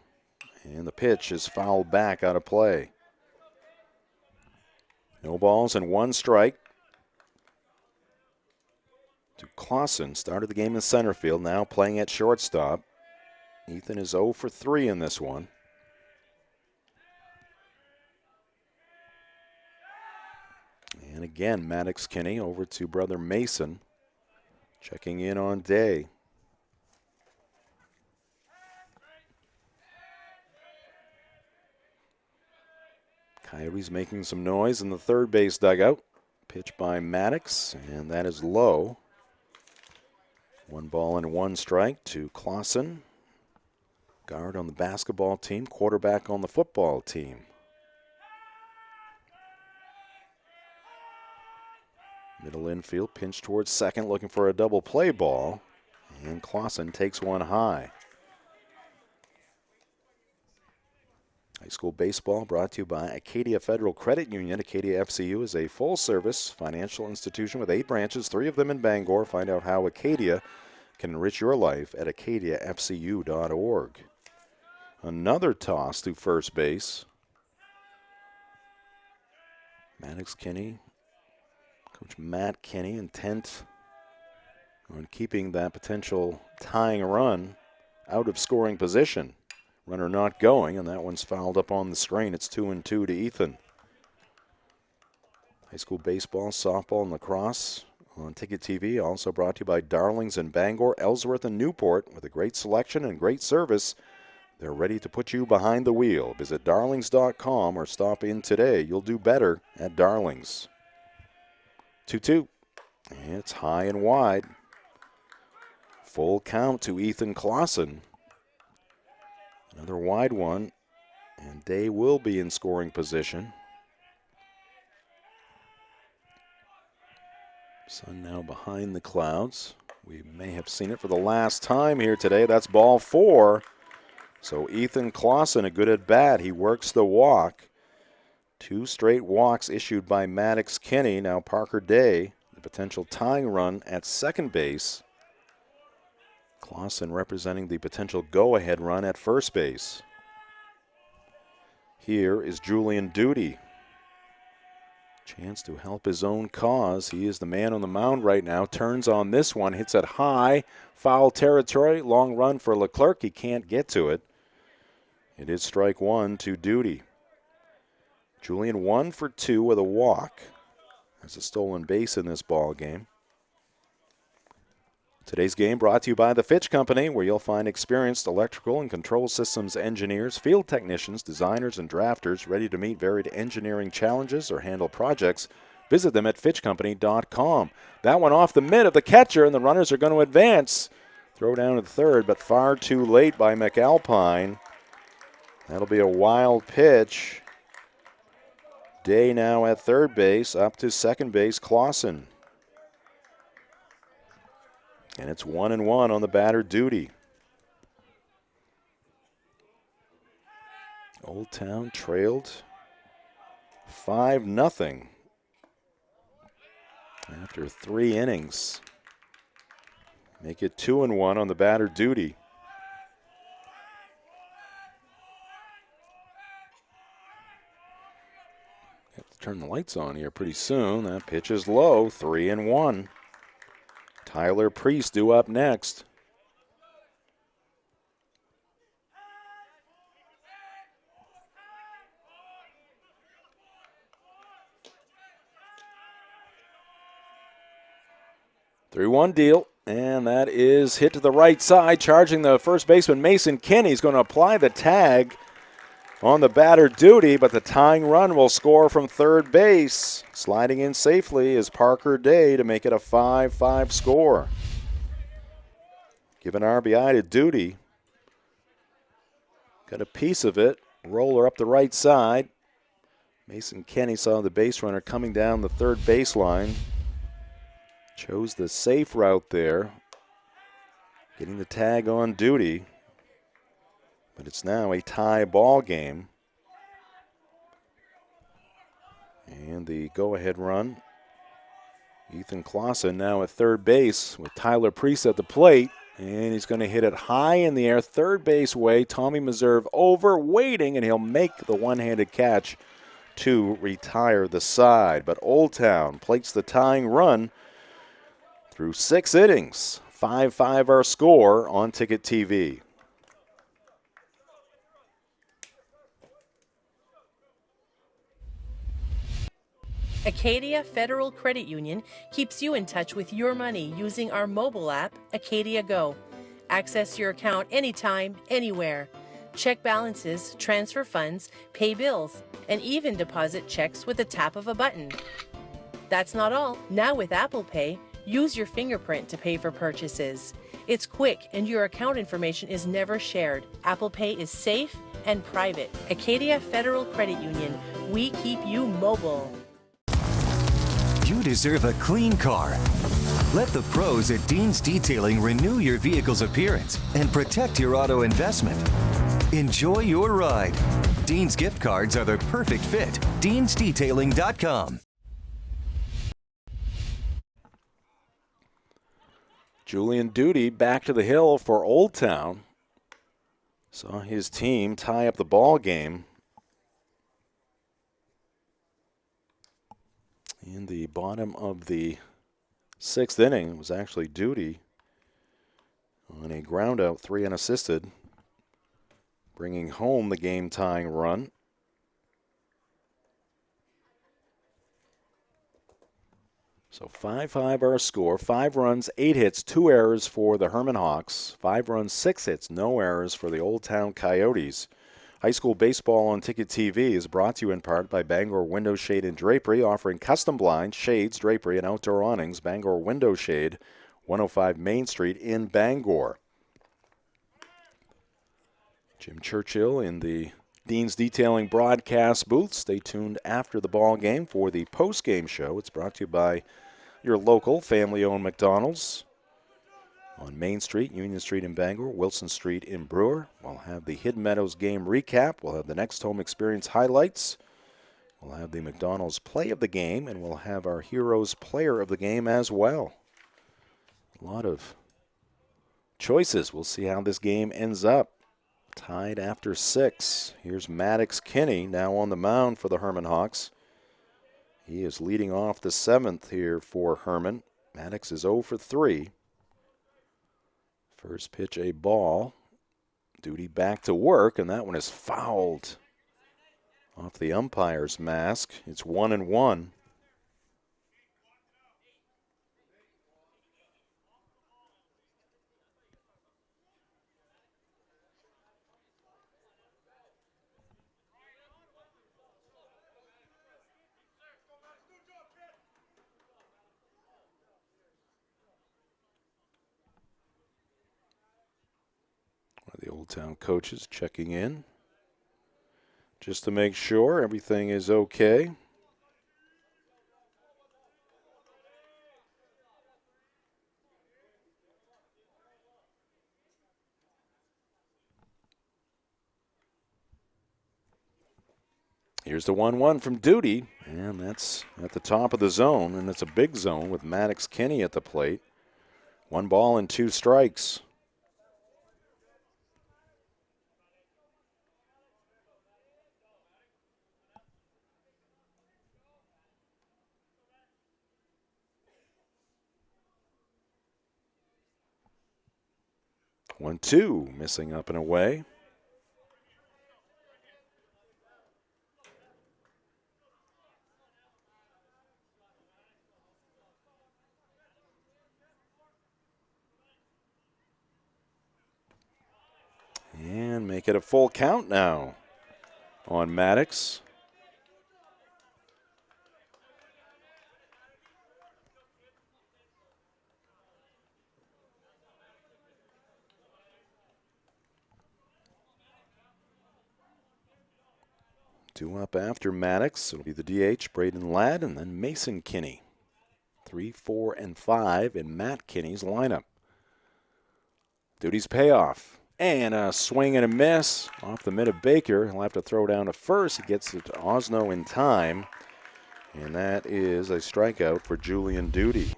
And the pitch is fouled back out of play. No balls and one strike. To Clausen, started the game in center field, now playing at shortstop. Ethan is 0 for 3 in this one. And again, Maddox Kinney over to brother Mason, checking in on Day. Coyotes making some noise in the third base dugout. Pitch by Maddox, and that is low. 1 ball and 1 strike to Clausen. Guard on the basketball team, quarterback on the football team. Middle infield, pinch towards second, looking for a double play ball. And Clausen takes one high. High school baseball brought to you by Acadia Federal Credit Union. Acadia FCU is a full-service financial institution with 8 branches, 3 of them in Bangor. Find out how Acadia can enrich your life at acadiafcu.org. Another toss to first base. Maddox Kinney, Coach Matt Kinney, intent on keeping that potential tying run out of scoring position. Runner not going, and that one's fouled up on the screen. It's 2-2 to Ethan. High school baseball, softball, and lacrosse on Ticket TV. Also brought to you by Darlings in Bangor, Ellsworth, and Newport. With a great selection and great service, they're ready to put you behind the wheel. Visit darlings.com or stop in today. You'll do better at Darlings. 2-2. And it's high and wide. Full count to Ethan Clausen. Another wide one, and Day will be in scoring position. Sun now behind the clouds. We may have seen it for the last time here today. That's ball 4. So Ethan Clausen, a good at bat. He works the walk. 2 straight walks issued by Maddox Kinney. Now Parker Day, the potential tying run at second base. Clausen representing the potential go-ahead run at first base. Here is Julian Duty. Chance to help his own cause. He is the man on the mound right now. Turns on this one, hits it high, foul territory, long run for Leclerc. He can't get to it. It is strike 1 to Duty. Julian 1 for 2 with a walk. There's a stolen base in this ball game. Today's game brought to you by the Fitch Company, where you'll find experienced electrical and control systems engineers, field technicians, designers, and drafters ready to meet varied engineering challenges or handle projects. Visit them at fitchcompany.com. That one off the mid of the catcher, and the runners are going to advance. Throw down at third, but far too late by McAlpine. That'll be a wild pitch. Day now at third base, up to second base, Clausen. And it's 1-1 on the batter Duty. Old Town trailed 5-0 after 3 innings. Make it 2-1 on the batter Duty. Have to turn the lights on here pretty soon. That pitch is low, 3-1. Tyler Priest due up next. Three-one deal, and that is hit to the right side, charging the first baseman Mason Kinney. He's going to apply the tag on the batter Duty, but the tying run will score from third base. Sliding in safely is Parker Day to make it a 5-5 score. Give an RBI to Duty. Got a piece of it. Roller up the right side. Mason Kinney saw the base runner coming down the third baseline. Chose the safe route there. Getting the tag on Duty. But it's now a tie ball game. And the go-ahead run. Ethan Clausen now at third base with Tyler Priest at the plate. And he's going to hit it high in the air, third base way. Tommy Meserve over, waiting, and he'll make the one-handed catch to retire the side. But Old Town plates the tying run through 6 innings. 5-5 our score on Ticket TV. Acadia Federal Credit Union keeps you in touch with your money using our mobile app, Acadia Go. Access your account anytime, anywhere. Check balances, transfer funds, pay bills, and even deposit checks with the tap of a button. That's not all. Now with Apple Pay, use your fingerprint to pay for purchases. It's quick and your account information is never shared. Apple Pay is safe and private. Acadia Federal Credit Union, we keep you mobile. You deserve a clean car. Let the pros at Dean's Detailing renew your vehicle's appearance and protect your auto investment. Enjoy your ride. Dean's gift cards are the perfect fit. Dean'sDetailing.com. Julian Duty back to the hill for Old Town. Saw his team tie up the ball game. In the bottom of the 6th inning, it was actually Duty on a ground out, 3 unassisted, bringing home the game-tying run. So 5-5 our score. 5 runs, 8 hits, 2 errors for the Hermon Hawks. 5 runs, 6 hits, no errors for the Old Town Coyotes. High school baseball on Ticket TV is brought to you in part by Bangor Window Shade and Drapery, offering custom blinds, shades, drapery, and outdoor awnings. Bangor Window Shade, 105 Main Street in Bangor. Jim Churchill in the Dean's Detailing broadcast booth. Stay tuned after the ball game for the post-game show. It's brought to you by your local family-owned McDonald's on Main Street, Union Street in Bangor, Wilson Street in Brewer. We'll have the Hidden Meadows game recap. We'll have the Next Home Experience highlights. We'll have the McDonald's play of the game, and we'll have our Heroes player of the game as well. A lot of choices. We'll see how this game ends up. Tied after 6. Here's Maddox Kinney now on the mound for the Hermon Hawks. He is leading off the 7th here for Hermon. Maddox is 0 for 3. First pitch, a ball. Duty back to work, and that one is fouled off the umpire's mask. It's 1-1. The Old Town coaches checking in just to make sure everything is okay. Here's the 1-1 from Duty, and that's at the top of the zone, and it's a big zone with Maddox Kinney at the plate. 1 ball and 2 strikes. One, 2, missing up and away. And make it a full count now on Maddox. Two up after Maddox. It'll be the DH, Braden Ladd, and then Mason Kinney. 3, 4, and 5 in Matt Kinney's lineup. Duty's payoff. And a swing and a miss off the mid of Baker. He'll have to throw down to first. He gets it to Osno in time. And that is a strikeout for Julian Duty.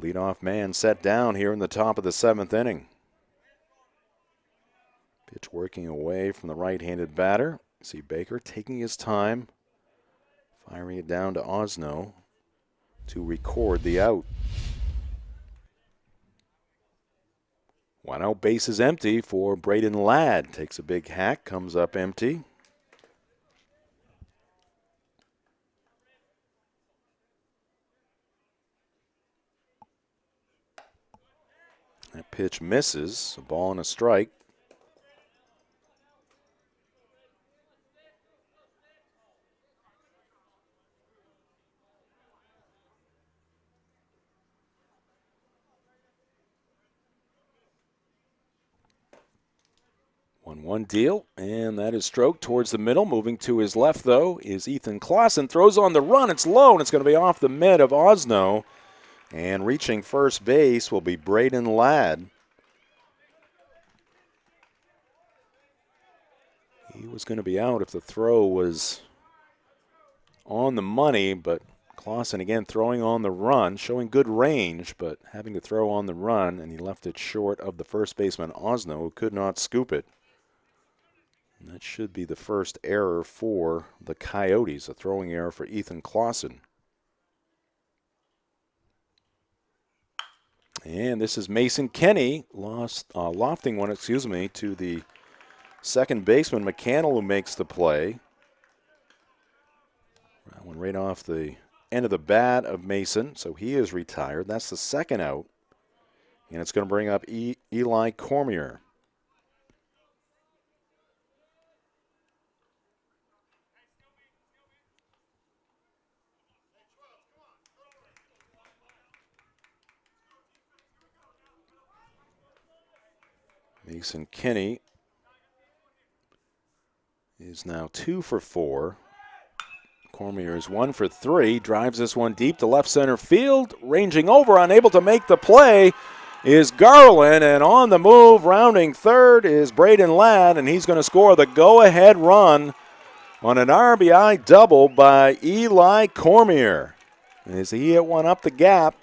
Leadoff man set down here in the top of the 7th inning. Pitch working away from the right-handed batter. See Baker taking his time, firing it down to Osno to record the out. 1 out, base is empty for Braden Ladd. Takes a big hack, comes up empty. That pitch misses, a ball and a strike. One deal, and that is stroked towards the middle. Moving to his left, though, is Ethan Clausen. Throws on the run. It's low, and it's going to be off the mid of Osno. And reaching first base will be Braden Ladd. He was going to be out if the throw was on the money, but Clausen again throwing on the run, showing good range, but having to throw on the run, and he left it short of the first baseman Osno, who could not scoop it. And that should be the first error for the Coyotes, a throwing error for Ethan Clausen. And this is Mason Kenny, lofting one, to the second baseman, McCannell, who makes the play. That one right off the end of the bat of Mason, so he is retired. That's the second out. And it's going to bring up Eli Cormier. Mason Kinney is now 2 for 4. Cormier is 1 for 3. Drives this one deep to left center field. Ranging over, unable to make the play, is Garland. And on the move, rounding third, is Braden Ladd. And he's going to score the go-ahead run on an RBI double by Eli Cormier. As he hit one up the gap,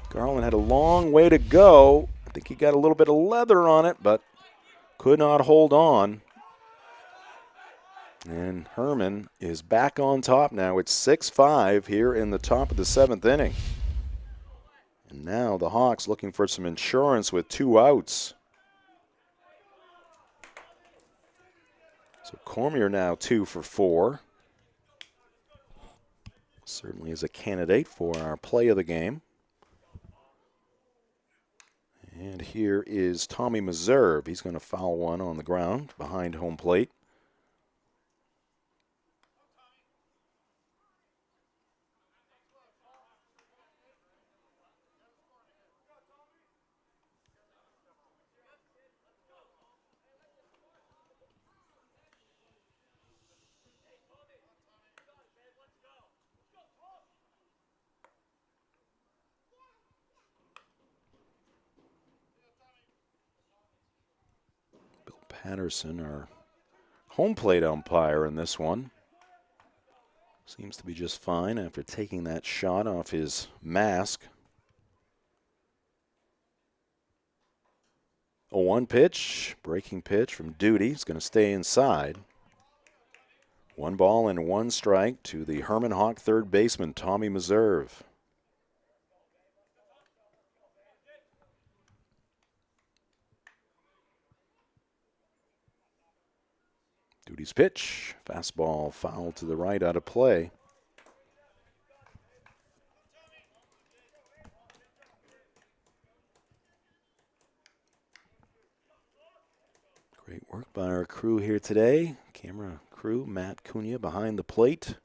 Garland had a long way to go. I think he got a little bit of leather on it, but could not hold on. And Hermon is back on top now. It's 6-5 here in the top of the 7th inning. And now the Hawks looking for some insurance with 2 outs. So Cormier now 2 for 4. Certainly is a candidate for our play of the game. And here is Tommy Meserve. He's going to foul one on the ground behind home plate. Patterson, our home plate umpire in this one, seems to be just fine after taking that shot off his mask. 0-1 pitch, breaking pitch from Duty. It's going to stay inside. 1 ball and 1 strike to the Hermon Hawk third baseman, Tommy Meserve. Duty's pitch, fastball foul to the right, out of play. Great work by our crew here today. Camera crew, Matt Cunha behind the plate.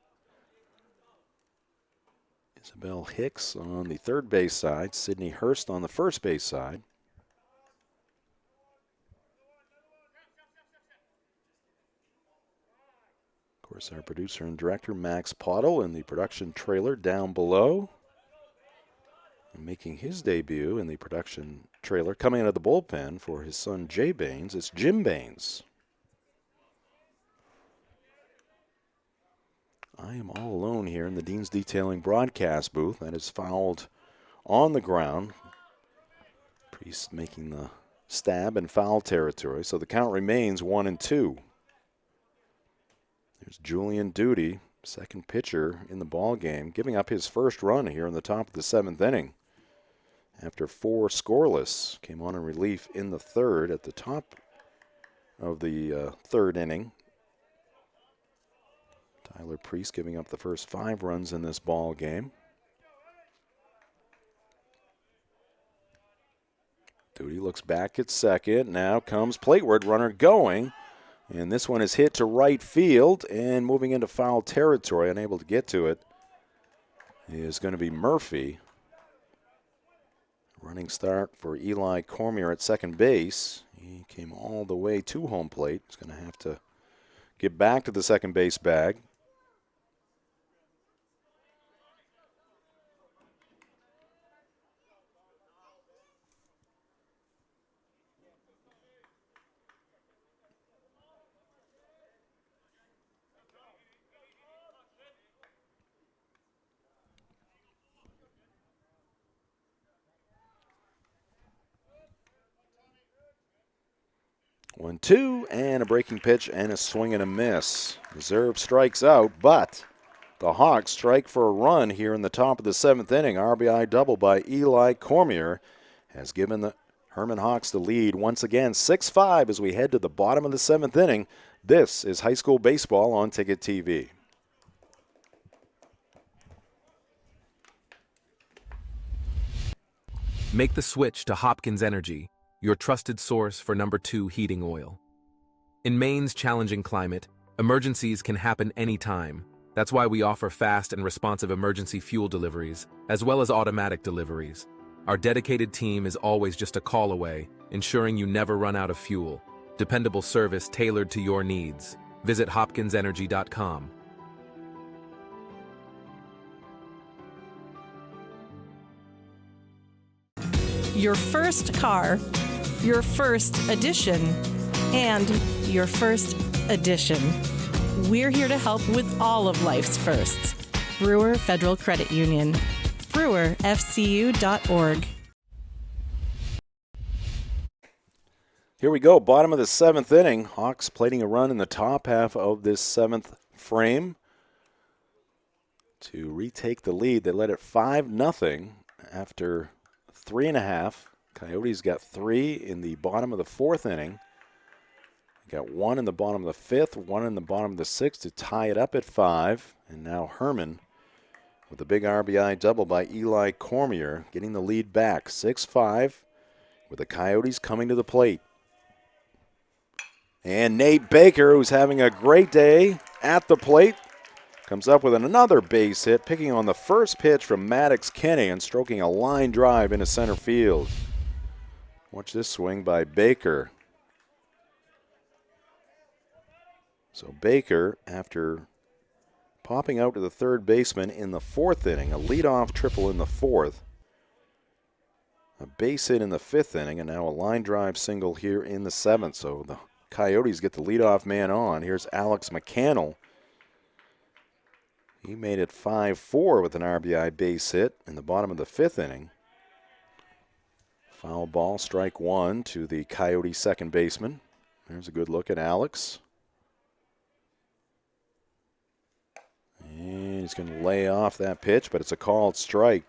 Isabel Hicks on the third base side, Sydney Hurst on the first base side. Of course, our producer and director, Max Pottle, in the production trailer down below. And making his debut in the production trailer, coming out of the bullpen for his son, Jay Baines, it's Jim Baines. I am all alone here in the Dean's Detailing broadcast booth. That is fouled on the ground. Priest making the stab in foul territory, so the count remains 1-2. There's Julian Duty, second pitcher in the ball game, giving up his first run here in the top of the 7th inning. After 4 scoreless, came on in relief in the 3rd at the top of the 3rd inning. Tyler Priest giving up the first 5 runs in this ball game. Duty looks back at second. Now comes Plateward, runner going. And this one is hit to right field and moving into foul territory, unable to get to it, is going to be Murphy. Running start for Eli Cormier at second base. He came all the way to home plate. He's going to have to get back to the second base bag. One, two, and a breaking pitch and a swing and a miss. Reserve strikes out, but the Hawks strike for a run here in the top of the 7th inning. RBI double by Eli Cormier has given the Hermon Hawks the lead once again, 6-5 as we head to the bottom of the 7th inning. This is high school baseball on Ticket TV. Make the switch to Hopkins Energy, your trusted source for #2 heating oil. In Maine's challenging climate, emergencies can happen anytime. That's why we offer fast and responsive emergency fuel deliveries, as well as automatic deliveries. Our dedicated team is always just a call away, ensuring you never run out of fuel. Dependable service tailored to your needs. Visit hopkinsenergy.com. Your first car, your first edition, and your first edition. We're here to help with all of life's firsts. Brewer Federal Credit Union. brewerfcu.org. Here we go, bottom of the 7th inning. Hawks plating a run in the top half of this 7th frame to retake the lead. They led it 5-0 after 3.5. Coyotes got 3 in the bottom of the 4th inning. Got 1 in the bottom of the 5th, 1 in the bottom of the 6th to tie it up at 5. And now Hermon with a big RBI double by Eli Cormier, getting the lead back, 6-5, with the Coyotes coming to the plate. And Nate Baker, who's having a great day at the plate, comes up with another base hit, picking on the first pitch from Maddox Kinney and stroking a line drive into center field. Watch this swing by Baker. So Baker, after popping out to the third baseman in the 4th inning, a leadoff triple in the 4th, a base hit in the 5th inning, and now a line drive single here in the 7th. So the Coyotes get the leadoff man on. Here's Alex McCannell. He made it 5-4 with an RBI base hit in the bottom of the 5th inning. Foul ball, strike 1 to the Coyote second baseman. There's a good look at Alex. And he's going to lay off that pitch, but it's a called strike.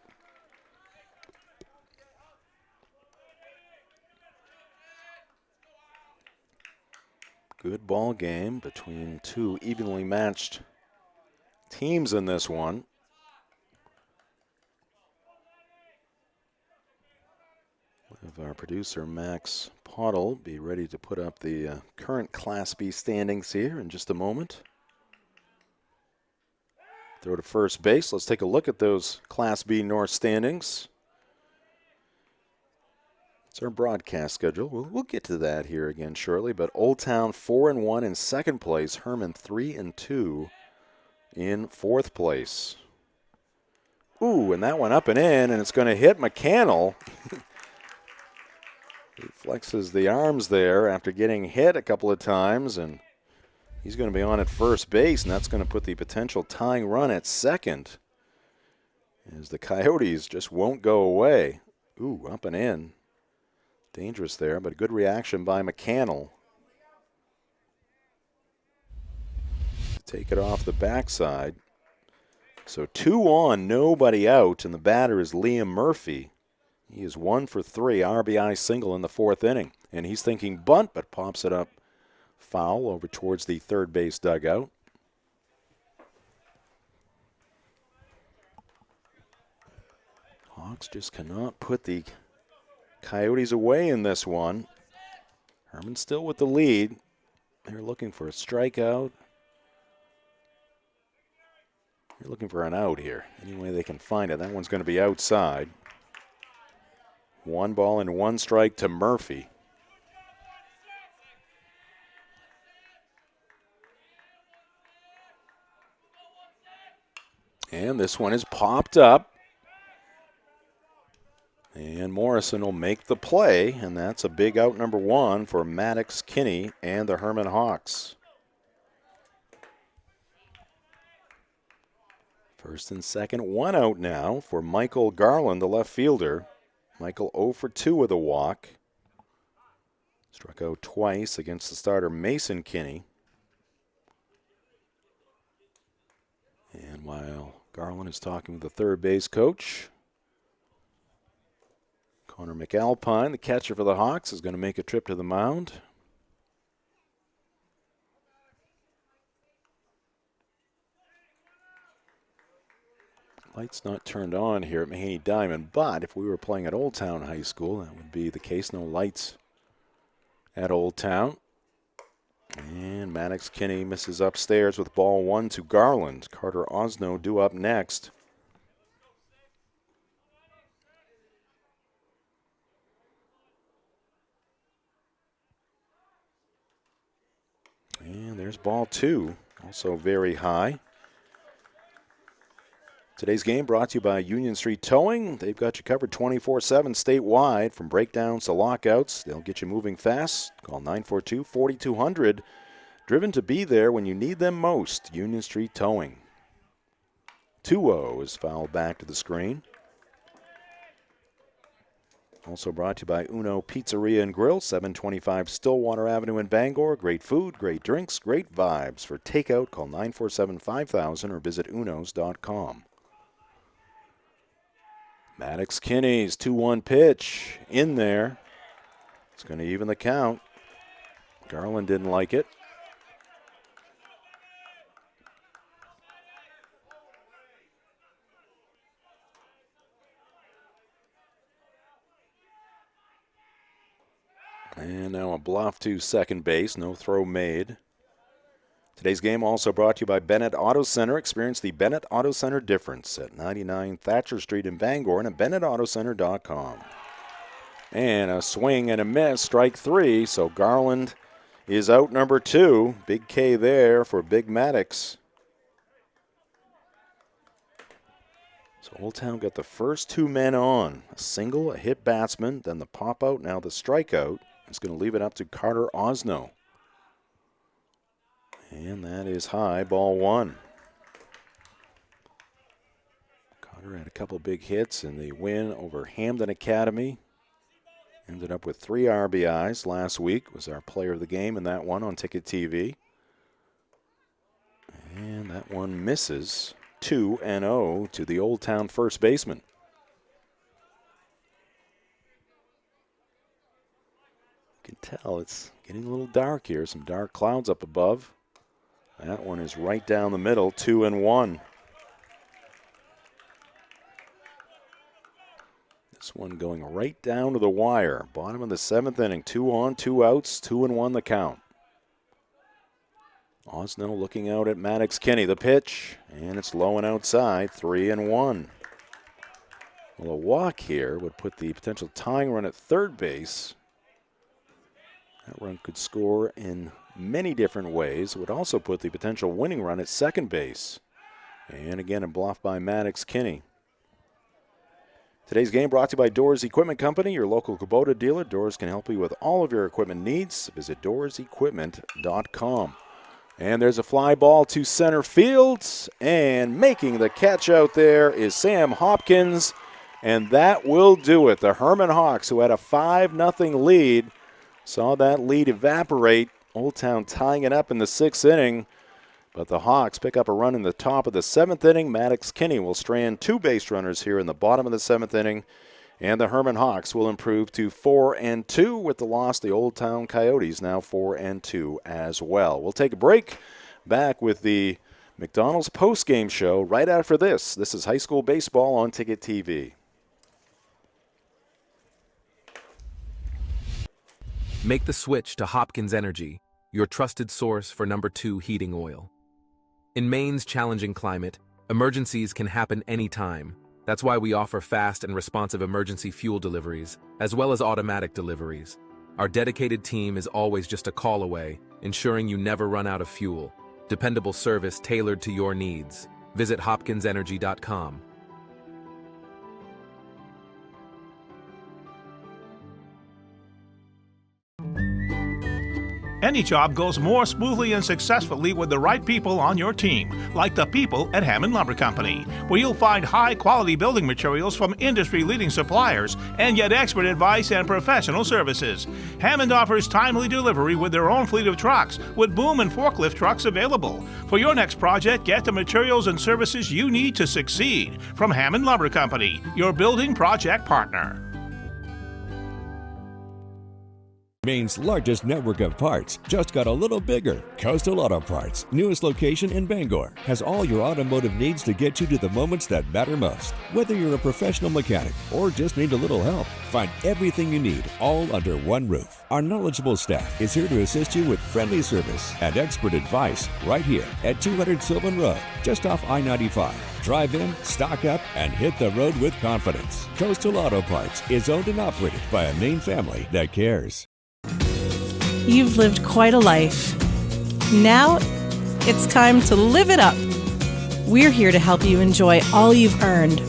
Good ball game between two evenly matched teams in this one. We'll have our producer, Max Pottle, be ready to put up the current Class B standings here in just a moment. Throw to first base. Let's take a look at those Class B North standings. It's our broadcast schedule. We'll get to that here again shortly. But Old Town 4-1 in second place. Hermon 3-2 in fourth place. Ooh, and that one up and in, and it's going to hit McCannell. He flexes the arms there after getting hit a couple of times, and he's going to be on at first base, and that's going to put the potential tying run at second. as the Coyotes just won't go away. Ooh, up and in. Dangerous there, but a good reaction by McCannell to take it off the backside. So 2 on, nobody out, and the batter is Liam Murphy. He is 1 for 3, RBI single in the 4th inning. And he's thinking bunt, but pops it up foul over towards the third base dugout. Hawks just cannot put the Coyotes away in this one. Hermon still with the lead. They're looking for a strikeout. They're looking for an out here. Any way they can find it. That one's going to be outside. 1 ball and 1 strike to Murphy. And this one is popped up. And Morrison will make the play, and that's a big out number 1 for Maddox Kinney and the Hermon Hawks. First and second, 1 out now for Michael Garland, the left fielder. Michael 0 for 2 with a walk. Struck out twice against the starter Mason Kinney. And while Garland is talking with the third base coach, Connor McAlpine, the catcher for the Hawks, is going to make a trip to the mound. Lights not turned on here at Mahaney Diamond, but if we were playing at Old Town High School, that would be the case. No lights at Old Town. And Maddox Kinney misses upstairs with ball 1 to Garland. Carter Osno due up next. And there's ball 2, also very high. Today's game brought to you by Union Street Towing. They've got you covered 24/7 statewide, from breakdowns to lockouts. They'll get you moving fast. Call 942-4200. Driven to be there when you need them most. Union Street Towing. 2-0 is fouled back to the screen. Also brought to you by Uno Pizzeria and Grill, 725 Stillwater Avenue in Bangor. Great food, great drinks, great vibes. For takeout, call 947-5000 or visit unos.com. Maddox Kinney's 2-1 pitch in there. It's going to even the count. Garland didn't like it. And now a bluff to second base. No throw made. Today's game also brought to you by Bennett Auto Center. Experience the Bennett Auto Center difference at 99 Thatcher Street in Bangor and at BennettAutoCenter.com. And a swing and a miss, strike 3. So Garland is out number 2. Big K there for Big Maddox. So Old Town got the first 2 men on. A single, a hit batsman, then the pop out, now the strikeout. It's going to leave it up to Carter Osno. And that is high, ball 1. Carter had a couple big hits in the win over Hamden Academy. Ended up with 3 RBIs last week. Was our player of the game in that one on Ticket TV. And that one misses. 2-0 to the Old Town first baseman. You can tell it's getting a little dark here. Some dark clouds up above. That one is right down the middle, 2-1. This one going right down to the wire. Bottom of the 7th inning, 2 on, 2 outs, 2-1 the count. Osno looking out at Maddox Kinney. The pitch, and it's low and outside, 3-1. Well, a walk here would put the potential tying run at third base. That run could score in many different ways. It would also put the potential winning run at second base. And again, a bluff by Maddox Kinney. Today's game brought to you by Doors Equipment Company, your local Kubota dealer. Doors can help you with all of your equipment needs. Visit doorsequipment.com. And there's a fly ball to center field, and making the catch out there is Sam Hopkins, and that will do it. The Hermon Hawks, who had a 5-0 lead, saw that lead evaporate. Old Town tying it up in the 6th inning, but the Hawks pick up a run in the top of the 7th inning. Maddox Kinney will strand 2 base runners here in the bottom of the 7th inning, and the Hermon Hawks will improve to 4-2 with the loss. The Old Town Coyotes now 4-2 as well. We'll take a break. Back with the McDonald's post-game show right after this. This is high school baseball on Ticket TV. Make the switch to Hopkins Energy, your trusted source for #2 heating oil. In Maine's challenging climate, emergencies can happen anytime. That's why we offer fast and responsive emergency fuel deliveries, as well as automatic deliveries. Our dedicated team is always just a call away, ensuring you never run out of fuel. Dependable service tailored to your needs. Visit hopkinsenergy.com. Any job goes more smoothly and successfully with the right people on your team, like the people at Hermon Lumber Company, where you'll find high-quality building materials from industry-leading suppliers and get expert advice and professional services. Hammond offers timely delivery with their own fleet of trucks, with boom and forklift trucks available. For your next project, get the materials and services you need to succeed from Hermon Lumber Company, your building project partner. Maine's largest network of parts just got a little bigger. Coastal Auto Parts, newest location in Bangor, has all your automotive needs to get you to the moments that matter most. Whether you're a professional mechanic or just need a little help, find everything you need all under one roof. Our knowledgeable staff is here to assist you with friendly service and expert advice right here at 200 Sylvan Road, just off I-95. Drive in, stock up, and hit the road with confidence. Coastal Auto Parts is owned and operated by a Maine family that cares. You've lived quite a life. Now, it's time to live it up. We're here to help you enjoy all you've earned.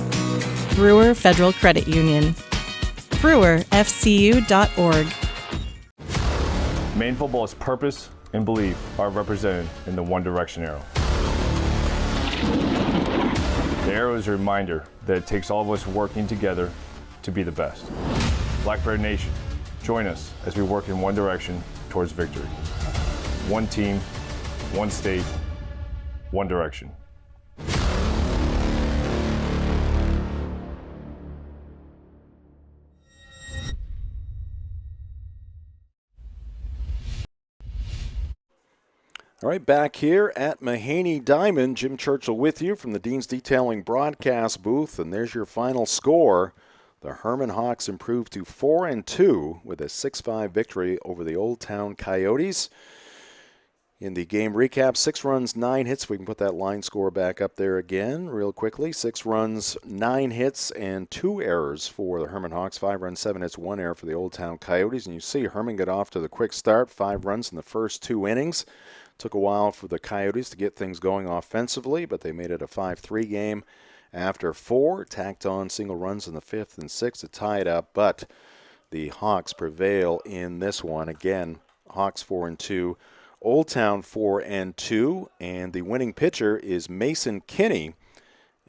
Brewer Federal Credit Union. BrewerFCU.org. Maine football's purpose and belief are represented in the One Direction arrow. The arrow is a reminder that it takes all of us working together to be the best. Blackbird Nation, join us as we work in one direction towards victory. One team, one state, one direction. All right, back here at Mahaney Diamond, Jim Churchill with you from the Dean's Detailing broadcast booth, and there's your final score. The Hermon Hawks improved to 4-2 with a 6-5 victory over the Old Town Coyotes. In the game recap, 6 runs, 9 hits. We can put that line score back up there again real quickly. 6 runs, 9 hits, and 2 errors for the Hermon Hawks. 5 runs, 7 hits, 1 error for the Old Town Coyotes. And you see Hermon get off to the quick start, 5 runs in the first 2 innings. Took a while for the Coyotes to get things going offensively, but they made it a 5-3 game. After 4, tacked on single runs in the 5th and 6th to tie it up, but the Hawks prevail in this one. Again, Hawks 4-2, Old Town 4-2, and the winning pitcher is Mason Kinney.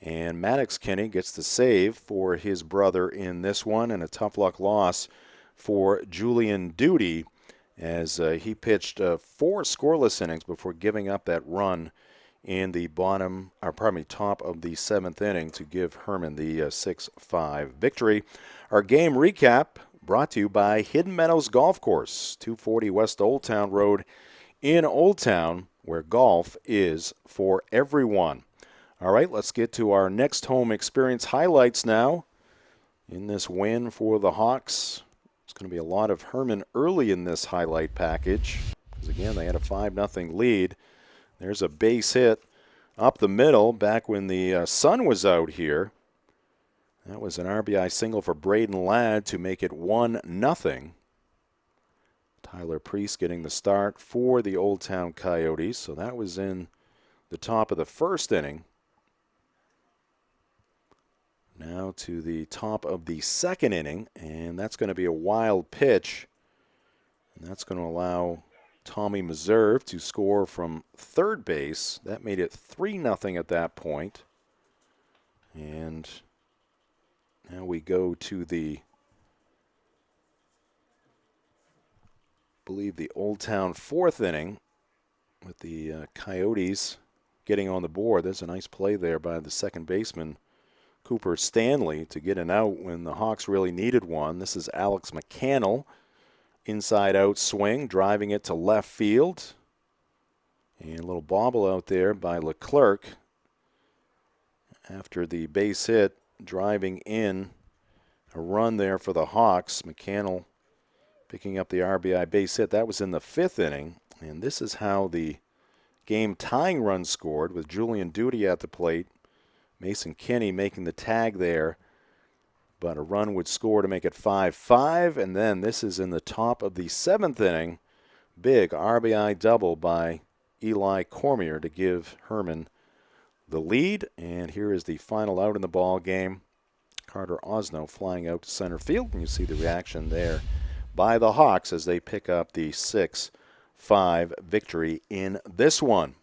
And Maddox Kinney gets the save for his brother in this one, and a tough luck loss for Julian Duty as he pitched 4 scoreless innings before giving up that run in the top of the 7th inning to give Hermon the 6-5 victory. Our game recap brought to you by Hidden Meadows Golf Course, 240 West Old Town Road in Old Town, where golf is for everyone. All right, let's get to our next home experience highlights now. In this win for the Hawks, it's going to be a lot of Hermon early in this highlight package, because again, they had a 5-0 lead. There's a base hit up the middle back when the sun was out here. That was an RBI single for Braden Ladd to make it 1-0. Tyler Priest getting the start for the Old Town Coyotes. So that was in the top of the 1st inning. Now to the top of the 2nd inning, and that's going to be a wild pitch. And that's going to allow Tommy Meserve to score from third base. That made it 3-0 at that point. And now we go to the Old Town fourth inning with the Coyotes getting on the board. There's a nice play there by the second baseman, Cooper Stanley, to get an out when the Hawks really needed one. This is Alex McCannell. Inside-out swing, driving it to left field. And a little bobble out there by Leclerc. After the base hit, driving in a run there for the Hawks. McCannell picking up the RBI base hit. That was in the fifth inning. And this is how the game-tying run scored, with Julian Duty at the plate. Mason Kinney making the tag there. But a run would score to make it 5-5. And then this is in the top of the seventh inning. Big RBI double by Eli Cormier to give Hermon the lead. And here is the final out in the ball game. Carter Osno flying out to center field. And you see the reaction there by the Hawks as they pick up the 6-5 victory in this one.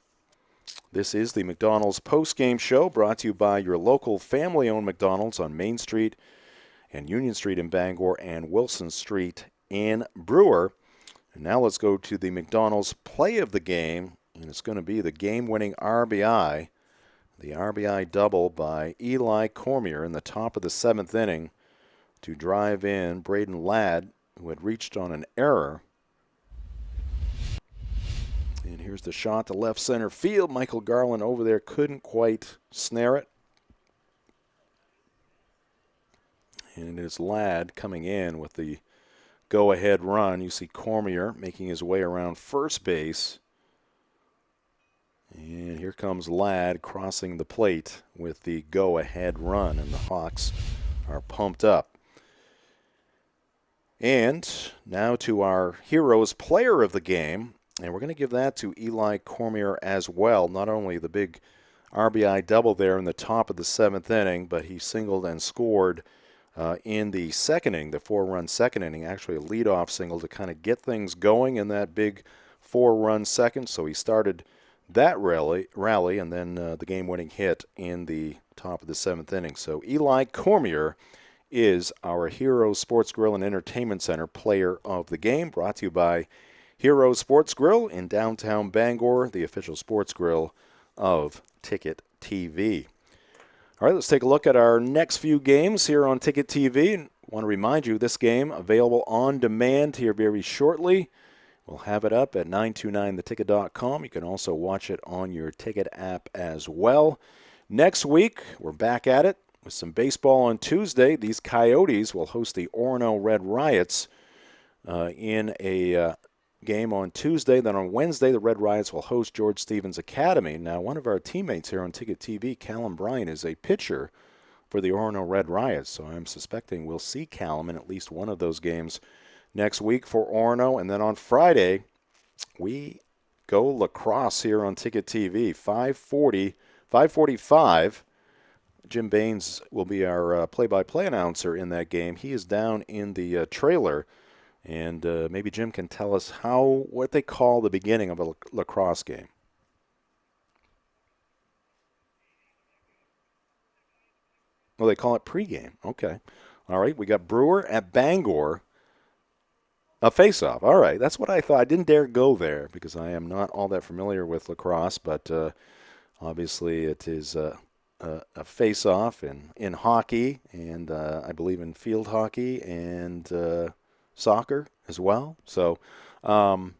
This is the McDonald's post-game show, brought to you by your local family-owned McDonald's on Main Street and Union Street in Bangor and Wilson Street in Brewer. And now let's go to the McDonald's play of the game, and it's going to be the game-winning RBI, the RBI double by Eli Cormier in the top of the seventh inning to drive in Braden Ladd, who had reached on an error. And here's the shot to left center field. Michael Garland over there couldn't quite snare it. And it is Ladd coming in with the go-ahead run. You see Cormier making his way around first base. And here comes Ladd crossing the plate with the go-ahead run. And the Hawks are pumped up. And now to our Heroes player of the game. And we're going to give that to Eli Cormier as well. Not only the big RBI double there in the top of the seventh inning, but he singled and scored in the second inning, the 4-run second inning, actually a leadoff single to kind of get things going in that big 4-run second. So he started that rally and then the game-winning hit in the top of the seventh inning. So Eli Cormier is our Heroes Sports Grill and Entertainment Center player of the game, brought to you by Heroes Sports Grill in downtown Bangor, the official sports grill of Ticket TV. All right, let's take a look at our next few games here on Ticket TV. I want to remind you, this game available on demand here very shortly. We'll have it up at 929theticket.com. You can also watch it on your Ticket app as well. Next week, we're back at it with some baseball on Tuesday. These Coyotes will host the Orono Red Riots in a game on Tuesday. Then on Wednesday, the Red Riots will host George Stevens Academy. Now, one of our teammates here on Ticket TV, Callum Bryan, is a pitcher for the Orono Red Riots. So I'm suspecting we'll see Callum in at least one of those games next week for Orono. And then on Friday, we go lacrosse here on Ticket TV, 5:45. Jim Baines will be our play-by-play announcer in that game. He is down in the trailer, and maybe Jim can tell us what they call the beginning of a lacrosse game. Oh, they call it pregame. Okay. All right, we got Brewer at Bangor. A face-off. All right, that's what I thought. I didn't dare go there because I am not all that familiar with lacrosse, but obviously it is a face-off in hockey, and I believe in field hockey and soccer as well. So, or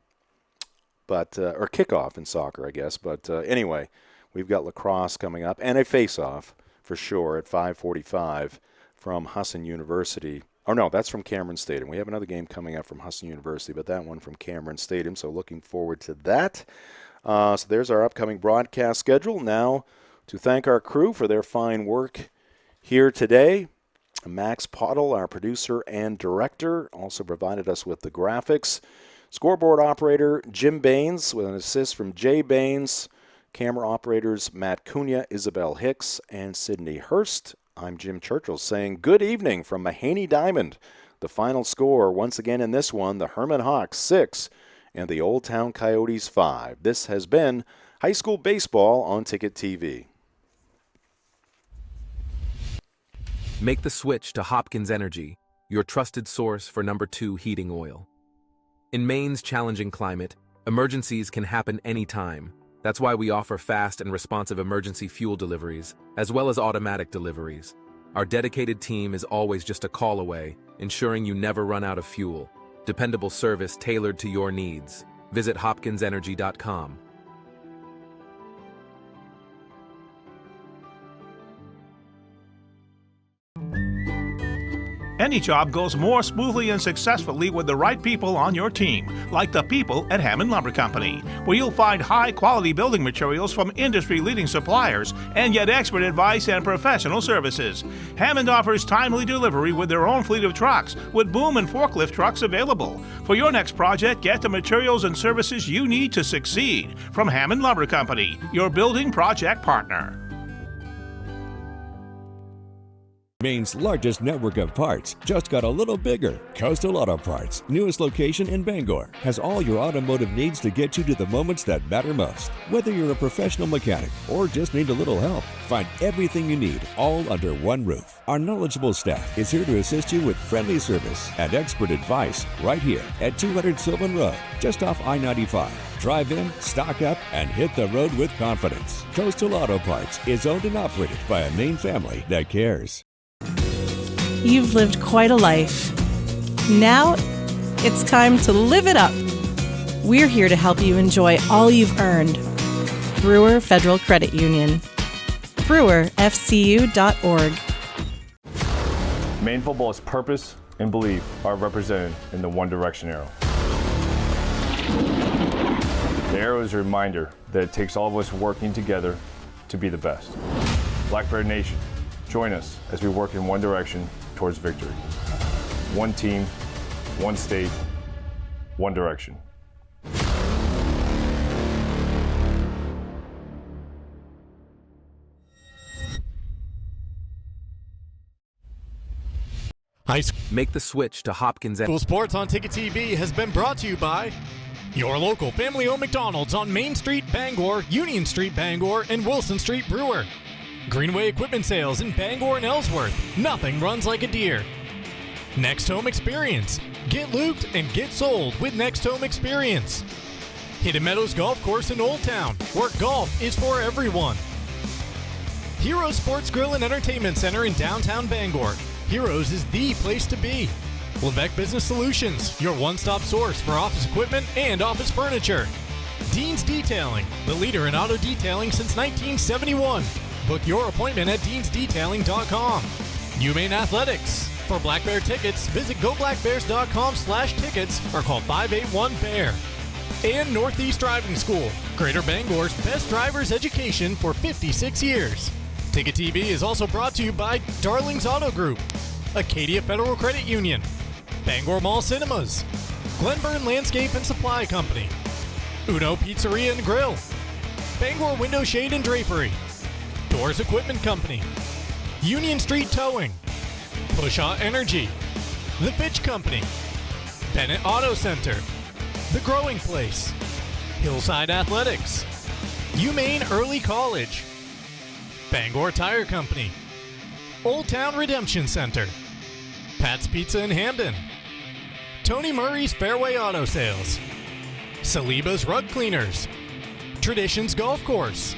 kickoff in soccer, I guess. But anyway, we've got lacrosse coming up and a face-off for sure at 5:45 from Husson University. Oh, no, that's from Cameron Stadium. We have another game coming up from Husson University, but that one from Cameron Stadium, so looking forward to that. So there's our upcoming broadcast schedule. Now, to thank our crew for their fine work here today. Max Pottle, our producer and director, also provided us with the graphics. Scoreboard operator Jim Baines with an assist from Jay Baines. Camera operators Matt Cunha, Isabel Hicks, and Sydney Hurst. I'm Jim Churchill saying good evening from Mahaney Diamond. The final score once again in this one, the Hermon Hawks 6 and the Old Town Coyotes 5. This has been high school baseball on Ticket TV. Make the switch to Hopkins Energy, your trusted source for number 2 heating oil. In Maine's challenging climate, emergencies can happen anytime. That's why we offer fast and responsive emergency fuel deliveries, as well as automatic deliveries. Our dedicated team is always just a call away, ensuring you never run out of fuel. Dependable service tailored to your needs. Visit hopkinsenergy.com. Any job goes more smoothly and successfully with the right people on your team, like the people at Hermon Lumber Company, where you'll find high-quality building materials from industry-leading suppliers and get expert advice and professional services. Hermon offers timely delivery with their own fleet of trucks, with boom and forklift trucks available. For your next project, get the materials and services you need to succeed from Hermon Lumber Company, your building project partner. Maine's largest network of parts just got a little bigger. Coastal Auto Parts, newest location in Bangor, has all your automotive needs to get you to the moments that matter most. Whether you're a professional mechanic or just need a little help, find everything you need all under one roof. Our knowledgeable staff is here to assist you with friendly service and expert advice right here at 200 Sylvan Road, just off I-95. Drive in, stock up, and hit the road with confidence. Coastal Auto Parts is owned and operated by a Maine family that cares. You've lived quite a life. Now, it's time to live it up. We're here to help you enjoy all you've earned. Brewer Federal Credit Union. BrewerFCU.org. Maine football's purpose and belief are represented in the One Direction arrow. The arrow is a reminder that it takes all of us working together to be the best. Black Bear Nation, join us as we work in one direction towards victory. One team, one state, one direction. Make the switch to Hopkins School Sports on Ticket TV has been brought to you by your local family-owned McDonald's on Main Street, Bangor, Union Street, Bangor, and Wilson Street, Brewer. Greenway Equipment Sales in Bangor and Ellsworth. Nothing runs like a deer. Next Home Experience. Get looped and get sold with Next Home Experience. Hidden Meadows Golf Course in Old Town, where golf is for everyone. Heroes Sports Grill and Entertainment Center in downtown Bangor. Heroes is the place to be. Levesque Business Solutions, your one-stop source for office equipment and office furniture. Dean's Detailing, the leader in auto detailing since 1971. Book your appointment at deansdetailing.com. UMaine Athletics. For Black Bear tickets, visit goblackbears.com/tickets or call 581-BEAR. And Northeast Driving School, Greater Bangor's best driver's education for 56 years. Ticket TV is also brought to you by Darling's Auto Group, Acadia Federal Credit Union, Bangor Mall Cinemas, Glenburn Landscape and Supply Company, Uno Pizzeria and Grill, Bangor Window Shade and Drapery, Doors Equipment Company, Union Street Towing, Pushaw Energy, The Fitch Company, Bennett Auto Center, The Growing Place, Hillside Athletics, UMaine Early College, Bangor Tire Company, Old Town Redemption Center, Pat's Pizza in Hamden, Tony Murray's Fairway Auto Sales, Saliba's Rug Cleaners, Traditions Golf Course,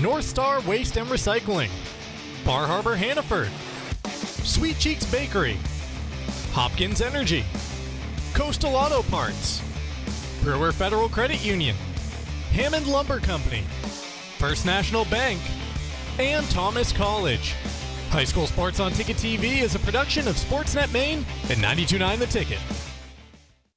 North Star Waste and Recycling, Bar Harbor Hannaford, Sweet Cheeks Bakery, Hopkins Energy, Coastal Auto Parts, Brewer Federal Credit Union, Hammond Lumber Company, First National Bank, and Thomas College. High School Sports on Ticket TV is a production of Sportsnet Maine and 92.9 The Ticket.